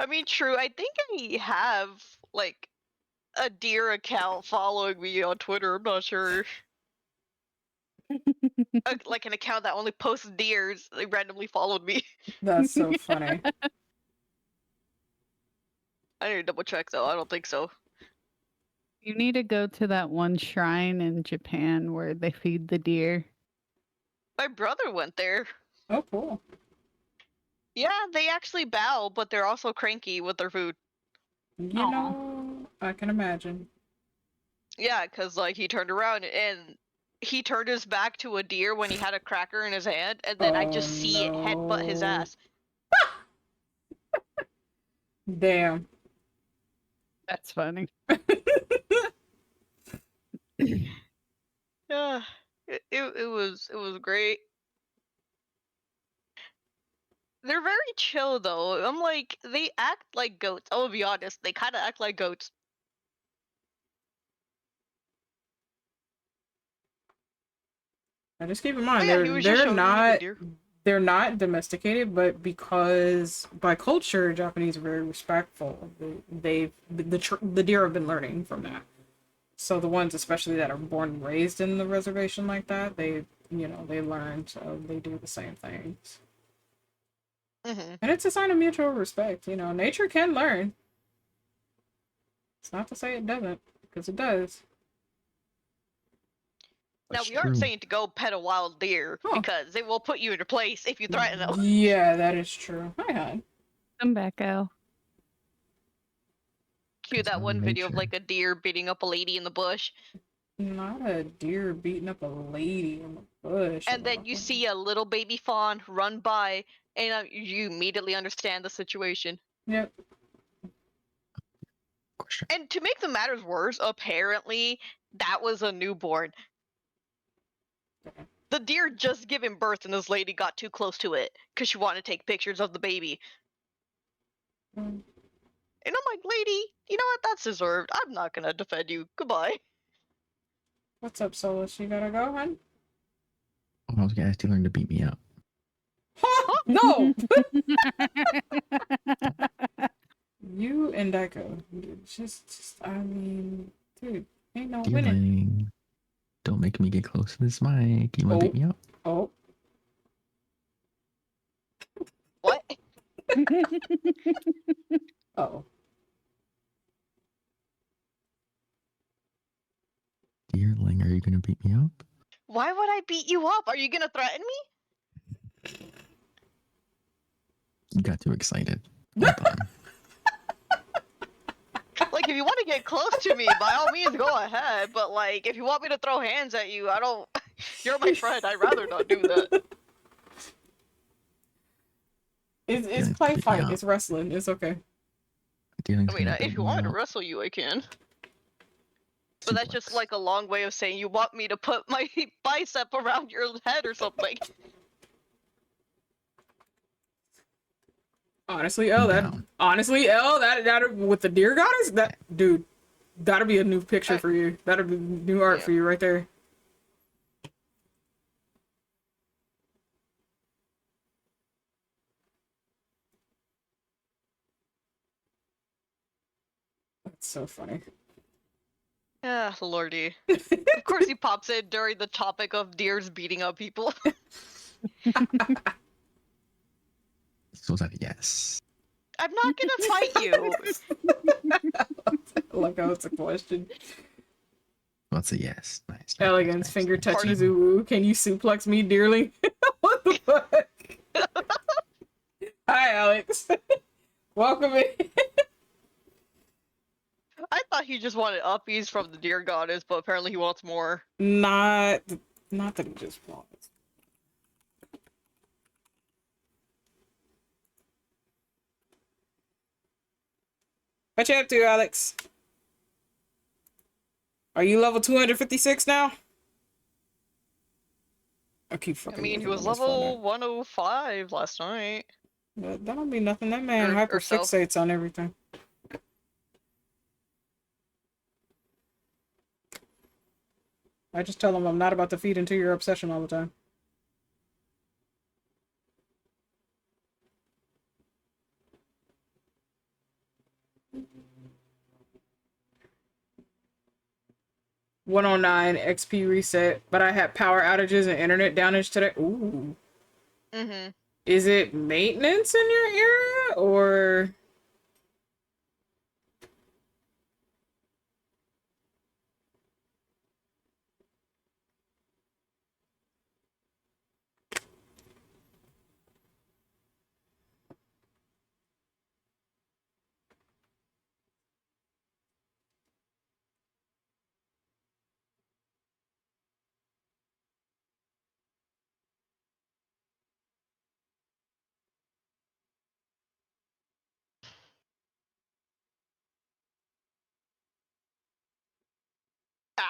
I mean, true. I think I have like a deer account following me on Twitter. I'm not sure. Like an account that only posts deers. They randomly followed me. That's so funny. I need to double check though. I don't think so. You need to go to that one shrine in Japan where they feed the deer. My brother went there. Oh, cool. Yeah, they actually bow, but they're also cranky with their food. You Aw. know, I can imagine. Yeah, because like he turned around and he turned his back to a deer when he had a cracker in his hand, and then I just see it headbutt his no. ass. Damn. That's funny. Yeah, it was great. They're very chill though. I'm like, they act like goats. I'll be honest, they kind of act like goats. Now just keep in Oh mind yeah, he was just showing me the deer. they're not domesticated, but because by culture Japanese are very respectful. The deer have been learning from that. So the ones especially that are born and raised in the reservation like that, they learn, so they do the same things. Mm-hmm. And it's a sign of mutual respect. Nature can learn. It's not to say it doesn't, because it does. Now That's we aren't true. saying to go pet a wild deer Huh. because it will put you in a place if you threaten them. Yeah, that is true. Hi, hon. Come back, Al. Cue It's that all one video of nature. like a deer beating up a lady in the bush. Not a deer beating up a lady in the bush. And then you see a little baby fawn run by, and you immediately understand the situation. Yep. Question. And to make the matters worse, apparently that was a newborn. The deer just given birth, and this lady got too close to it because she wanted to take pictures of the baby. Mm. And I'm like, lady, you know what? That's deserved. I'm not gonna defend you. Goodbye. What's up, Solus? You gotta go, hon? I was gonna ask you to learn to beat me up. Huh? No! You and Deco. Just, I mean, dude, ain't no winning. Dearling, don't make me get close to this mic. You wanna beat me up? Oh. What? Oh. Dearling, are you gonna beat me up? Why would I beat you up? Are you gonna threaten me? You got too excited. Hold on. Like, if you want to get close to me, by all means, go ahead. But, like, if you want me to throw hands at you, I don't. You're my friend. I'd rather not do that. It's Dearling's play beat me fight. up. It's wrestling. It's okay. Dearling's I mean, gonna if beat you me want me to up. wrestle you, I can. But that's just Suplex. like a long way of saying you want me to put my bicep around your head or something. Honestly, L, Down. that with the deer goddess, that dude, that'll be a new picture for you. That'll be new art Yeah. for you right there. That's so funny. Ah, lordy. Of course he pops in during the topic of deers beating up people. So is that a yes? I'm not gonna fight you. Like how it's a question. That's a yes. Nice. Elegance, nice, finger nice. touchy Pardon? zoo. Can you suplex me, dearly? What the fuck? Hi, Alex. Welcome in. I thought he just wanted uppies from the deer goddess, but apparently he wants more. Not that he just wants. What you up to, Alex? Are you level 256 now? I keep fucking. I mean, he looking was at his phone level app. 105 last night. That don't mean nothing. That man Or so. hyperfixates on everything. I just tell him I'm not about to feed into your obsession all the time. $109 XP reset, but I had power outages and internet downage today. Ooh. Mm-hmm. Is it maintenance in your area or?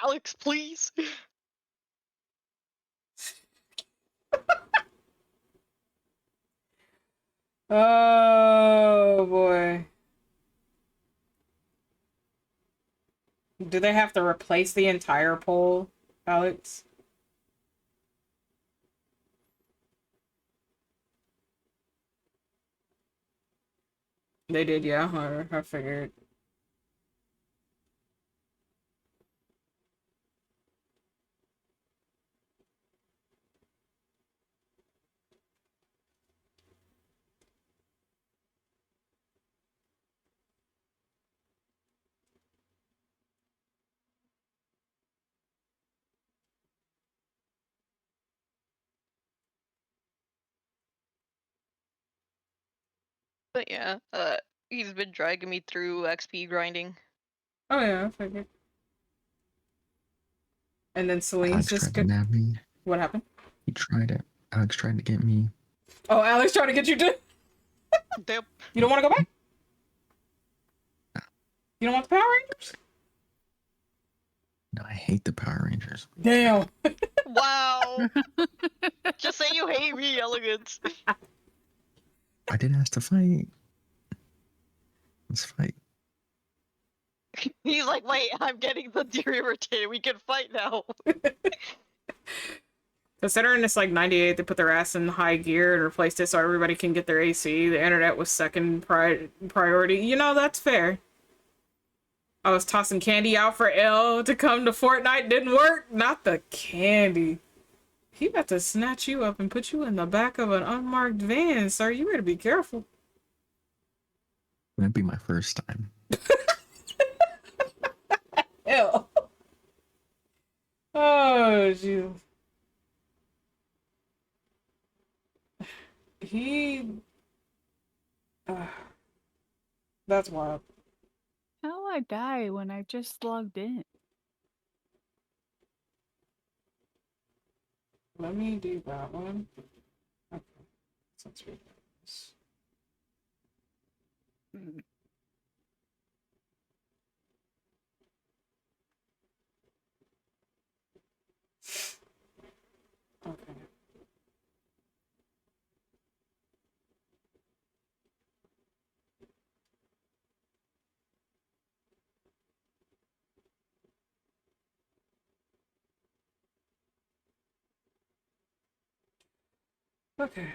Alex, please. Oh boy. Do they have to replace the entire pole, Alex? They did, yeah. I figured. But yeah, he's been dragging me through XP grinding. Oh yeah, I figured. And then Celine's Alex just tried to nab me. What happened? He tried it. Alex tried to get me. Oh, Alex trying to get you to. Yep. You don't want to go back? You don't want the Power Rangers? No, I hate the Power Rangers. Damn. Wow. Just say you hate me, Elegance. I didn't ask to fight. Let's fight. He's like, wait, I'm getting the irritated. We can fight now. Considering it's like 98, they put their ass in high gear and replaced it so everybody can get their AC. The internet was second priority. You know, that's fair. I was tossing candy out for L to come to Fortnite. Didn't work. Not the candy. He about to snatch you up and put you in the back of an unmarked van, sir. You better be careful. That'd be my first time. L. Oh, jeez. He... that's wild. How I die when I just logged in? Let me do that one. Okay. Let's read this. Okay. Okay.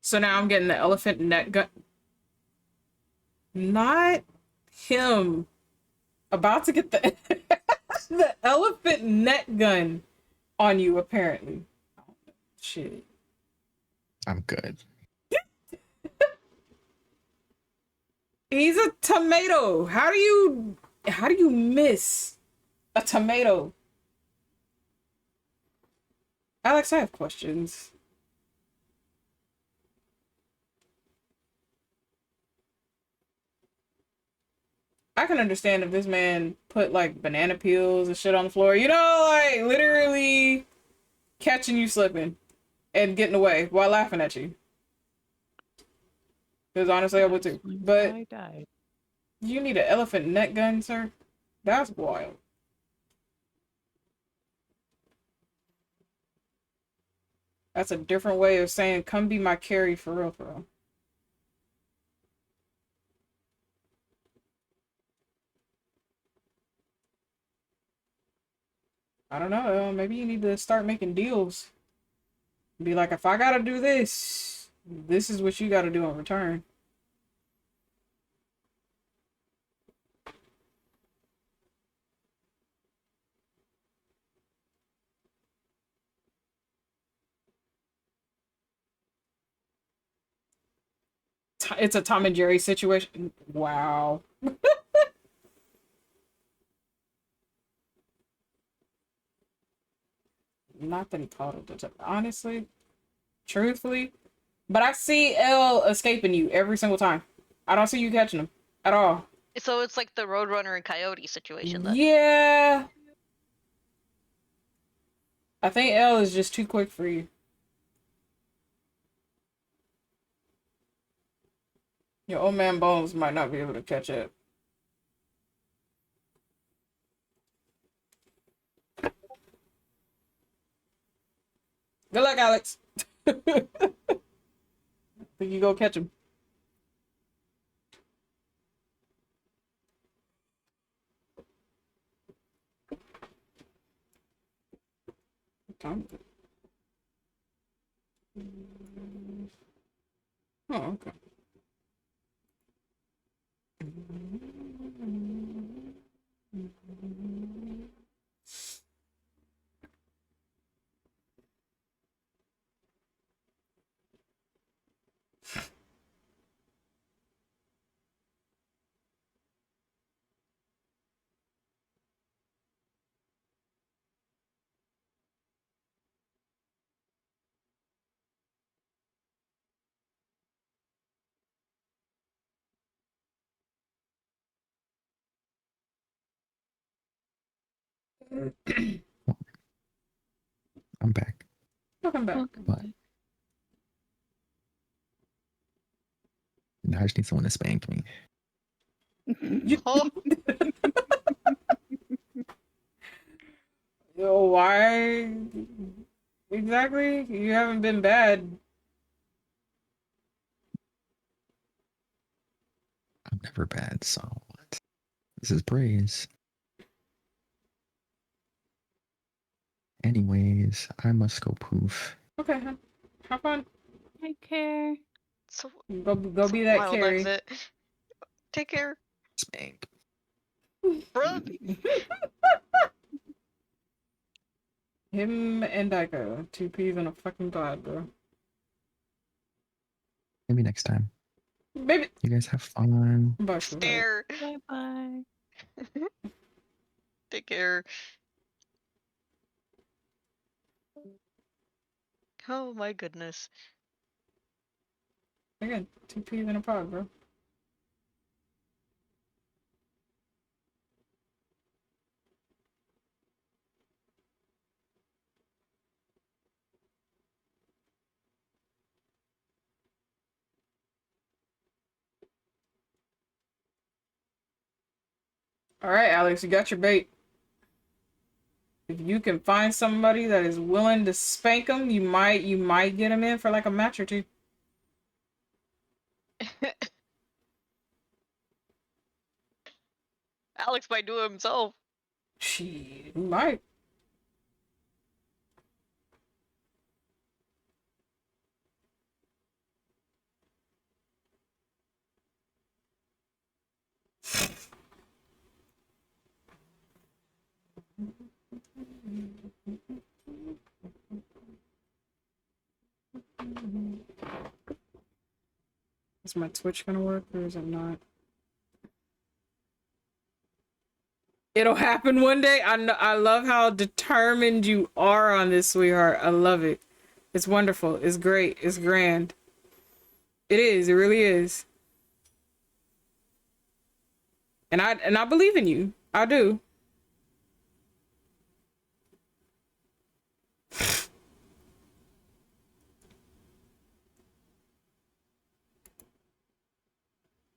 So now I'm getting the elephant net gun. Not him. About to get the the elephant net gun on you, apparently. Shit. I'm good. He's a tomato. How do you miss a tomato? Alex, I have questions. I can understand if this man put like banana peels and shit on the floor. You know, like literally catching you slipping and getting away while laughing at you. Because honestly, I would too. That's when But I died. you need an elephant net gun, sir? That's wild. That's a different way of saying, come be my carry for real, for real. I don't know. Maybe you need to start making deals. Be like, if I gotta do this, this is what you gotta do in return. It's a Tom and Jerry situation. Wow. Not that he called it the honestly, truthfully. But I see L escaping you every single time. I don't see you catching him at all. So it's like the Roadrunner and Coyote situation then. Yeah. I think L is just too quick for you. Your old man Bones might not be able to catch it. Good luck, Alex. Think you go catch him. Tom. Oh, okay. I'm back. Welcome back. But now I just need someone to spank me. Oh, Yo, why exactly? You haven't been bad. I'm never bad, so what? This is praise. Anyways, I must go poof. Okay, huh? Have fun. Take care. so Go it's a be that wild Carrie. exit. Take care, Spank. bro. Him and Daika, two peas in a fucking pod, bro. Maybe next time. Baby. You guys have fun. Bye, sweetheart. Stare. Bye bye. Take care. Oh my goodness. Again, two peas in a pod, bro. All right, Alex, you got your bait. If you can find somebody that is willing to spank him, you might get him in for like a match or two. Alex might do it himself. She might. Is my Twitch gonna work or is it not? It'll happen one day. I know. I love how determined you are on this, sweetheart. I love it. It's wonderful. It's great. It's grand. It is. It really is. And I believe in you. I do.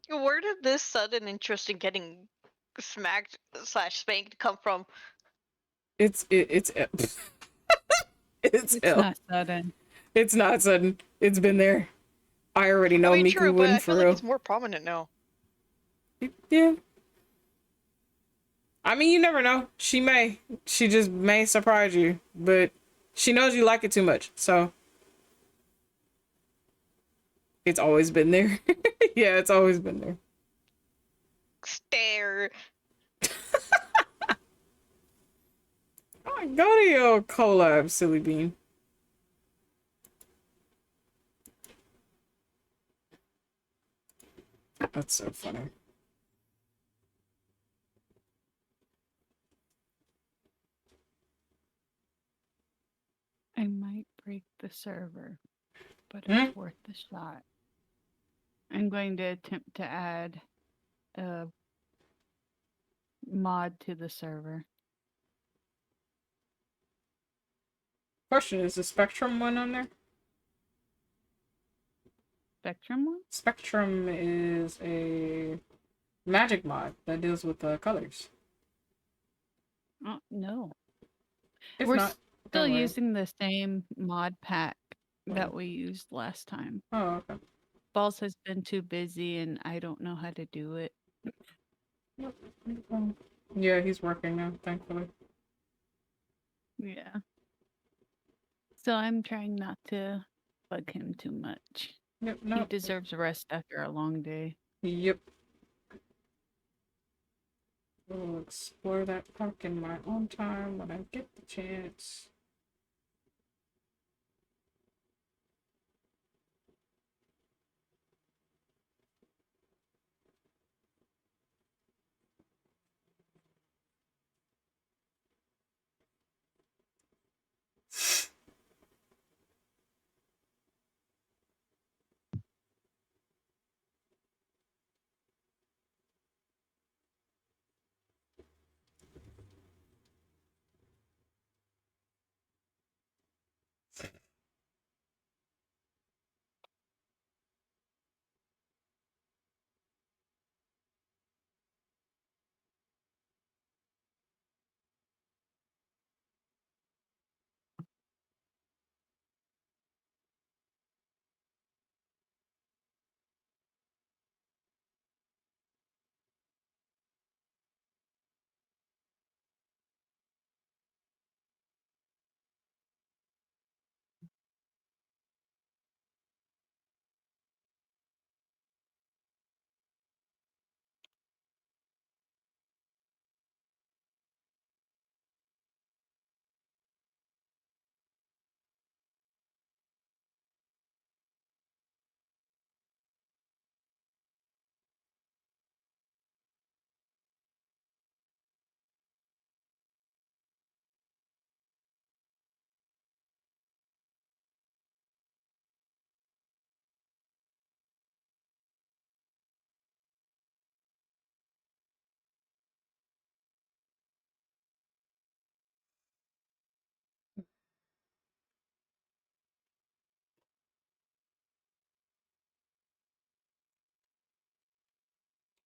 Where did this sudden interest in getting smacked slash spanked come from? It's it's It's ill. not sudden. It's not sudden. It's been there. I already know I mean, Miku true, but wouldn't I feel for like real. it's more prominent now. Yeah. I mean, you never know. She may. She just may surprise you, but she knows you like it too much, so it's always been there. Yeah, it's always been there. Stare. Oh, go to your collab, silly bean. That's so funny. I might break the server, but Hmm? it's worth the shot. I'm going to attempt to add a mod to the server. Question, is the Spectrum one on there? Spectrum one? Spectrum is a magic mod that deals with colors. Oh, no. If We're not, still don't worry. using the same mod pack Oh. that we used last time. Oh, okay. Balls has been too busy and I don't know how to do it. Yeah, he's working now, thankfully. Yeah. So I'm trying not to bug him too much. Yep, He no. deserves a rest after a long day. Yep. We'll explore that park in my own time when I get the chance.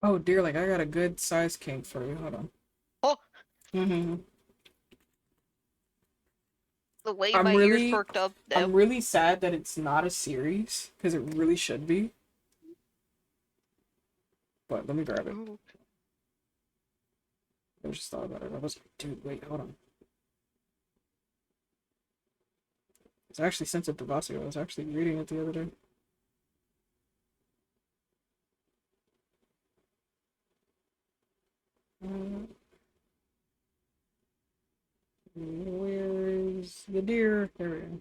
Oh, dearling, I got a good size kink for you. Hold on. Oh, Mm-hmm. the way I'm my ears really, perked up. I'm really sad that it's not a series because it really should be. But let me grab it. Ooh. I just thought about it. I was like, dude, wait, hold on. It's actually sent it to Vasio. I was actually reading it the other day. Where is the deer? There we go.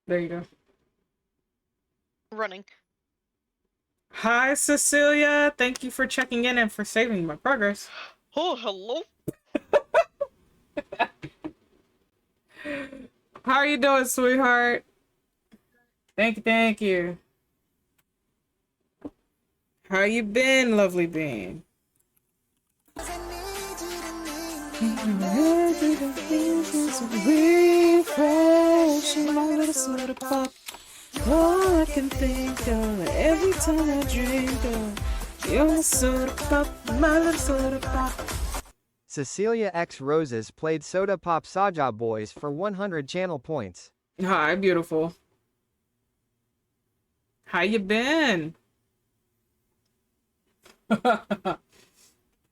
There you go. Running. Hi, Cecilia. Thank you for checking in and for saving my progress. Oh, hello. How are you doing, sweetheart? Thank you, thank you. How you been, lovely bean? Refreshing my little soda pop. All I can think of every time I drink of your soda pop, my little soda pop. Cecilia X Roses played Soda Pop Saja Boys for 100 channel points. Hi, beautiful. How you been?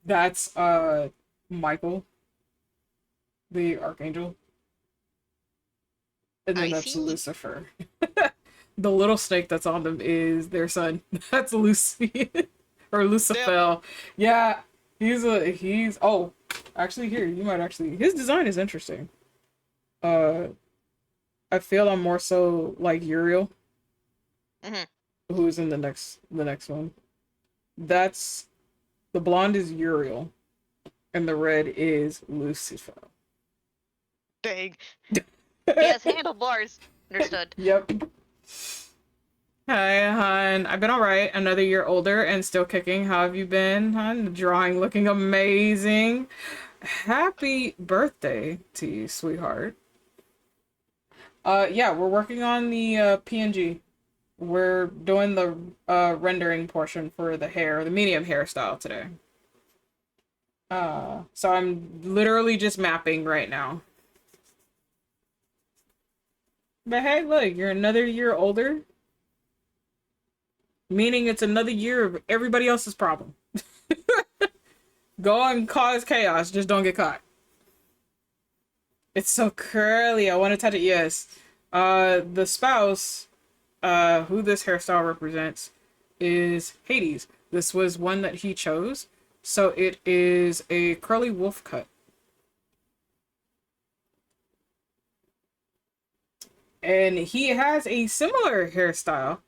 That's Michael, the archangel. And then I that's see. Lucifer. The little snake that's on them is their son. That's Lucy. Or Lucifer. Yeah, he's oh, actually here, you might actually his design is interesting. I feel I'm more so like Uriel, who's in the next one. That's the blonde is Uriel, and the red is Lucifer. Dang. He has handlebars. Understood. Yep. Hi, hon. I've been alright. Another year older and still kicking. How have you been, hon? The drawing looking amazing. Happy birthday to you, sweetheart. Yeah, we're working on the PNG. We're doing the rendering portion for the hair, the medium hairstyle today. So I'm literally just mapping right now. But hey, look, you're another year older. Meaning it's another year of everybody else's problem. Go and cause chaos, just don't get caught. It's so curly, I want to touch it, yes. The spouse, who this hairstyle represents, is Hades. This was one that he chose, so it is a curly wolf cut. And he has a similar hairstyle.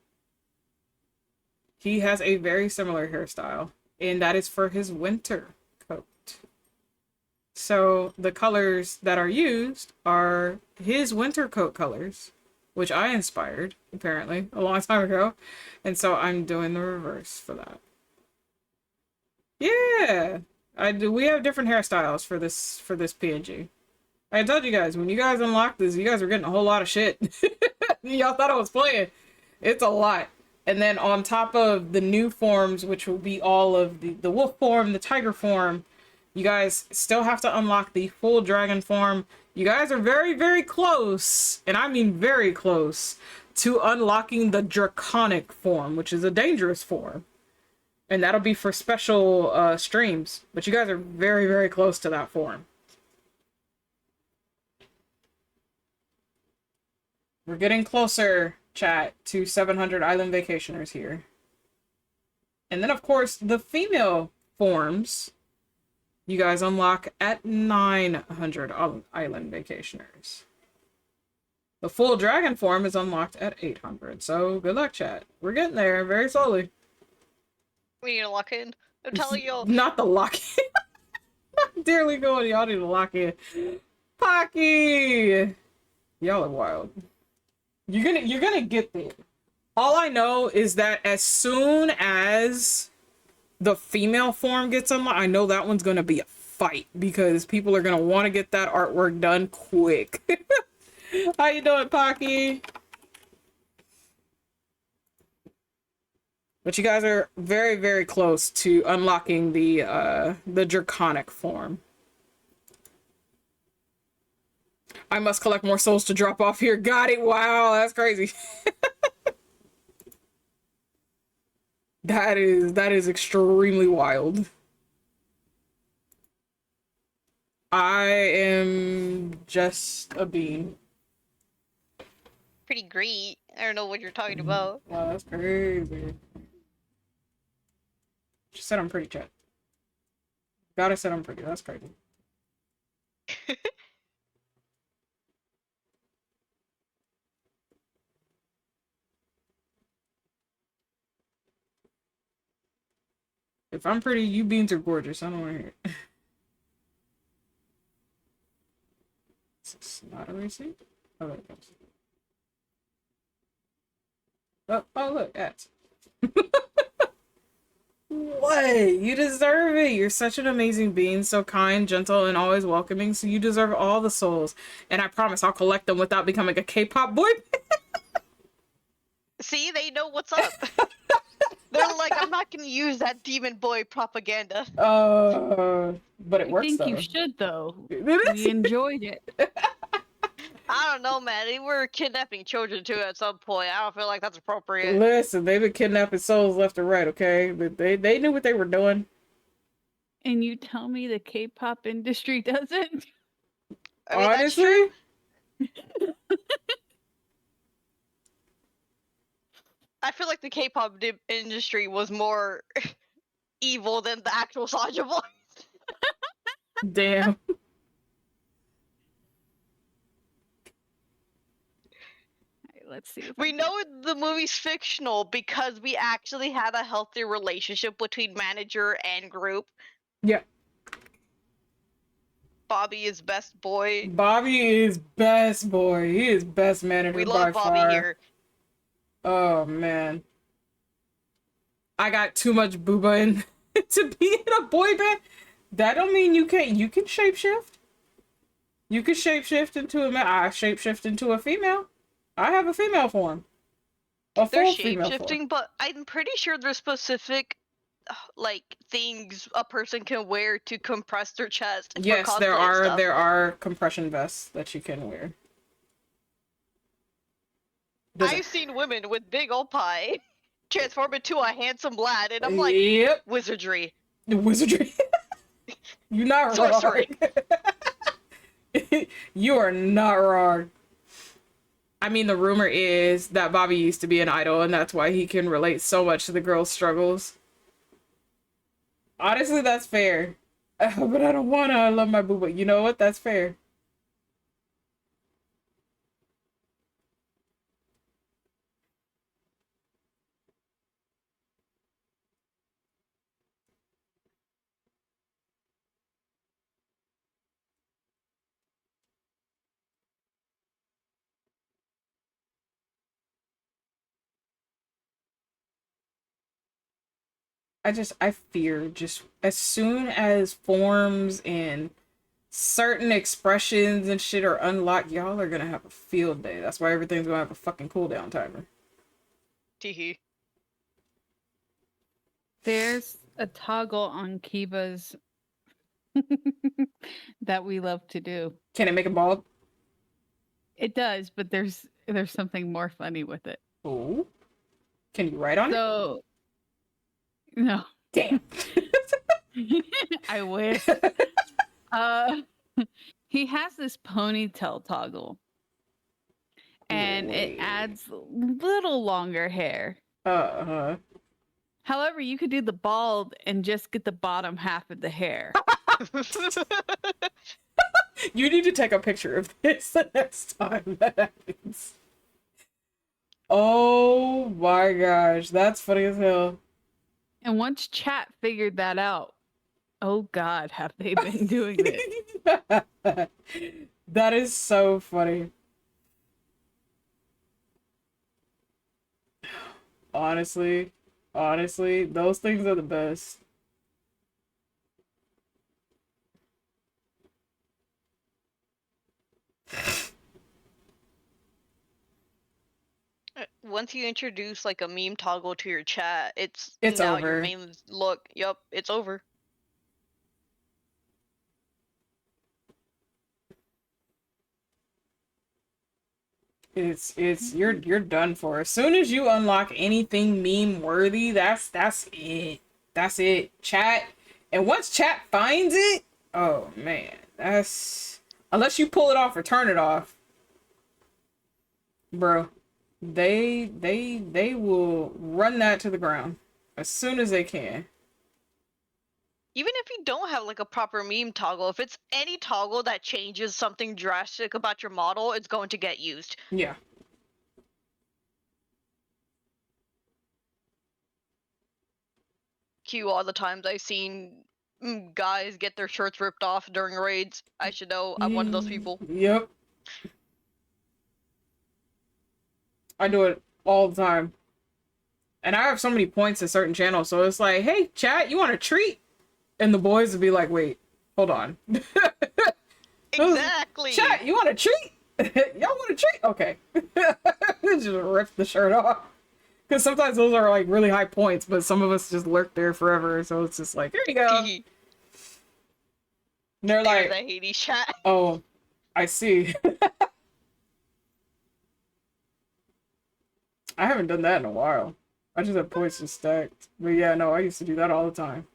He has a very similar hairstyle, and that is for his winter coat. So the colors that are used are his winter coat colors, which I inspired, apparently, a long time ago. And so I'm doing the reverse for that. Yeah! We have different hairstyles for this PNG. I told you guys, when you guys unlock this, you guys are getting a whole lot of shit. Y'all thought I was playing. It's a lot. And then on top of the new forms, which will be all of the wolf form, the tiger form, you guys still have to unlock the full dragon form. You guys are very, very close, and I mean very close, to unlocking the draconic form, which is a dangerous form. And that'll be for special streams. But you guys are very, very close to that form. We're getting closer, chat, to 700 island vacationers here. And then, of course, the female forms you guys unlock at 900 island vacationers. The full dragon form is unlocked at 800. So, good luck, chat. We're getting there very slowly. We need to lock in. I'm telling you. Not the lock in. Dearly going, y'all need to lock in. Pocky! Y'all are wild. You're gonna get there. All I know is that as soon as the female form gets unlocked, I know that one's gonna be a fight because people are gonna want to get that artwork done quick. How you doing, Pocky? But you guys are very, very close to unlocking the draconic form. I must collect more souls to drop off here. Got it. Wow, that's crazy. That is extremely wild. I am just a bean. Pretty great. I don't know what you're talking about. Wow, that's crazy. She said I'm pretty, chat. Gotta said I'm pretty. That's crazy. If I'm pretty, you beans are gorgeous. I don't want to hear it. Is this not a receipt? Oh, there it goes. Oh, look, ads. What? You deserve it. You're such an amazing being, so kind, gentle, and always welcoming. So you deserve all the souls. And I promise I'll collect them without becoming a K-pop boy. See, they know what's up. They're like, I'm not gonna use that demon boy propaganda. But it I works think though. you should though. We enjoyed it. I don't know, man. They were kidnapping children too at some point. I don't feel like that's appropriate. Listen, they've been kidnapping souls left and right, okay? But they knew what they were doing. And you tell me the K-pop industry doesn't? I mean, that's Honestly, true. I feel like the K-pop industry was more evil than the actual Soulja Boy. damn. Let's see. If We know the movie's fictional because we actually had a healthy relationship between manager and group. Yeah. Bobby is best boy. Bobby is best boy. He is best manager We by love Bobby far. here. Oh man. I got too much booba in to be in a boy band. That don't mean you can't. You can shapeshift. You can shapeshift into a man. I shapeshift into a female. I have a female form. A They're full female form. shape-shifting, but I'm pretty sure there's specific like things a person can wear to compress their chest. Yes, for there cosplay are stuff. there are compression vests that you can wear. Does it- I've seen women with big old pie transform into a handsome lad, and I'm like, Yep, wizardry. wizardry. You're not Sorcery. wrong. You are not wrong. I mean, the rumor is that Bobby used to be an idol, and that's why he can relate so much to the girls' struggles. Honestly, that's fair. But I don't wanna. I love my boo, but you know what? That's fair. I fear just as soon as forms and certain expressions and shit are unlocked, y'all are gonna have a field day. That's why everything's gonna have a fucking cooldown timer. Teehee. there's a toggle on Kiva's that we love to do. Can it make a bald? It does, but there's something more funny with it. Oh. Can you write on it? So no. Damn. I wish. He has this ponytail toggle. And it adds little longer hair. Uh-huh. However, you could do the bald and just get the bottom half of the hair. You need to take a picture of this the next time that happens. Oh my gosh, that's funny as hell. And once chat figured that out, oh God, have they been doing it? That is so funny. Honestly, honestly, those things are the best. Once you introduce like a meme toggle to your chat, it's It's now your over. main look. Yup, it's over. It's you're done for. As soon as you unlock anything meme worthy, that's it. That's it. Chat. And once chat finds it, oh man, that's unless you pull it off or turn it off, bro. They will run that to the ground as soon as they can. Even if you don't have like a proper meme toggle, if it's any toggle that changes something drastic about your model, it's going to get used. Yeah. Cue all the times I've seen guys get their shirts ripped off during raids. I should know. I'm one of those people. Yep. I do it all the time. And I have so many points in certain channels, so it's like, hey, chat, you want a treat? And the boys would be like, wait, hold on. Exactly. Chat, you want a treat? Y'all want a treat? Okay. Just rip the shirt off. Because sometimes those are like really high points, but some of us just lurk there forever, so it's just like, here you go. And they're There's like, that Hades chat. oh, I see. I haven't done that in a while. I just have points just stacked. But yeah, no, I used to do that all the time.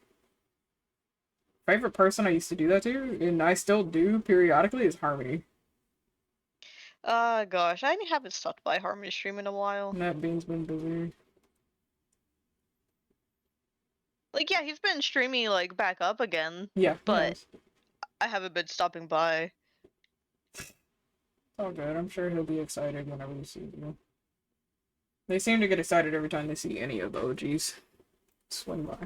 Favorite person I used to do that to, and I still do periodically, is Harmony. Gosh, I haven't stopped by Harmony stream in a while. That Bean's been busy. Like, yeah, he's been streaming, like, back up again. Yeah, But yes. I haven't been stopping by. Oh good, I'm sure he'll be excited whenever he sees you. They seem to get excited every time they see any of the OGs swing by.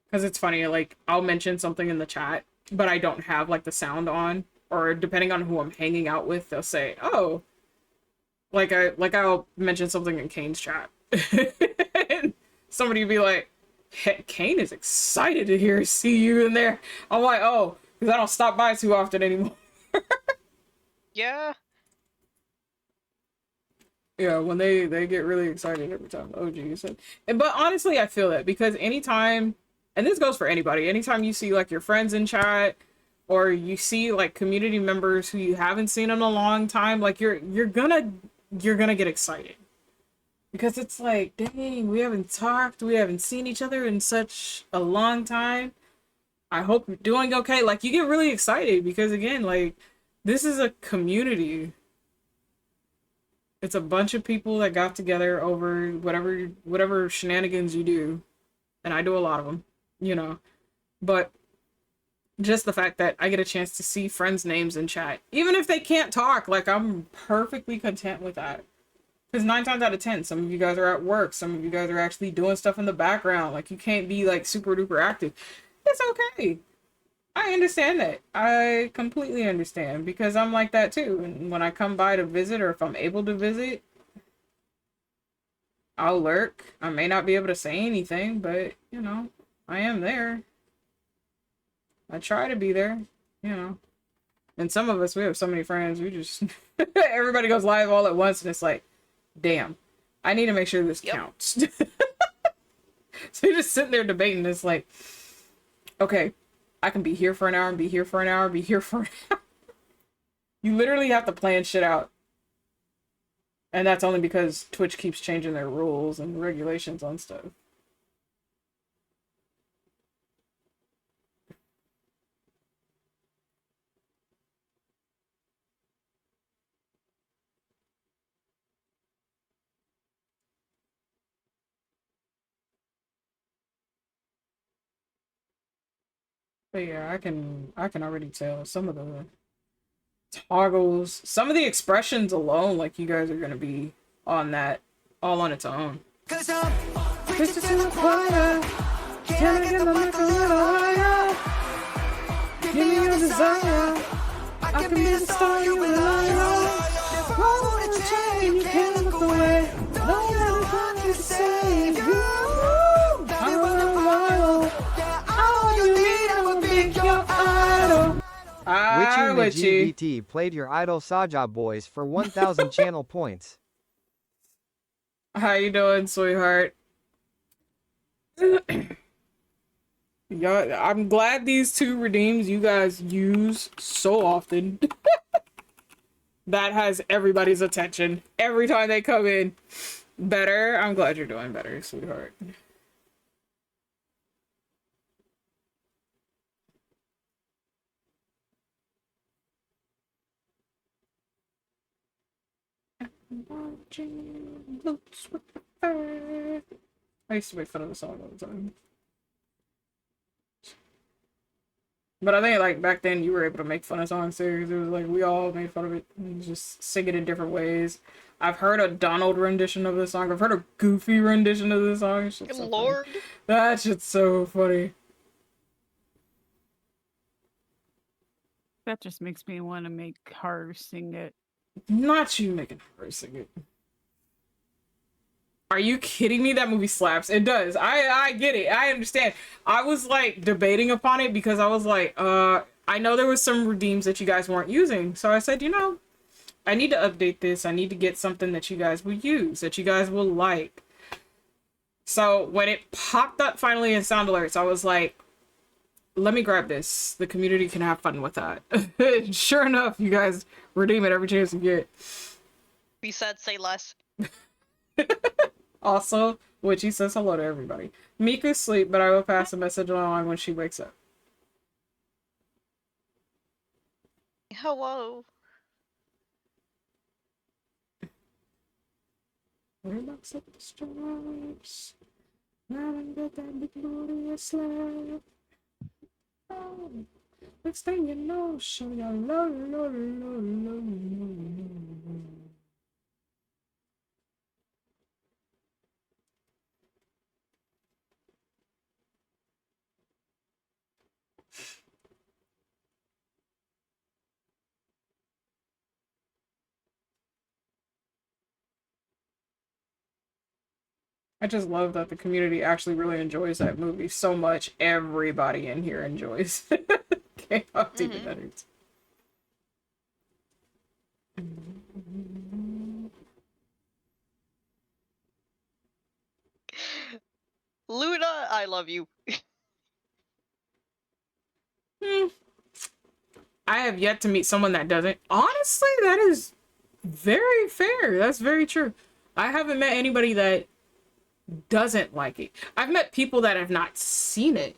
Because it's funny, like, I'll mention something in the chat, but I don't have, like, the sound on. Or depending on who I'm hanging out with, they'll say, oh. I'll mention something in Kane's chat. And somebody will be like, hey, Kane is excited to see you in there. I'm like, oh, because I don't stop by too often anymore. Yeah. Yeah, when they get really excited every time the OGs. But honestly, I feel that because anytime, and this goes for anybody, anytime you see like your friends in chat or you see like community members who you haven't seen in a long time, like you're gonna get excited. Because it's like, dang, we haven't talked, we haven't seen each other in such a long time. I hope you're doing okay. Like you get really excited because again, like this is a community. It's a bunch of people that got together over whatever shenanigans you do. And I do a lot of them, you know. But just the fact that I get a chance to see friends' names in chat, even if they can't talk, like I'm perfectly content with that. Because 9 times out of 10, some of you guys are at work, some of you guys are actually doing stuff in the background. Like you can't be like super duper active. It's okay. I understand that. I completely understand because I'm like that too. And when I come by to visit or if I'm able to visit, I'll lurk. I may not be able to say anything, but you know, I am there. I try to be there, you know. And some of us, we have so many friends, we just everybody goes live all at once and it's like, damn, I need to make sure this counts. So you're just sitting there debating. It's like, okay, I can be here for an hour and be here for an hour, be here for an hour. You literally have to plan shit out. And that's only because Twitch keeps changing their rules and regulations on stuff. But yeah, I can already tell some of the toggles, some of the expressions alone, like you guys are gonna be on that all on its own. Cause I'm Christus in the choir. Can I get my mic a little higher? Give me your desire. I can be the star you rely on. Follow the chain, you can't look away. No one can save you. All you need, I will be your idol. Witchy Witchy. McGVT played your idol Saja Boys for 1,000 channel points. How you doing, sweetheart? Y'all, I'm glad these two redeems you guys use so often. That has everybody's attention every time they come in. Better. I'm glad you're doing better, sweetheart. Watching boots with the fur. I used to make fun of the song all the time. But I think like back then you were able to make fun of songs too. It was like we all made fun of it and just sing it in different ways. I've heard a Donald rendition of this song. I've heard a Goofy rendition of this song. Good lord. That shit's so funny. That just makes me want to make her sing it. Not you making her sing it. Are you kidding me? That movie slaps. It does. I get it. I understand. I was like debating upon it because I was like, I know there was some redeems that you guys weren't using. So I said, you know, I need to update this. I need to get something that you guys will use, that you guys will like. So when it popped up finally in sound alerts, I was like, let me grab this. The community can have fun with that. Sure enough, you guys redeem it every chance you get. Be said, say less. Also, Witchy says hello to everybody. Mika's asleep, but I will pass a message along when she wakes up. Hello. Relax up the stripes. Now and get that big glorious life. Oh, next thing you know, show your love, love, love, love, love. I just love that the community actually really enjoys that movie so much. Everybody in here enjoys K-pop Demon Hunters. Luna, I love you. I have yet to meet someone that doesn't. Honestly, that is very fair. That's very true. I haven't met anybody that doesn't like it. I've met people that have not seen it,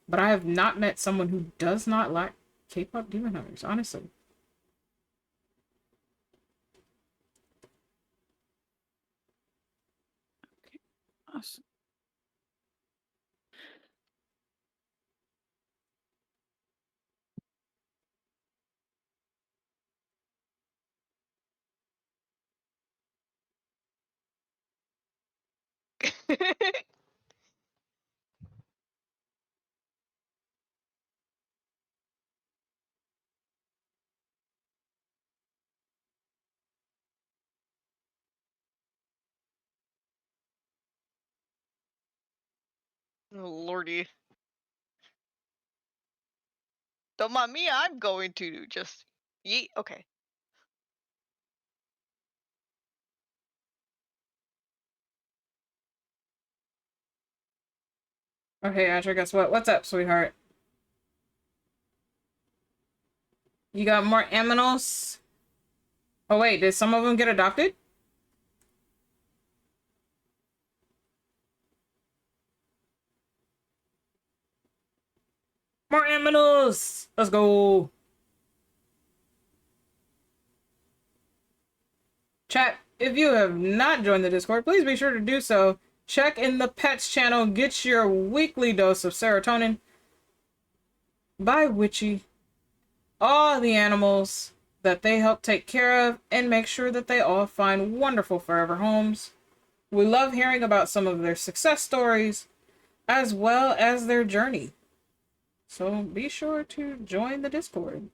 but I have not met someone who does not like K-pop Demon Hunters, honestly. Awesome. Oh, lordy. Don't mind me, I'm going to just yeet. Okay. Okay, Asher, guess what? What's up, sweetheart? You got more aminos? Oh wait, did some of them get adopted? More aminos! Let's go! Chat, if you have not joined the Discord, please be sure to do so. Check in the pets channel, get your weekly dose of serotonin by Witchy. All the animals that they help take care of and make sure that they all find wonderful forever homes. We love hearing about some of their success stories as well as their journey. So be sure to join the Discord.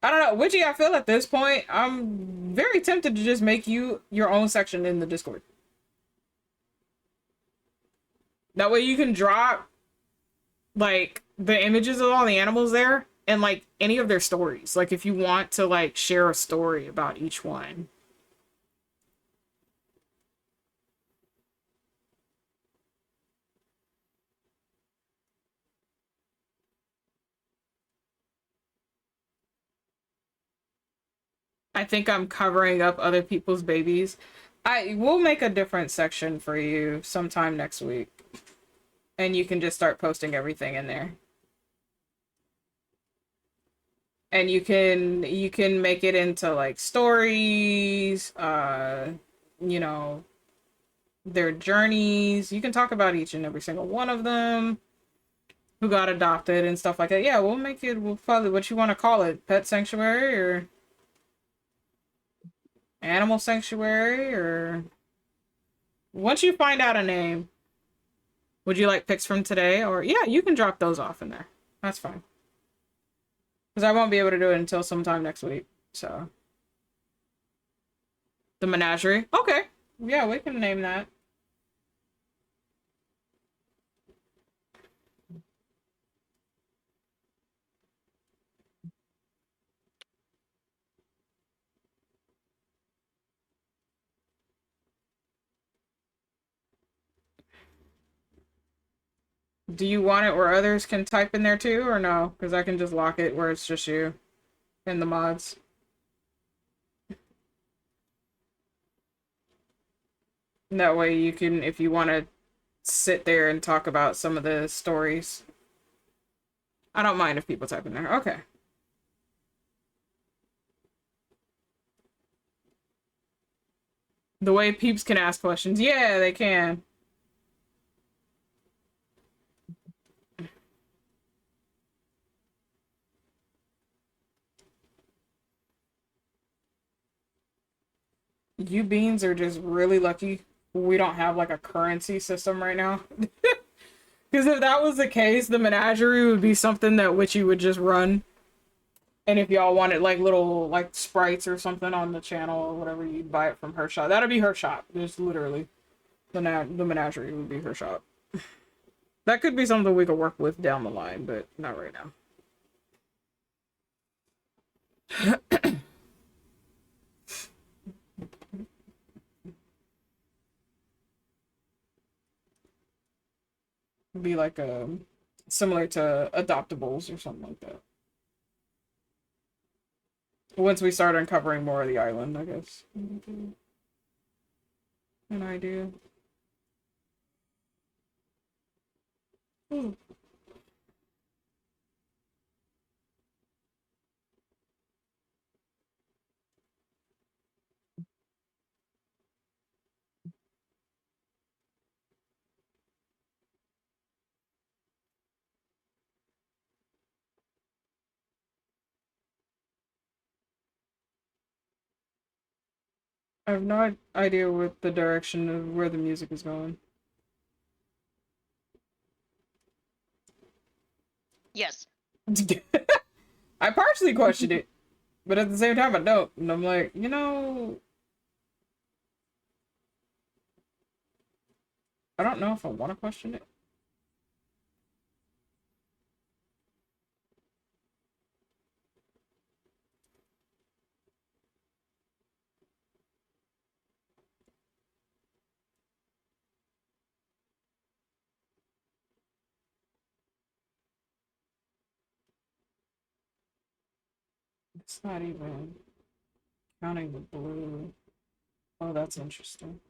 I don't know, Witchy, I feel at this point, I'm very tempted to just make you your own section in the Discord. That way you can drop, like, the images of all the animals there and, like, any of their stories. Like, if you want to, like, share a story about each one. I think I'm covering up other people's babies. I will make a different section for you sometime next week. And you can just start posting everything in there. And you can make it into like stories, you know, their journeys. You can talk about each and every single one of them who got adopted and stuff like that. Yeah, we'll probably what you want to call it, pet sanctuary or animal sanctuary, or once you find out a name, would you like pics from today? Or yeah, you can drop those off in there. That's fine. Because I won't be able to do it until sometime next week. So the menagerie. Okay. Yeah, we can name that. Do you want it where others can type in there too, or no? Because I can just lock it where it's just you and the mods. And that way you can, if you want to sit there and talk about some of the stories. I don't mind if people type in there. Okay. The way peeps can ask questions. Yeah, they can. You beans are just really lucky we don't have like a currency system right now. Because if that was the case, the menagerie would be something that Witchy would just run. And if y'all wanted like little like sprites or something on the channel or whatever, you'd buy it from her shop. That'd be her shop. Just literally. The menagerie would be her shop. That could be something we could work with down the line, but not right now. Be like similar to adoptables or something like that. Once we start uncovering more of the island, I guess. An idea. Ooh. I have no idea what the direction of where the music is going. Yes. I partially question it, but at the same time I don't. And I'm like, I don't know if I want to question it. It's not even counting the blue. Oh, that's interesting.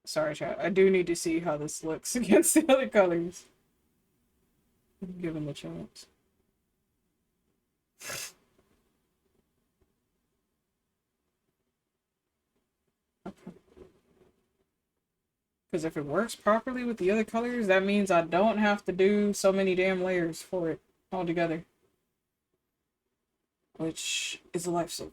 Sorry, chat. I do need to see how this looks against the other colors. Given the chance. Because if it works properly with the other colors, that means I don't have to do so many damn layers for it. altogether, which is a lifesaver.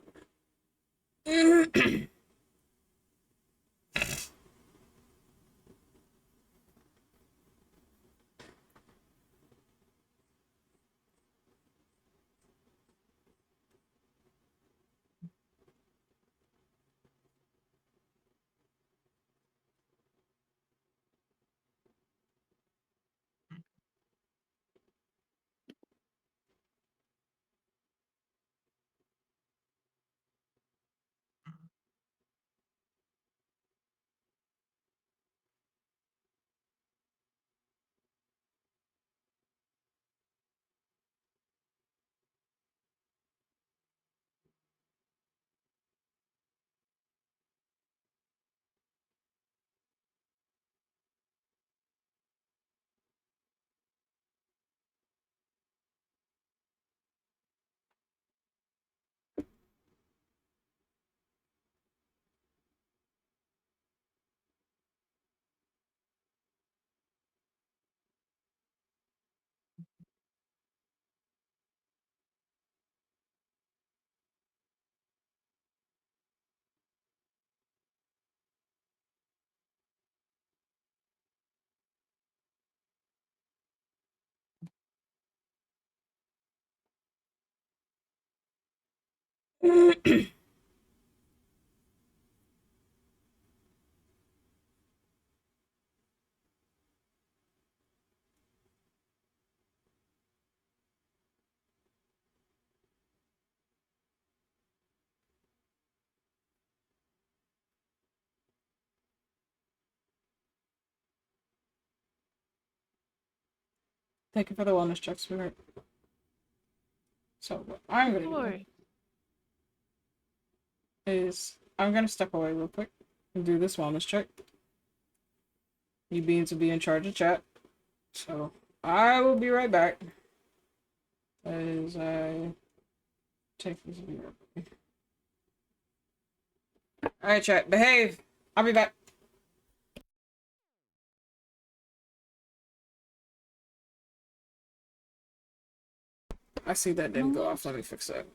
Thank you for the wellness check, sweetheart. So what I'm gonna do is I'm gonna step away real quick and do this wellness check. You beings will be in charge of chat. So I will be right back as I take this video. Alright, chat, behave. I'll be back. I see that didn't go off. Let me fix that.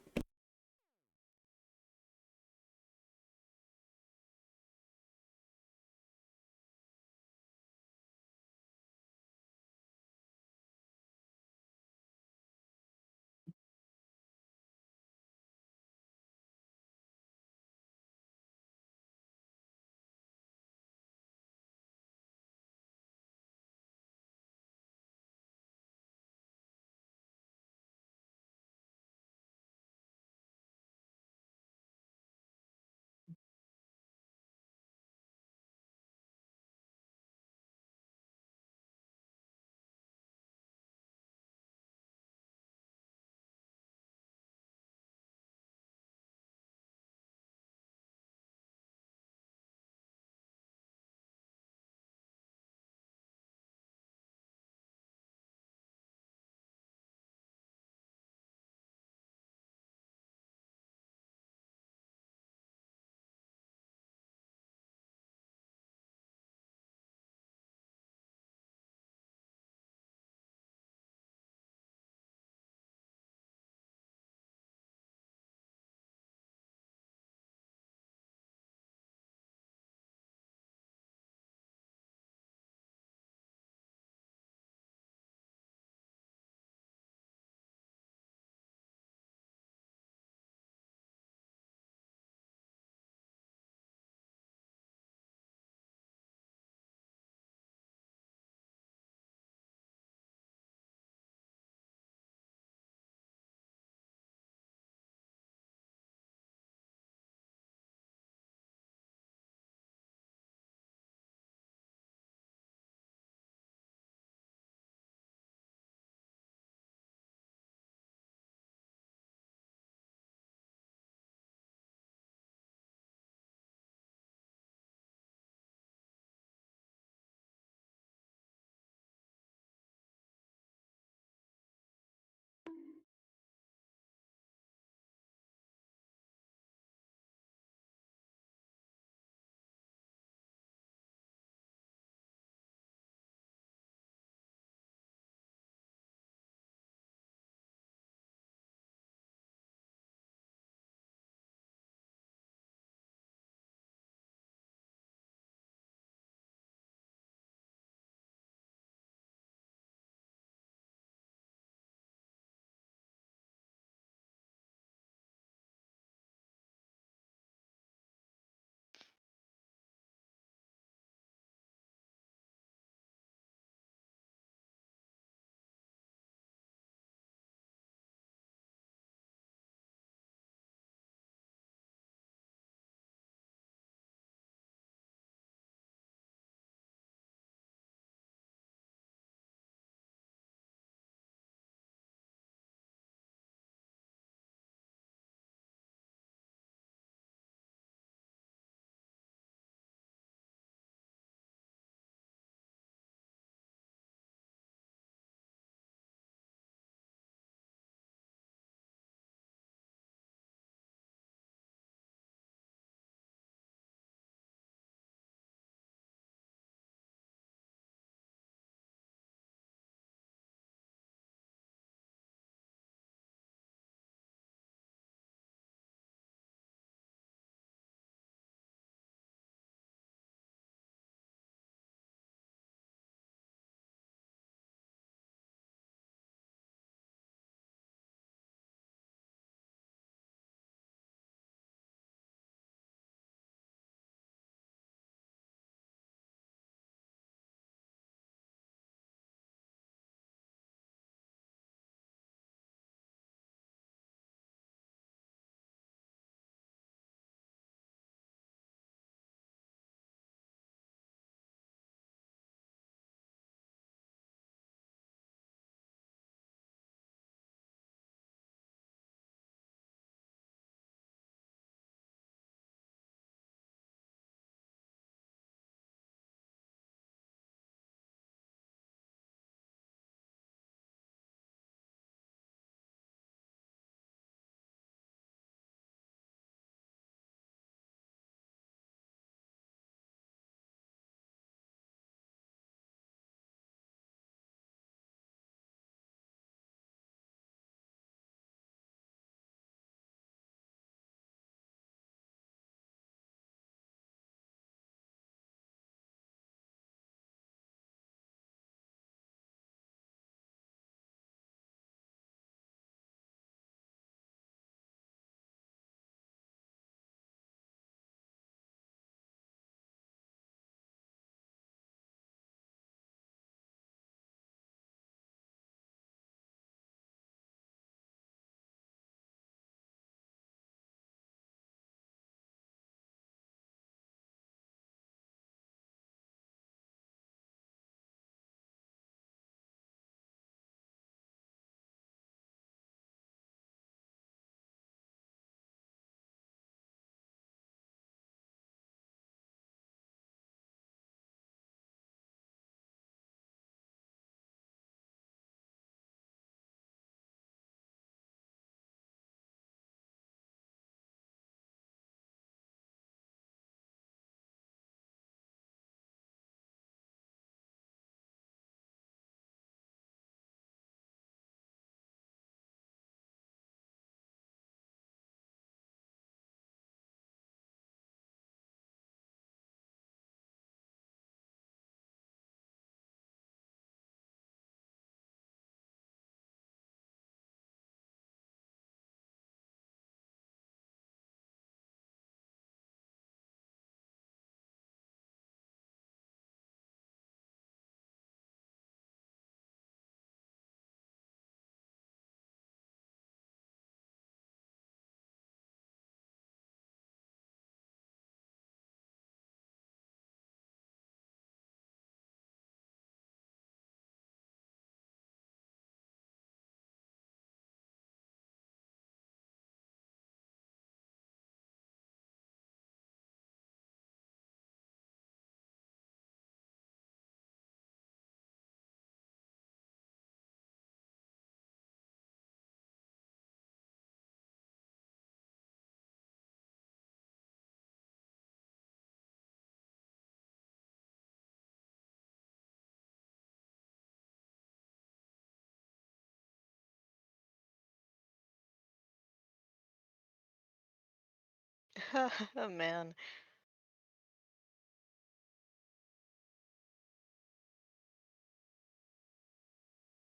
Oh man.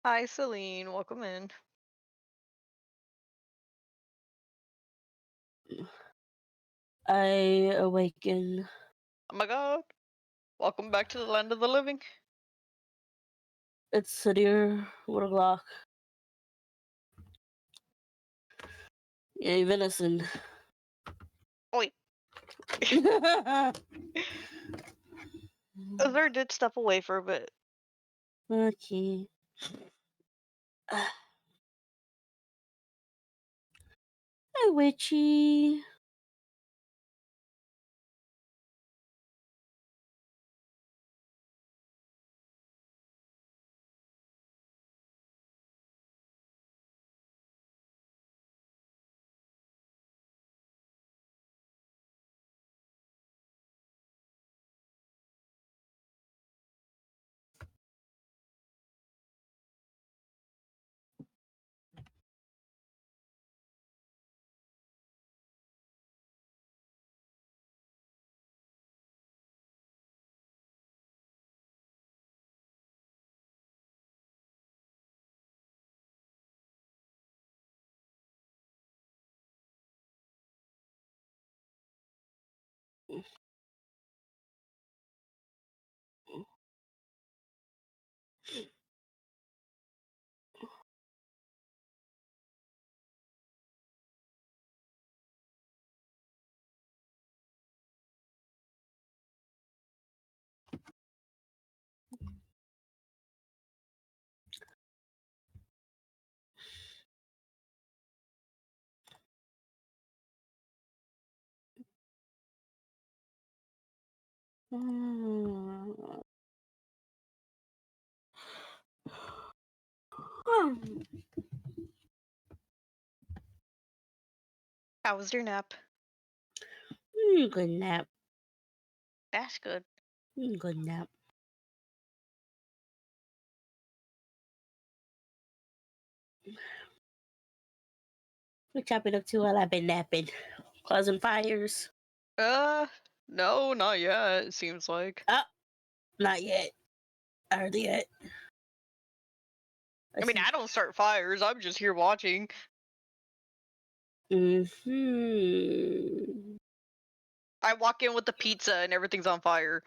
Hi, Celine. Welcome in. I awaken. Oh my god. Welcome back to the land of the living. It's near 1 o'clock. Yay, venison. Wait. Azur did step away for a bit. Okay. Hi, Witchy. How was your nap? Good nap. That's good. Good nap. What y'all been up to while I've been napping? Causing fires? No, not yet, it seems like. Not yet. Hardly yet. I mean, I don't start fires, I'm just here watching. Mm-hmm. I walk in with the pizza and everything's on fire.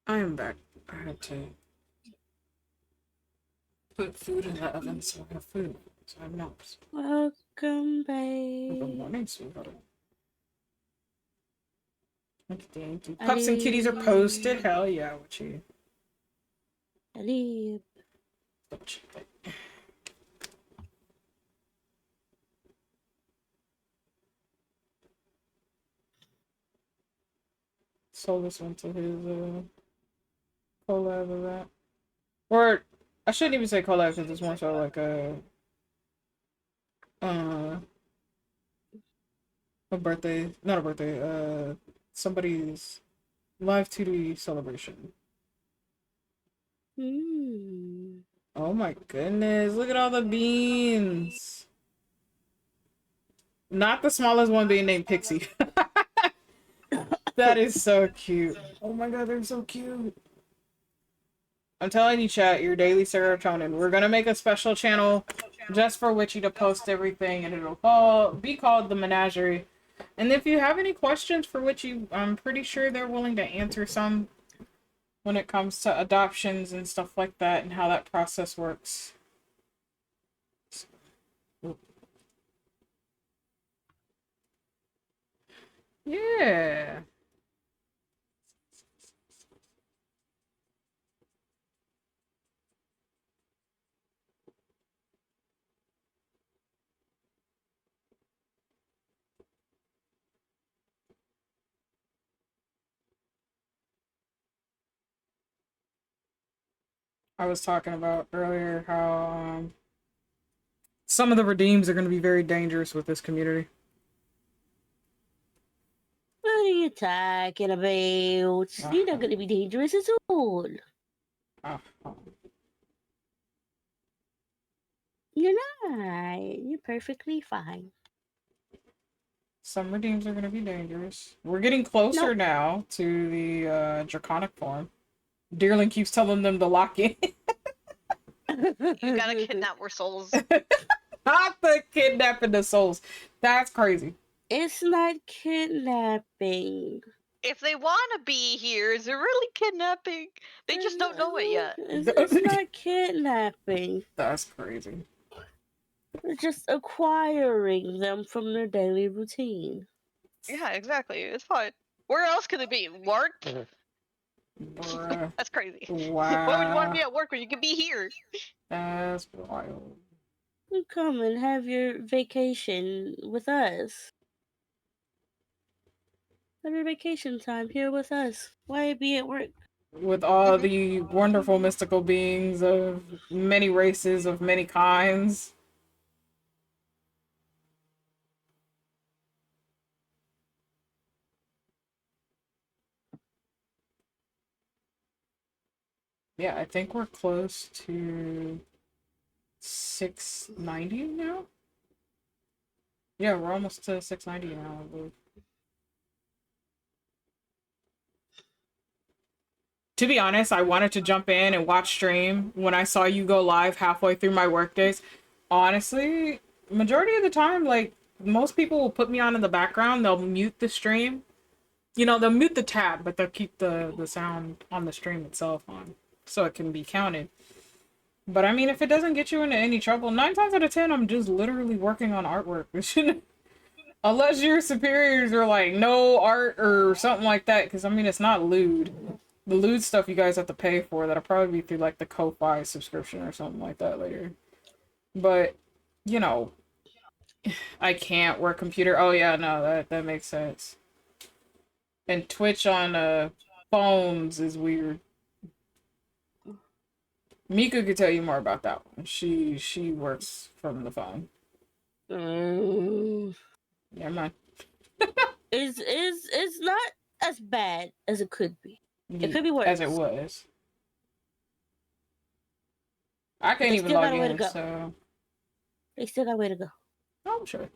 I am back. I had to put food in the oven so I have food. So I'm not. Welcome Good back. morning, sweetheart. Thank you. I Pups and kitties are posted. did. Hell yeah, what you? I did. Double check that. Sold this one to his collab of that. Or I shouldn't even say collab because it's more so like uh a birthday, not a birthday, somebody's live 2D celebration. Hmm. Oh my goodness, look at all the beans. Not the smallest one being named Pixie. That is so cute. Oh my god, they're so cute. I'm telling you, chat, your daily serotonin. We're gonna make a special channel just for Witchy to post everything, and be called the Menagerie. And if you have any questions for Witchy, I'm pretty sure they're willing to answer some when it comes to adoptions and stuff like that and how that process works. Yeah. I was talking about earlier how some of the redeems are going to be very dangerous with this community. What are you talking about? You're not gonna be dangerous at all. You're not. You're perfectly fine. Some redeems are going to be dangerous. We're getting closer now to the draconic form. Deerling keeps telling them to lock in. You gotta kidnap more souls. Not the kidnapping the souls. That's crazy. It's not kidnapping. If they want to be here, is it really kidnapping? They just don't know it yet. It's not kidnapping. That's crazy. We're just acquiring them from their daily routine. Yeah, exactly. It's fine. Where else could it be? Work? Bruh. That's crazy. Wow. Why would you want to be at work when you could be here? That's wild. You come and have your vacation with us. Have your vacation time here with us. Why be at work? With all the wonderful mystical beings of many races, of many kinds. Yeah, I think we're close to 690 now. Yeah, we're almost to 690 now, I believe. To be honest, I wanted to jump in and watch stream when I saw you go live halfway through my workdays. Honestly, majority of the time, like, most people will put me on in the background. They'll mute the stream. You know, they'll mute the tab, but they'll keep the sound on the stream itself on, so it can be counted. But I mean, if it doesn't get you into any trouble, 9 times out of 10, I'm just literally working on artwork. Unless your superiors are like, no art or something like that, because I mean, it's not lewd. The lewd stuff you guys have to pay for, that'll probably be through like the Ko-Fi subscription or something like that later. But, you know, I can't work computer. Oh yeah, no, that makes sense. And Twitch on phones is weird. Mika could tell you more about that one. She works from the phone. Yeah, man. It's not as bad as it could be. It could be worse. As it was. I can't even log in, so... They still got a way to go. Oh, I'm sure.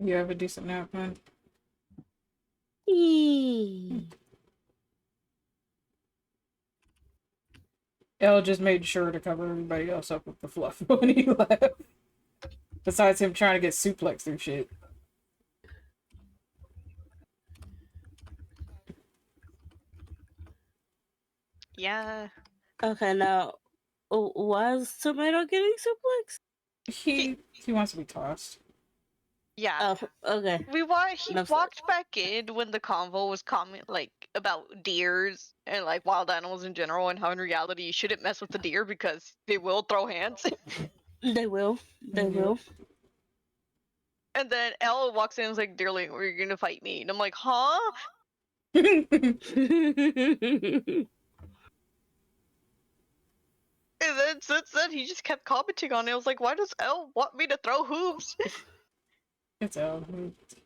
You have a decent nap, man. Elle just made sure to cover everybody else up with the fluff when he left. Besides him trying to get suplexed through shit. Yeah. Okay, now, why is Tomato getting suplex? He wants to be tossed. Yeah. Oh, okay. He Enough said. walked back in when the convo was like about deers and like wild animals in general, and how in reality you shouldn't mess with the deer because they will throw hands. They will. They Yep. will. And then Elle walks in and is like, "Dearling, are you gonna fight me?" And I'm like, "Huh?" And then since then he just kept commenting on it. I was like, "Why does Elle want me to throw hoops?" It's Elle.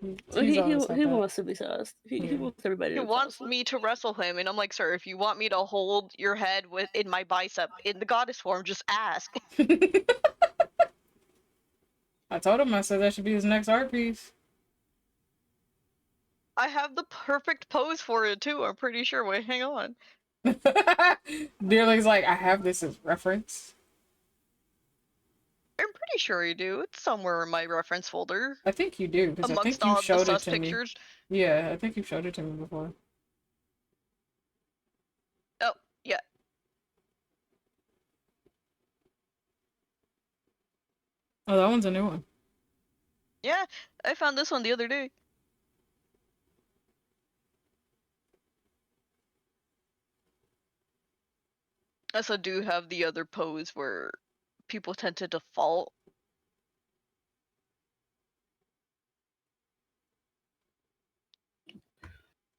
He's he always had that. wants to be sauced. He Yeah. wants everybody He to wants sauce him. me to wrestle him, and I'm like, "Sir, if you want me to hold your head in my bicep in the goddess form, just ask." I told him, I said that should be his next art piece. I have the perfect pose for it too. I'm pretty sure. Wait, hang on. Dearling's like, I have this as reference. I'm pretty sure you do. It's somewhere in my reference folder. I think you do, because I think Amongst you all the showed it sus to pictures. me. Yeah, I think you showed it to me before. Oh, yeah. Oh, that one's a new one. Yeah, I found this one the other day. I also do have the other pose where people tend to default.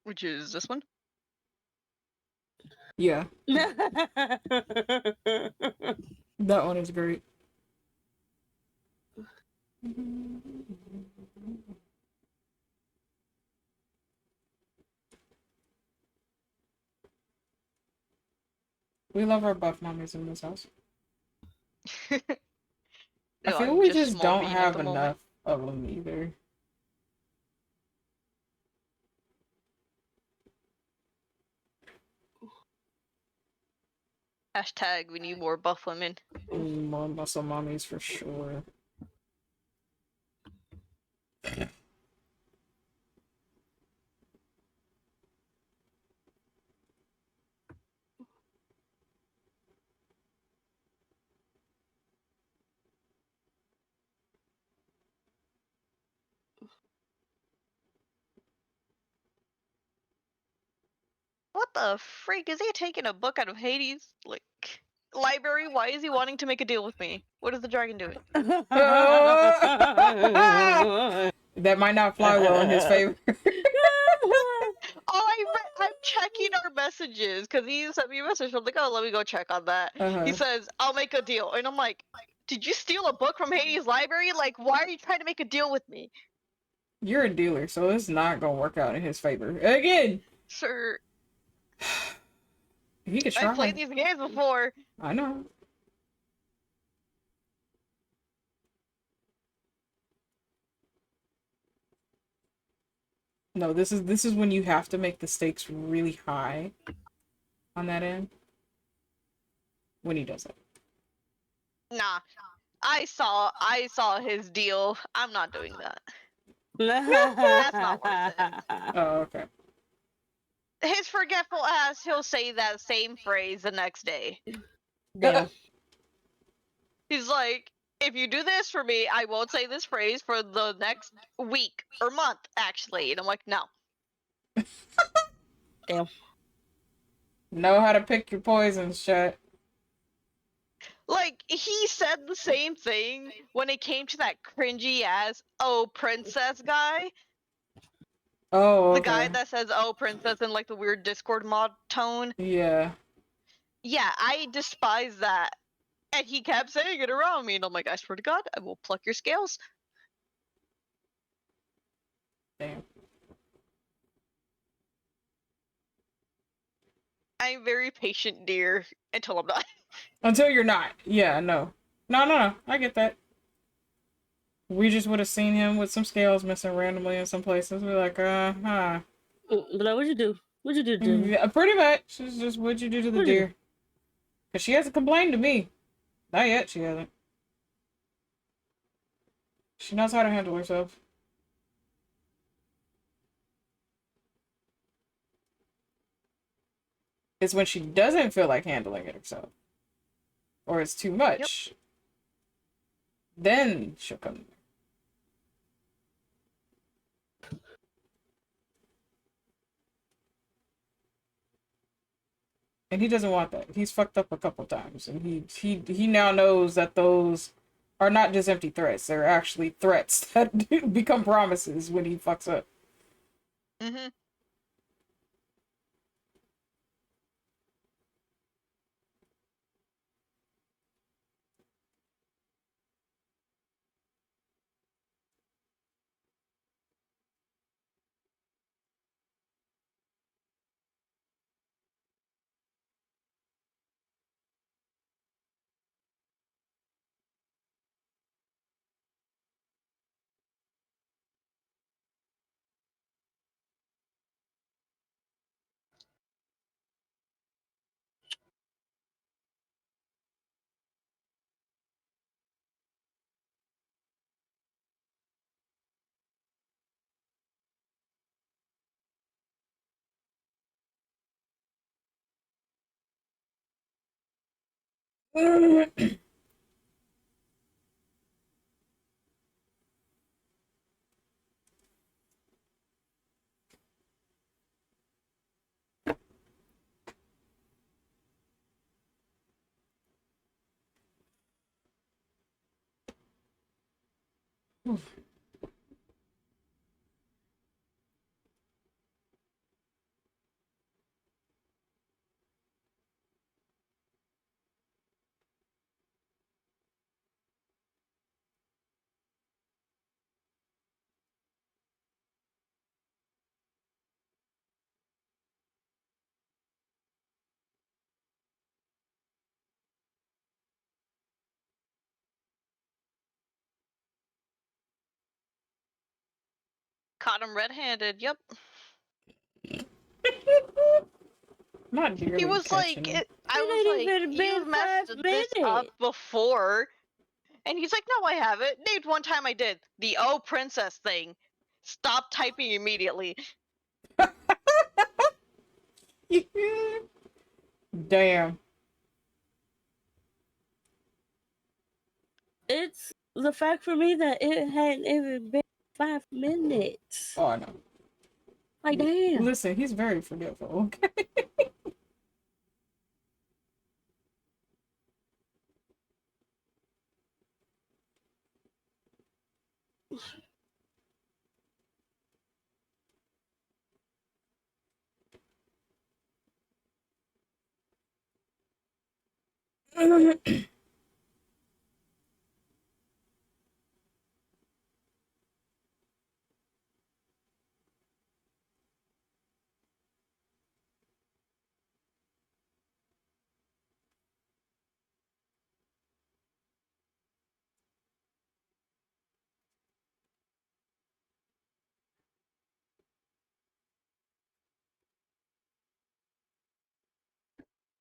Which is this one. Yeah. That one is great. We love our buff mommies in this house. I No, feel I'm we just just small don't bean at have the enough moment. of them either. Hashtag we need more buff women. More muscle mommies for sure. what the freak? Is he taking a book out of Hades? Like, library? Why is he wanting to make a deal with me? What is the dragon doing? That might not fly well in his favor. I'm checking our messages because he sent me a message. I'm like, oh, let me go check on that. Uh-huh. He says, I'll make a deal. And I'm like, did you steal a book from Hades' library? Like, why are you trying to make a deal with me? You're a dealer, so it's not gonna work out in his favor. Again! Sir, He could try. I've played these games before. I know. No, this is when you have to make the stakes really high on that end. When he does it. Nah. I saw his deal. I'm not doing that. That's not worth it. Oh, okay. His forgetful ass, he'll say that same phrase the next day. Damn. He's like, if you do this for me, I won't say this phrase for the next week or month, actually. And I'm like, no. Damn. Know how to pick your poisons, chat. Like, he said the same thing when it came to that cringy ass, oh, princess guy. Oh, okay. The guy that says, oh, princess in like the weird Discord mod tone. Yeah. Yeah, I despise that. And he kept saying it around me, and I'm like, I swear to God, I will pluck your scales. Damn. I'm very patient, dear, until I'm not. Until you're not. Yeah, no. No. I get that. We just would have seen him with some scales missing randomly in some places. We're like, huh. But what'd you do? What'd you do, Jim? Yeah, pretty much. It's just, what'd you do to the What'd you deer? Because she hasn't complained to me. Not yet, she hasn't. She knows how to handle herself. It's when she doesn't feel like handling it herself. Or it's too much. Yep. Then she'll come. And he doesn't want that. He's fucked up a couple times. And he now knows that those are not just empty threats. They're actually threats that become promises when he fucks up. Mm-hmm. Caught him red-handed. Yep. Not dearly He was like, I was like, you've messed this up before. And he's like, no, I haven't. Named one time I did. The oh princess thing. Stop typing immediately. Damn. It's the fact for me that it hadn't even been 5 minutes. Oh, I know. Like, damn. Listen, he's very forgetful, okay?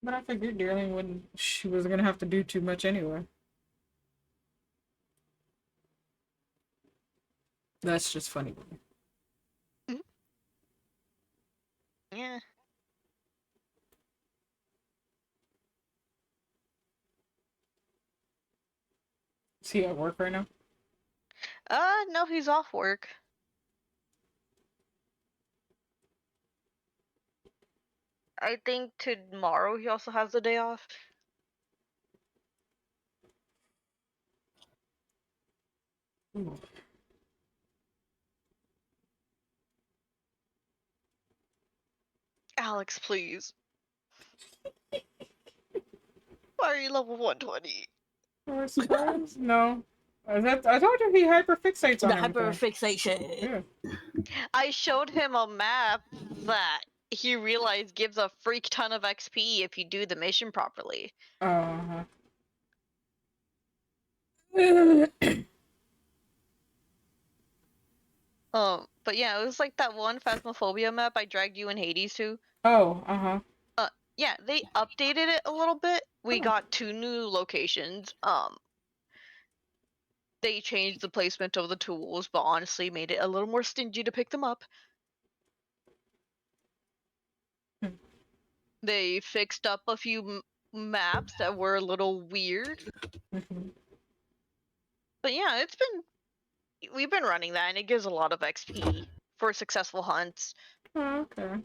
But I figured Deerling wouldn't. She was gonna have to do too much anyway. That's just funny. Yeah. Is he at work right now? No, he's off work. I think tomorrow he also has the day off. Ooh. Alex, please. Why are you level 120? Or surprise? No. I told you he hyperfixates on The everything. hyperfixation. Yeah. I showed him a map that he realized gives a freak ton of XP if you do the mission properly. Uh-huh. But yeah, it was like that one Phasmophobia map I dragged you and Hades to. Oh, uh-huh. Yeah, they updated it a little bit. We Oh. got 2 new locations. They changed the placement of the tools, but honestly made it a little more stingy to pick them up. Hmm. They fixed up a few maps that were a little weird. Mhm. But yeah, we've been running that, and it gives a lot of XP for successful hunts. Oh, okay.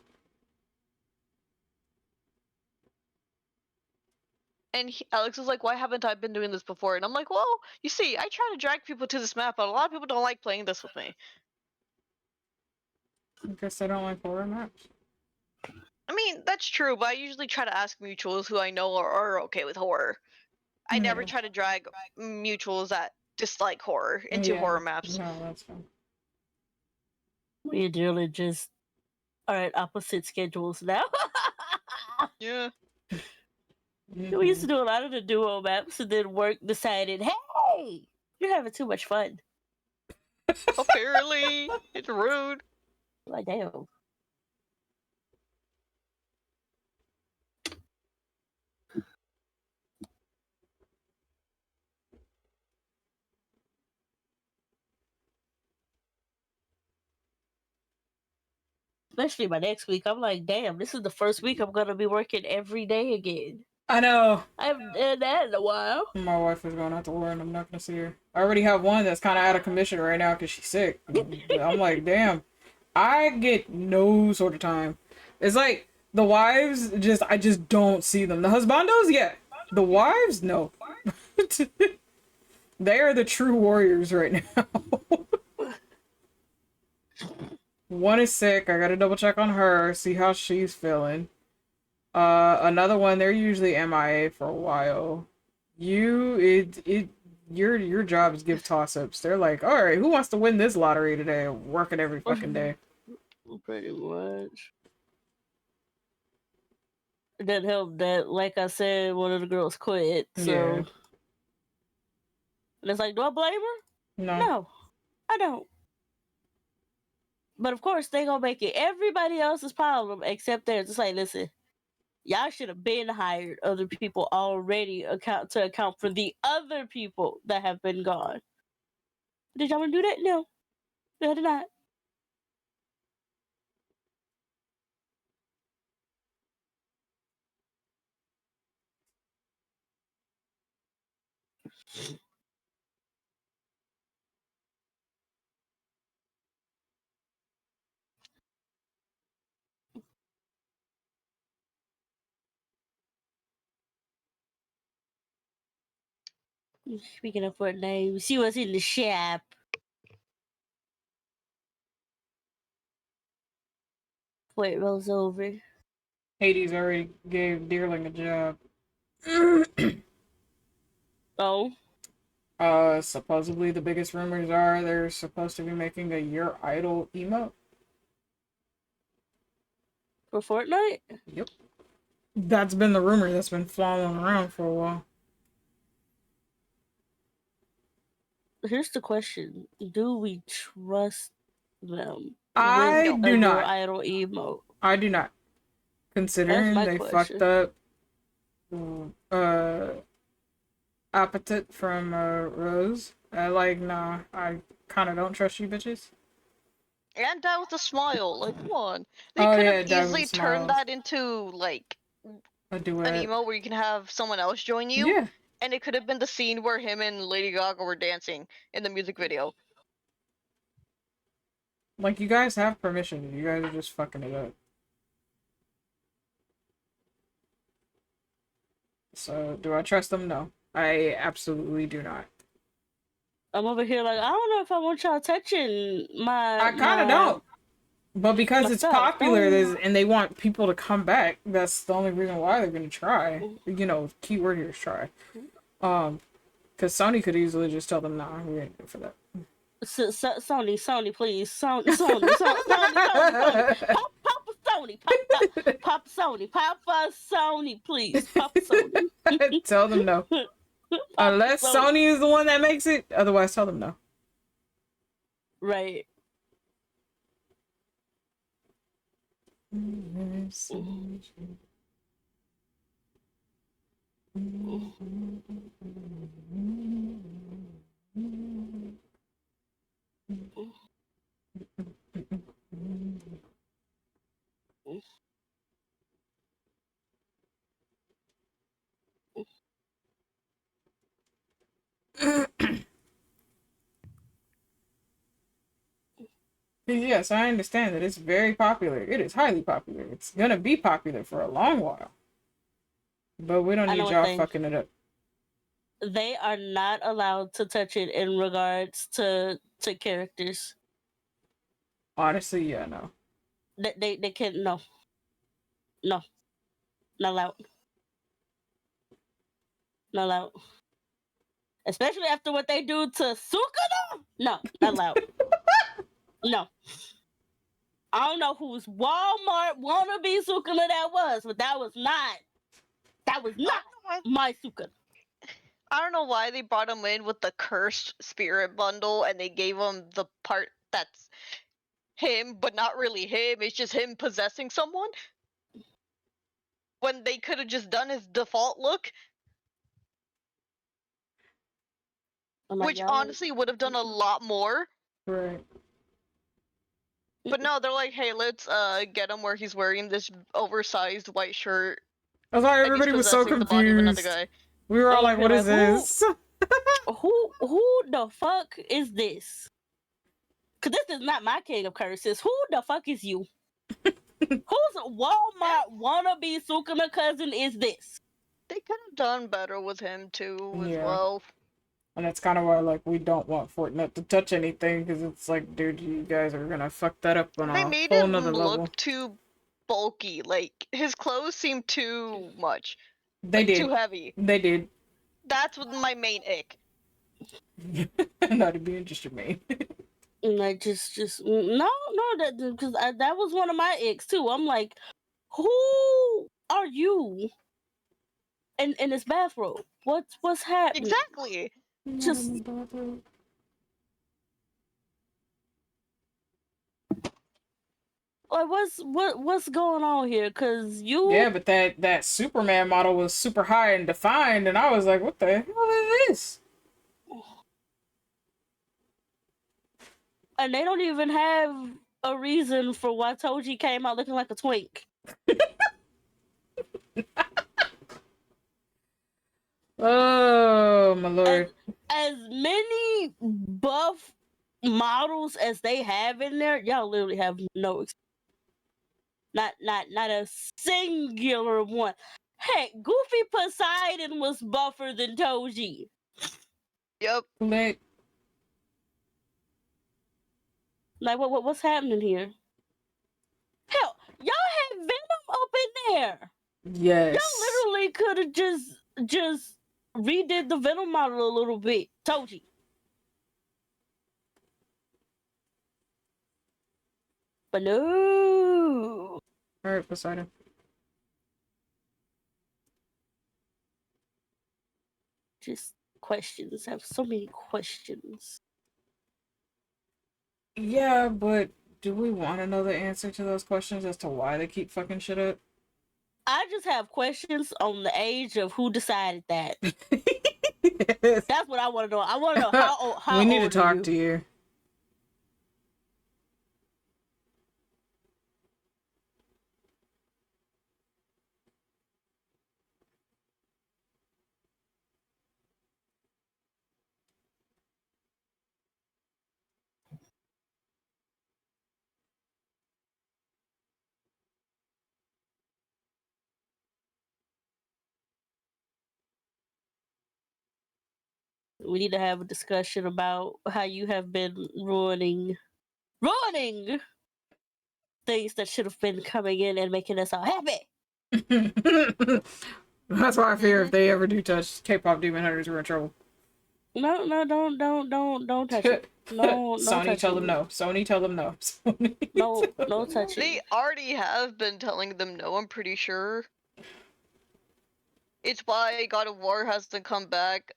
And Alex was like, "Why haven't I been doing this before?" And I'm like, "Well, you see, I try to drag people to this map, but a lot of people don't like playing this with me." I guess I don't like horror maps. I mean, that's true, but I usually try to ask mutuals who I know are okay with horror. I never Yeah. try to drag mutuals that dislike horror into horror maps. No, that's fine. We really just are at opposite schedules now. Yeah. We used to Mhm. do a lot of the duo maps, and then work decided, hey, you're having too much fun. Apparently, it's rude. Like, damn. Especially by next week, I'm like, damn, this is the first week I'm gonna be working every day again. I know. I haven't done that in a while. My wife is going out to war and I'm not gonna see her. I already have one that's kind of out of commission right now because she's sick. I'm like, damn. I get no sort of time. It's like the wives I just don't see them. The husbandos, yeah. The wives, no. They are the true warriors right now. One is sick. I gotta double check on her, see how she's feeling. Another one, they're usually MIA for a while. Your job is give toss ups. They're like, all right, who wants to win this lottery today? Working every fucking day. Pretty much. That helped that, like I said, one of the girls quit, so. Yeah. And it's like, do I blame her? No. No, I don't. But of course, they gonna make it everybody else's problem except theirs. It's like, listen, y'all should have been hired other people already to account for the other people that have been gone. Did y'all want to do that? No, no, I did not. Speaking of her name, she was in the shop. Before it rolls over. Hades already gave Deerling a job. Oh, Supposedly the biggest rumors are they're supposed to be making a Your Idol emote. for Fortnite? Yep. That's been the rumor that's been flying around for a while. Here's the question: do we trust them I with do a Your not. Idol emote? I do not. That's Considering my they fucked question. up Appetite from Rose. Nah, I kind of don't trust you bitches. And die with a smile. Like, come on. They Oh could have yeah, Die with a easily turned Smile. that into like A an duet. emote where you can have someone else join you, Yeah. and it could have been the scene where him and Lady Gaga were dancing in the music video. Like, you guys have permission. You guys are just fucking it up. So, do I trust them? No. I absolutely do not. I'm over here like, I don't know if I want y'all touching I kind of don't. But because my it's stuff. popular Don't. and they want people to come back, that's the only reason why they're going to try. You know, keyword here is try. Because Sony could easily just tell them, nah, we ain't good for that. Sony, please. Sony. Papa Sony, please. Papa Sony. Tell them no. Unless Sony is the one that makes it, otherwise tell them no. Right. Yes, I understand that it's very popular. It is highly popular. It's gonna be popular for a long while. But we don't need y'all fucking it up. They are not allowed to touch it in regards to characters. Honestly, yeah, no. They can't. No, not allowed. Not allowed. Especially after what they do to Sukuna. No, not allowed. No. I don't know whose Walmart wannabe Sukuna that was, but that was not my Sukuna. I don't know why they brought him in with the cursed spirit bundle and they gave him the part that's him, but not really him. It's just him possessing someone. When they could have just done his default look, which honestly would have done a lot more. Right. But no, they're like, hey, let's get him where he's wearing this oversized white shirt. I thought everybody was so confused. We were all like, what is this? Who the fuck is this? Cause this is not my king of curses. Who the fuck is you? Whose Walmart wannabe Sukuna cousin is this? They could have done better with him too, as well. And that's kind of why, like, we don't want Fortnite to touch anything, because it's like, dude, you guys are gonna fuck that up on a whole nother level. Look too bulky. Like, his clothes seem too much. They did. Too heavy. They did. That's my main ick. Not to be just your main. Like, just no, that because that was one of my icks too. I'm like, who are you? In this bathrobe, what's happening? Exactly. Just like what's going on here? Cause but that Superman model was super high and defined, and I was like, what the hell is this? And they don't even have a reason for why Toji came out looking like a twink. Oh my lord! As many buff models as they have in there, y'all literally have no experience. Not a singular one. Heck, Goofy Poseidon was buffer than Toji. Yep. Lit. Like what's happening here? Hell, y'all had Venom up in there. Yes. Y'all literally could have just redid the Venom model a little bit. Told you. But no. Alright, Poseidon. Just questions. I have so many questions. Yeah, but do we want to know the answer to those questions as to why they keep fucking shit up? I just have questions on the age of who decided that. That's what I want to know. I want to know how we need to old talk are you? to you. We need to have a discussion about how you have been ruining things that should have been coming in and making us all happy. That's why I fear if they ever do touch K-pop Demon Hunters, we're in trouble. No, don't touch it. No, no Sony, tell them touching. no. Sony, tell them no. Sony, No, tell no them touching. They already have been telling them no, I'm pretty sure. It's why God of War hasn't come back.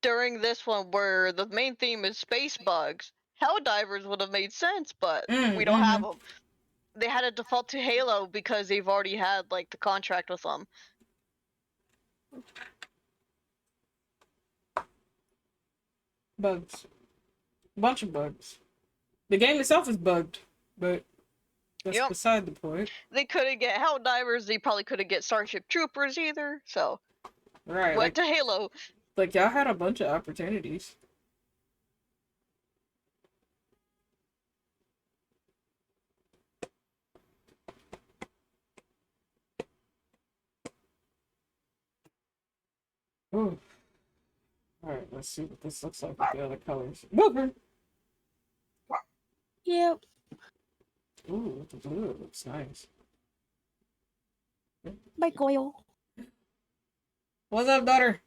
During this one where the main theme is space bugs, Helldivers would have made sense, but we don't have them. They had to default to Halo because they've already had like the contract with them. Bugs. Bunch of bugs. The game itself is bugged, but that's beside the point. They couldn't get Helldivers, they probably couldn't get Starship Troopers either, so Right. went to Halo. Like, y'all had a bunch of opportunities. Ooh. Alright, let's see what this looks like with the other colors. Wooper! Yep. Ooh, with the blue, it looks nice. My Goyle. What's up, daughter?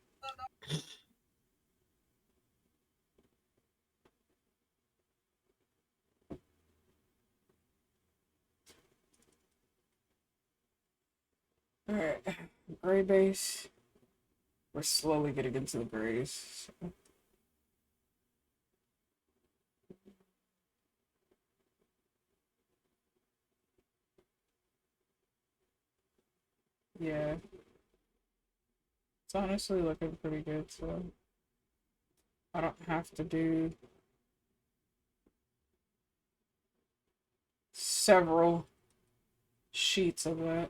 Alright, gray base. We're slowly getting into the grays. So. Yeah. It's honestly looking pretty good, so I don't have to do several sheets of that.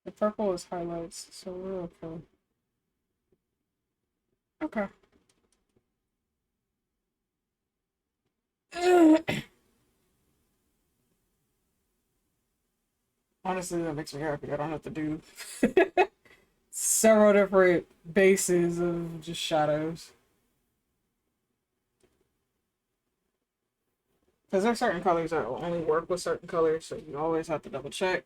The purple is highlights, so we're okay. Okay. Honestly, that makes me happy. I don't have to do several different bases of just shadows. Because there are certain colors that will only work with certain colors, so you always have to double check.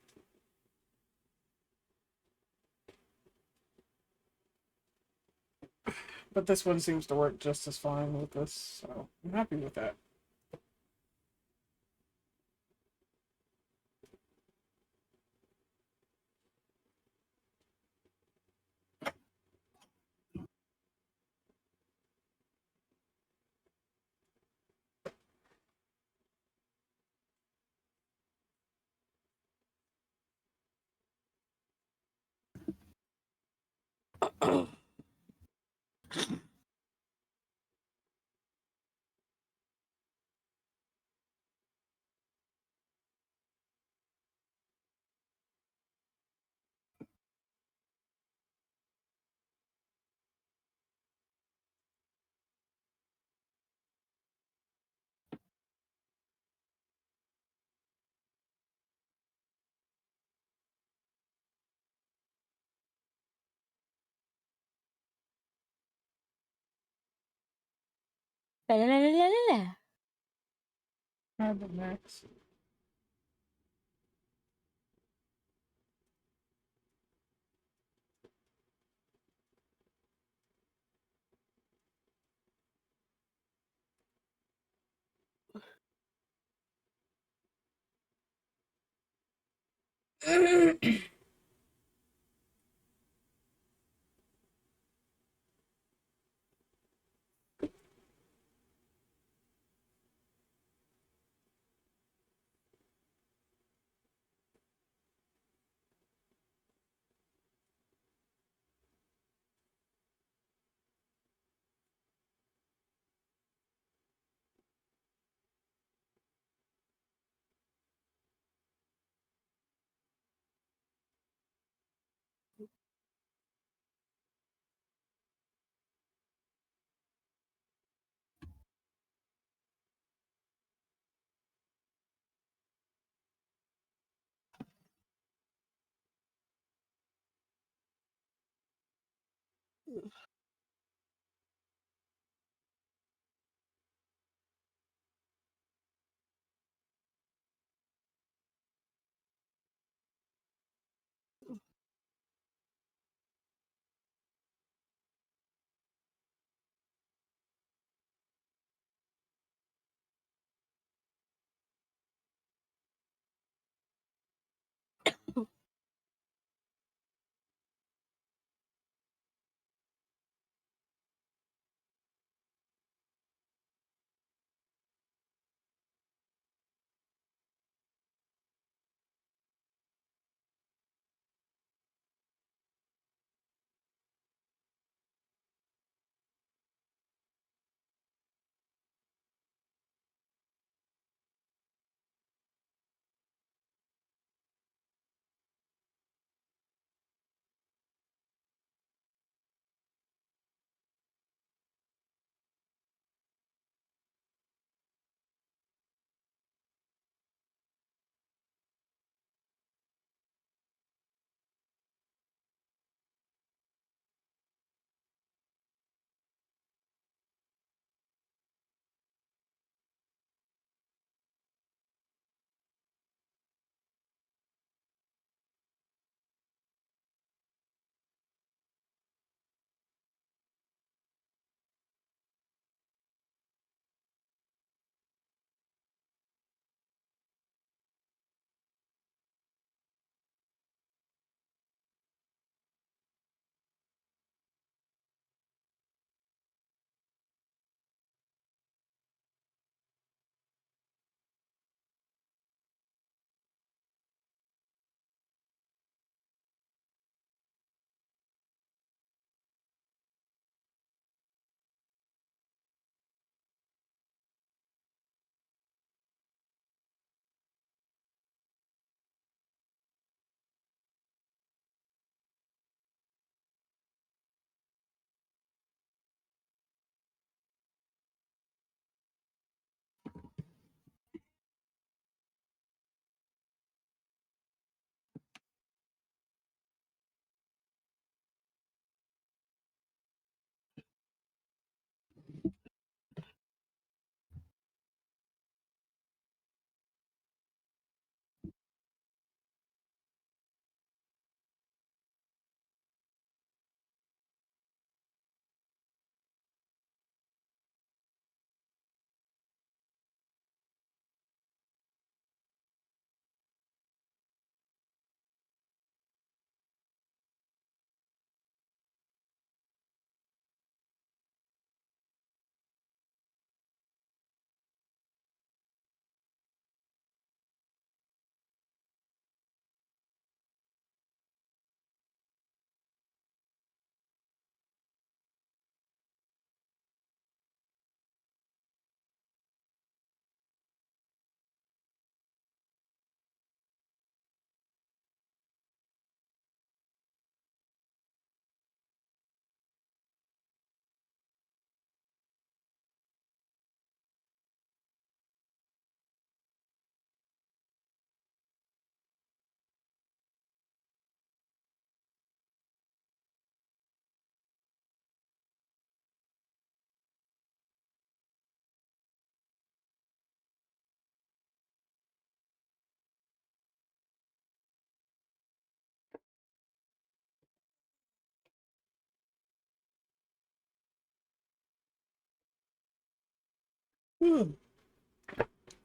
But this one seems to work just as fine with this, so I'm happy with that. La, la, la, la, la, la. Carbon Max.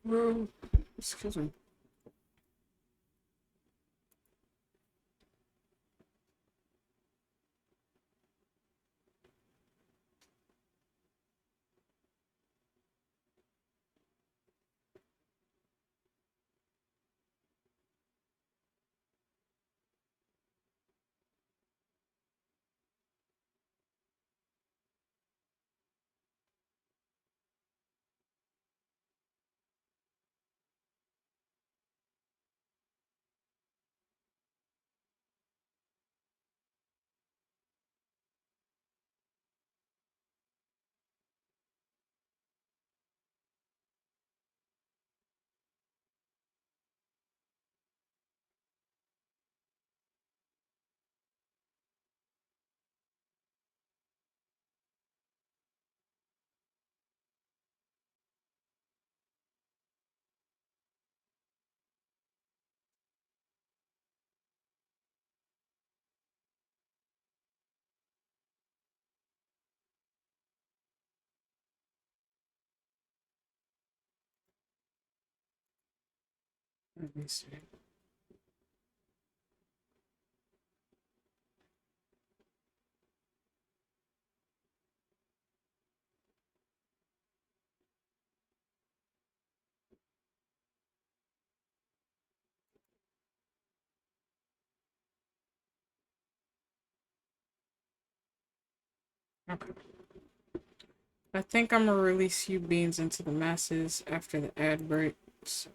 Well, excuse me. Let me see. Okay. I think I'm gonna release you beans into the masses after the ad break. So.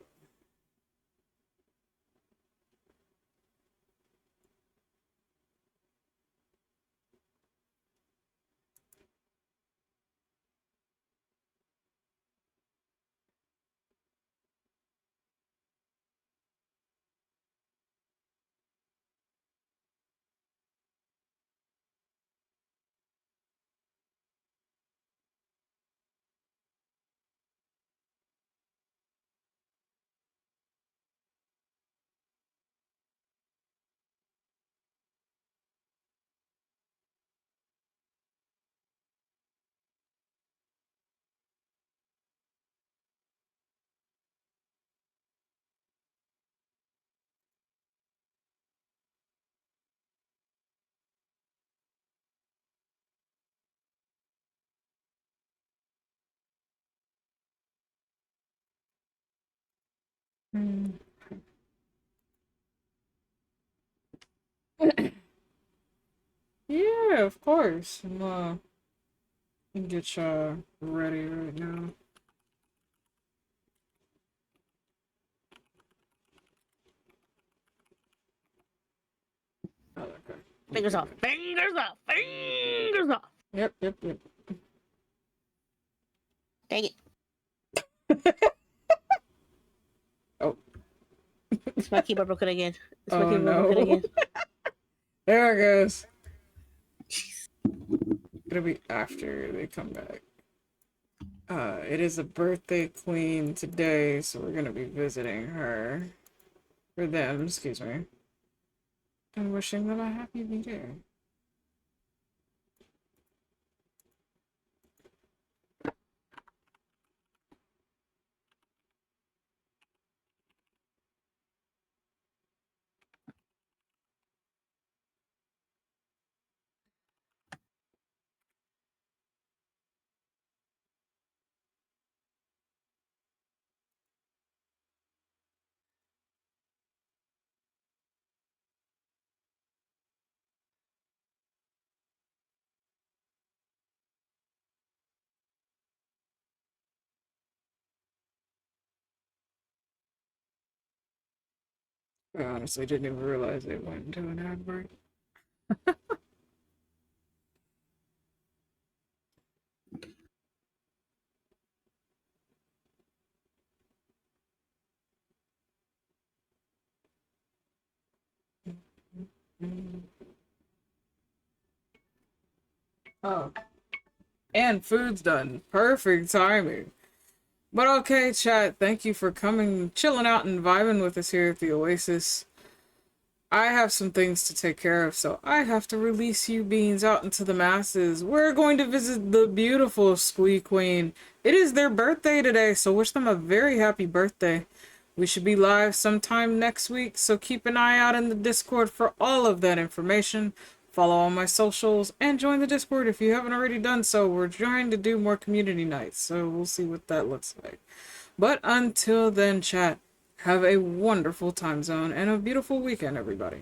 Mm. Yeah, of course. Get y'all ready right now. Oh, okay. Fingers off. Fingers off. Fingers off. Yep, yep, yep. Dang it. Oh. It's my keyboard broken again. It's my Oh, keyboard broken no. again. There it goes. It'll be after they come back. It is a birthday queen today, so we're gonna be visiting her. For them, excuse me. And wishing them a happy birthday. I honestly didn't even realize it went into an ad break. Oh. And food's done. Perfect timing. But okay, chat, thank you for coming, chilling out and vibing with us here at the Oasis. I have some things to take care of, so I have to release you beings out into the masses. We're going to visit the beautiful Squee Queen. It is their birthday today, so wish them a very happy birthday. We should be live sometime next week, so keep an eye out in the Discord for all of that information. Follow all my socials and join the Discord if you haven't already done so. We're trying to do more community nights, so we'll see what that looks like. But until then, chat, have a wonderful time zone and a beautiful weekend, everybody.